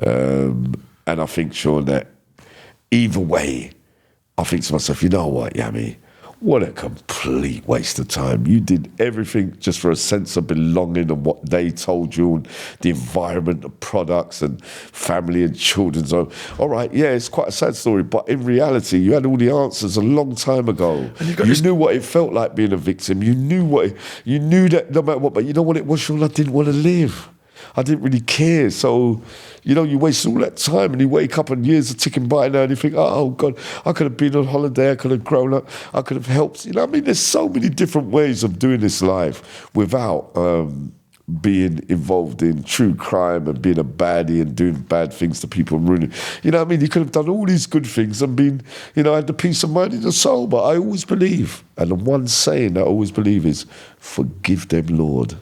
And I think, Sean, that either way, I think to myself, you know what, Yammy? What a complete waste of time. You did everything just for a sense of belonging and what they told you and the environment, the products and family and children's home. All right, yeah, it's quite a sad story, but in reality, you had all the answers a long time ago. You knew what it felt like being a victim. You knew that no matter what, but you know what it was, Sean? I didn't want to live. I didn't really care. So, you know, you waste all that time and you wake up and years are ticking by now and you think, oh, God, I could have been on holiday, I could have grown up, I could have helped. You know what I mean? There's so many different ways of doing this life without being involved in true crime and being a baddie and doing bad things to people and ruining. You know what I mean? You could have done all these good things and been, you know, had the peace of mind in your soul. But I always believe, and the one saying that I always believe is, forgive them, Lord.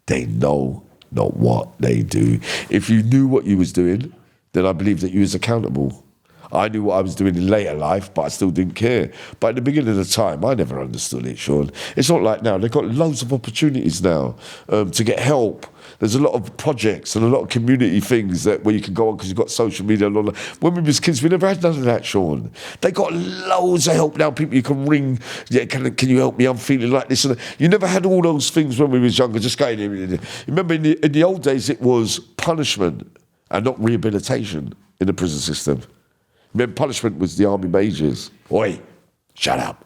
They know not what they do. If you knew what you was doing, then I believe that you was accountable. I knew what I was doing in later life, but I still didn't care. But at the beginning of the time, I never understood it, Sean. It's not like now. They've got loads of opportunities now to get help. There's a lot of projects and a lot of community things where you can go on because you've got social media and all that. When we was kids, we never had none of that, Sean. They got loads of help now. People you can ring. Yeah, can you help me? I'm feeling like this. And that. You never had all those things when we was younger. Just going in. Remember, in the old days, it was punishment and not rehabilitation in the prison system. Remember, punishment was the army majors. Oi, shut up.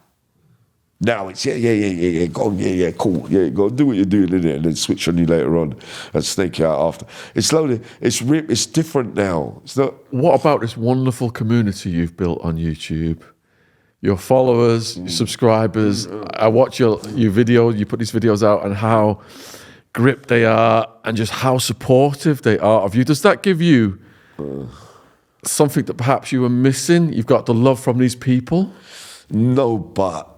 Now it's yeah, go on, yeah, cool, yeah, go do what you're doing in it, and then switch on you later on and snake you out after. It's slowly, it's different now. It's not. What about this wonderful community you've built on YouTube? Your followers, your subscribers. I watch your video. You put these videos out, and how gripped they are, and just how supportive they are of you. Does that give you something that perhaps you were missing? You've got the love from these people. No, but.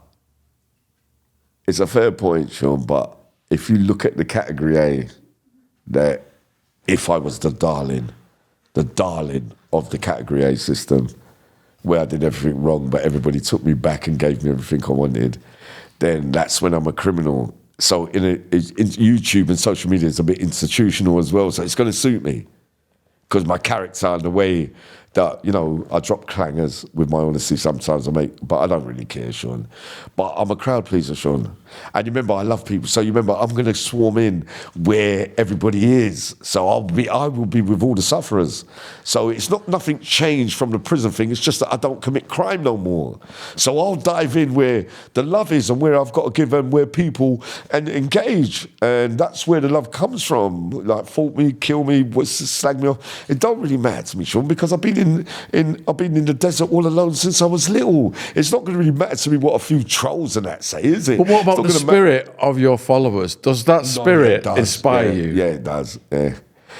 It's a fair point, Sean, but if you look at the category A, that if I was the darling of the category A system, where I did everything wrong, but everybody took me back and gave me everything I wanted, then that's when I'm a criminal. So in YouTube and social media is a bit institutional as well, so it's going to suit me because my character and the way that, you know, I drop clangers with my honesty sometimes, but I don't really care, Sean. But I'm a crowd pleaser, Sean. And you remember, I love people. So you remember, I'm going to swarm in where everybody is. So I will be with all the sufferers. So it's nothing changed from the prison thing. It's just that I don't commit crime no more. So I'll dive in where the love is and where I've got to give them, where people and engage. And that's where the love comes from. Like, fault me, kill me, slag me off. It don't really matter to me, Sean, because I've been in the desert all alone since I was little. It's not going to really matter to me what a few trolls and that say, is it? But what about the spirit of your followers? Does that spirit inspire you? Yeah, it does. Yeah,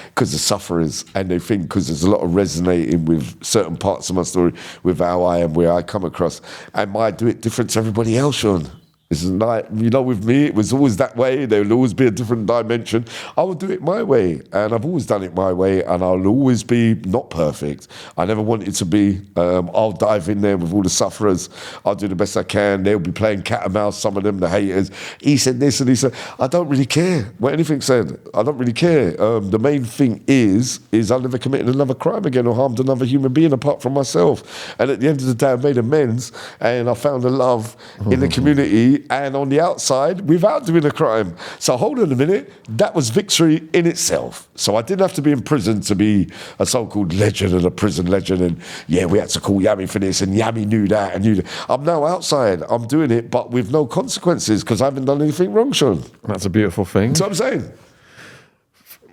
because the sufferers, and they think because there's a lot of resonating with certain parts of my story, with how I am, where I come across, and I do it different to everybody else, Sean. It's like, you know, with me, it was always that way. There will always be a different dimension. I will do it my way, and I've always done it my way, and I'll always be not perfect. I never want it to be. I'll dive in there with all the sufferers. I'll do the best I can. They'll be playing cat and mouse, some of them, the haters. He said this and he said, I don't really care what anything said. I don't really care. The main thing is I never committed another crime again or harmed another human being apart from myself. And at the end of the day, I made amends, and I found the love in the community and on the outside without doing a crime. So hold on a minute, that was victory in itself. So I didn't have to be in prison to be a so-called legend and a prison legend, and yeah, we had to call Yammy for this, and Yammy knew that and knew that. I'm now outside, I'm doing it, but with no consequences because I haven't done anything wrong, Sean. That's a beautiful thing. That's what I'm saying.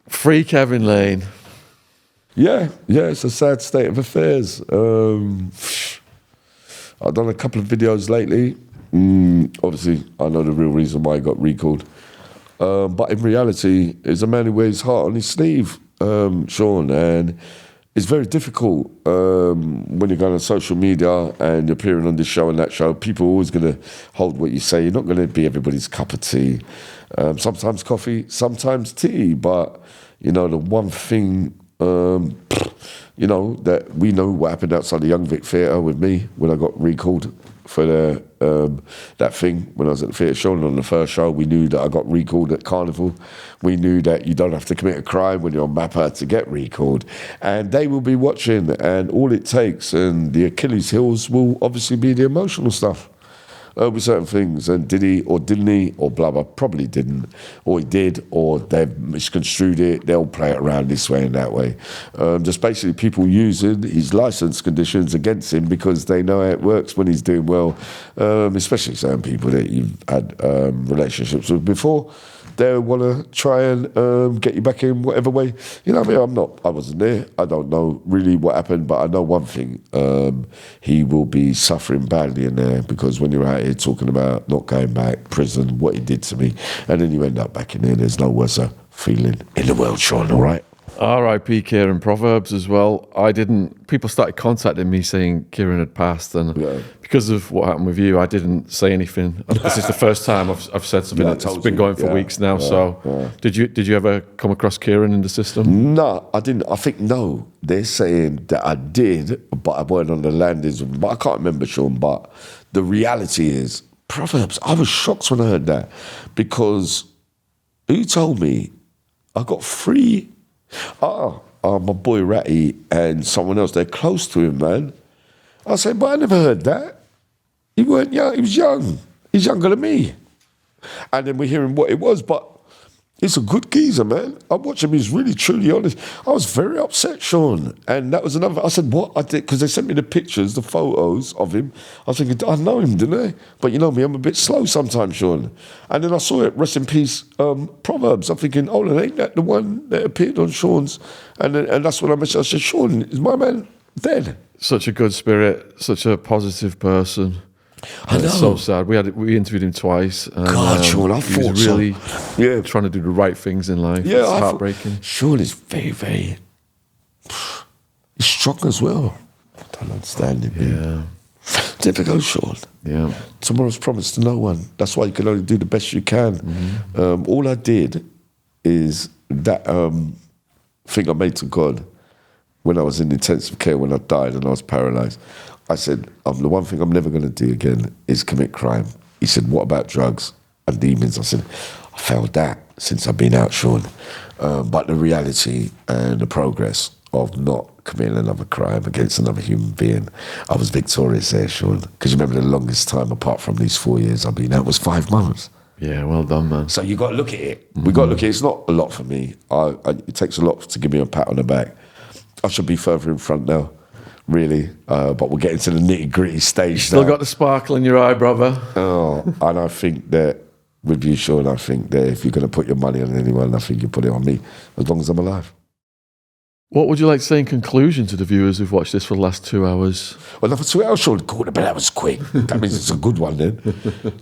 Free Kevin Lane. Yeah, it's a sad state of affairs. I've done a couple of videos lately. Obviously, I know the real reason why he got recalled. But in reality, it's a man who wears his heart on his sleeve, Sean, and it's very difficult when you're going on social media and you're appearing on this show and that show. People are always going to hold what you say. You're not going to be everybody's cup of tea. Sometimes coffee, sometimes tea. But, you know, the one thing, you know, that we know what happened outside the Young Vic Theatre with me when I got recalled for that thing when I was at the theatre show. And on the first show, we knew that I got recalled at Carnival. We knew that you don't have to commit a crime when you're on MAPA to get recalled. And they will be watching, and all it takes, and the Achilles heels will obviously be the emotional stuff. With certain things, and did he or didn't he, or blah blah, probably didn't, or he did, or they've misconstrued it, they'll play it around this way and that way. Just basically people using his license conditions against him because they know how it works when he's doing well, especially certain people that you've had relationships with before. They want to try and get you back in whatever way. You know what I mean? I wasn't there. I don't know really what happened, but I know one thing. He will be suffering badly in there because when you're out here talking about not going back, prison, what he did to me, and then you end up back in there, there's no worse feeling in the world, Sean, all right? R.I.P. Kieran. Proverbs as well. People started contacting me saying Kieran had passed, and because of what happened with you, I didn't say anything. This is the first time I've said something. Yeah, I It's told been you. going for Yeah, weeks now. yeah, So, yeah. did you ever come across Kieran in the system? No, I didn't. I think no. They're saying that I did, but I weren't on the landings. But I can't remember, Sean. But the reality is, Proverbs. I was shocked when I heard that, because who told me I got 3? My boy Ratty and someone else. They're close to him, man. I said, but I never heard that. He weren't young. He was young. He's younger than me. And then we're hearing what it was, but he's a good geezer, man. I watched him. He's really, truly honest. I was very upset, Sean. And that was another. I said, what? I did, because they sent me the pictures, the photos of him. I was thinking, I know him, didn't I? But you know me, I'm a bit slow sometimes, Sean. And then I saw it, rest in peace, Proverbs. I'm thinking, oh, ain't that the one that appeared on Sean's? And that's when I messaged. I said, Sean, is my man dead? Such a good spirit, such a positive person. I know. It's so sad. We interviewed him twice. And, God, Sean, I he thought was really Yeah. trying to do the right things in life. Yeah, It's I heartbreaking. thought, Sean is very, very. He's strong as well. I don't understand him. Yeah, Difficult, Sean. yeah. Tomorrow's promised to no one. That's why you can only do the best you can. All I did is that thing I made to God when I was in intensive care, when I died and I was paralysed. I said, the one thing I'm never going to do again is commit crime. He said, what about drugs and demons? I said, I failed that since I've been out, Sean. But the reality and the progress of not committing another crime against another human being, I was victorious there, Sean. Because you remember the longest time, apart from these 4 years I've been out, was 5 months. Yeah, well done, man. So you got to look at it. We got to look at it. It's not a lot for me. It takes a lot to give me a pat on the back. I should be further in front now, really. But we're getting to the nitty-gritty stage Still now. got the sparkle in your eye, brother. Oh, and I think that with you, Sean, I think that if you're going to put your money on anyone, I think you put it on me, as long as I'm alive. What would you like to say in conclusion to the viewers who've watched this for the last 2 hours? Well, another 2 hours, Sean. Cool, but that was quick. That means it's a good one then.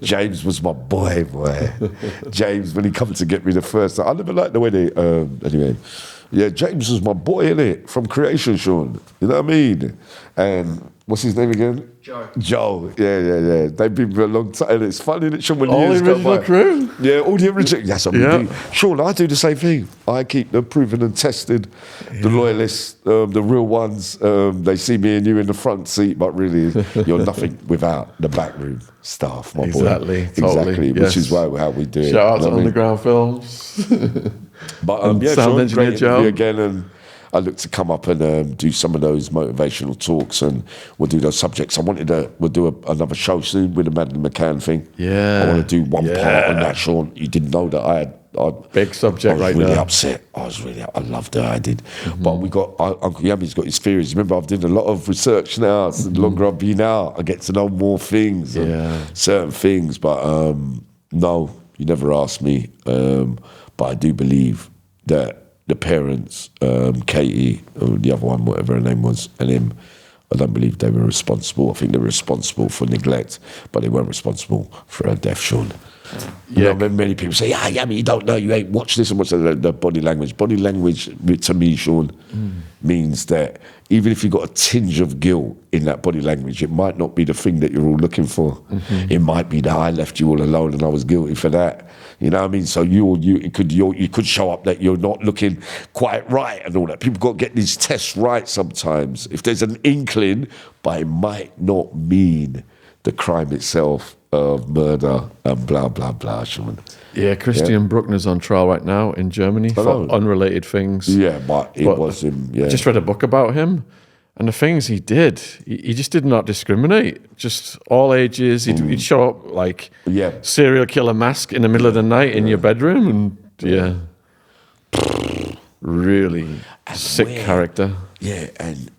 James was my boy. James, when he come to get me the first time, I never liked the way they, anyway. Yeah, James was my boy, innit? From creation, Sean. You know what I mean? And what's his name again? Joe. Yeah. They've been for a long time. And it's funny that Sean, when All years the go original by- crew? Yeah, all the original. Yes, I'm Yeah. Sean, I do the same thing. I keep them proven and tested. The loyalists, the real ones, they see me and you in the front seat, but really, you're nothing without the backroom staff, my Exactly, boy. totally, Exactly, yes. which is how we do it. Shout out You know to what I mean? Underground Films. But yeah, sound Sean, engineer great Joe. interview again, and I look to come up and do some of those motivational talks, and we'll do those subjects. We'll do another show soon with the Madeline McCann thing. Yeah. I want to do one part on that, Sean. You didn't know that I Big subject I was right really there. upset. I loved her. I did. But we got Uncle Yammy's got his theories. Remember, I've done a lot of research now. So the longer I've been out, I get to know more things, and certain things. But no, you never asked me. But I do believe that the parents, Katie, or the other one, whatever her name was, and him, I don't believe they were responsible. I think they were responsible for neglect, but they weren't responsible for her death, Sean. You know, many people say, Yammy, you don't know, you ain't watched this and watched that. The body language. Body language, to me, Sean, means that even if you've got a tinge of guilt in that body language, it might not be the thing that you're all looking for. It might be that I left you all alone and I was guilty for that. You know what I mean? So you could show up that you're not looking quite right and all that. People got to get these tests right sometimes. If there's an inkling, but it might not mean the crime itself of murder and blah, blah, blah, Sean. Yeah, Christian Bruckner's on trial right now in Germany for unrelated things. Yeah, but it was him, yeah. I just read a book about him, and the things he did, he just did not discriminate. Just all ages. He'd show up like serial killer mask in the middle of the night in your bedroom, and really sick character. Yeah, and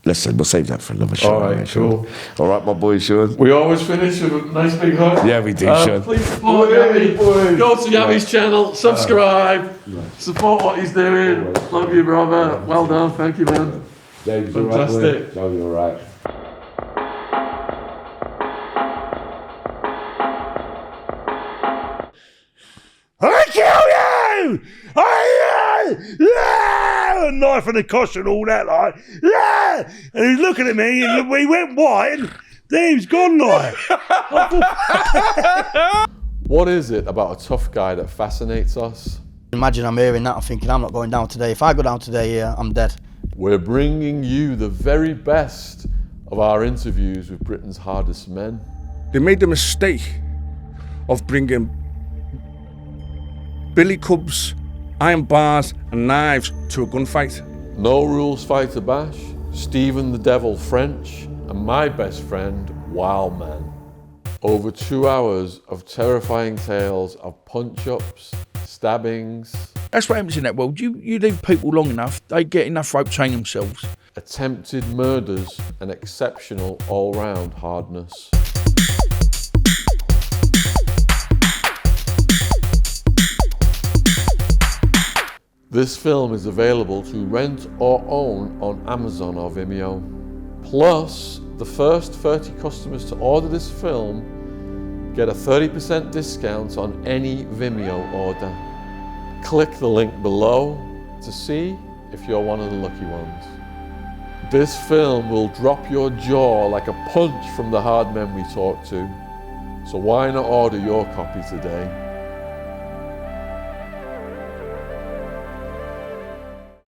listen, we'll save that for another show. All right, cool. All right, my boy, Sean. We always finish with a nice big hug. Yeah, we do, Sean. Please support Yammy. Go to Yammy's channel, subscribe, support what he's doing. Love you, brother. Well done. Thank you, man. James, Fantastic. No, you're all right. I kill you! Yeah! A knife and a cosh and all that, like, yeah! And he's looking at me, and we went white, and Dave's gone now. What is it about a tough guy that fascinates us? Imagine I'm hearing that, I'm thinking I'm not going down today. If I go down today, yeah, I'm dead. We're bringing you the very best of our interviews with Britain's hardest men. They made the mistake of bringing billy clubs, iron bars and knives to a gunfight. No Rules Fighter Bash, Stephen the Devil French, and my best friend, Wild Man. Over 2 hours of terrifying tales of punch-ups, stabbings. That's what happens in that world. You leave people long enough, they get enough rope to hang themselves. Attempted murders and exceptional all-round hardness. This film is available to rent or own on Amazon or Vimeo. Plus, the first 30 customers to order this film get a 30% discount on any Vimeo order. Click the link below to see if you're one of the lucky ones. This film will drop your jaw like a punch from the hard men we talk to. So why not order your copy today?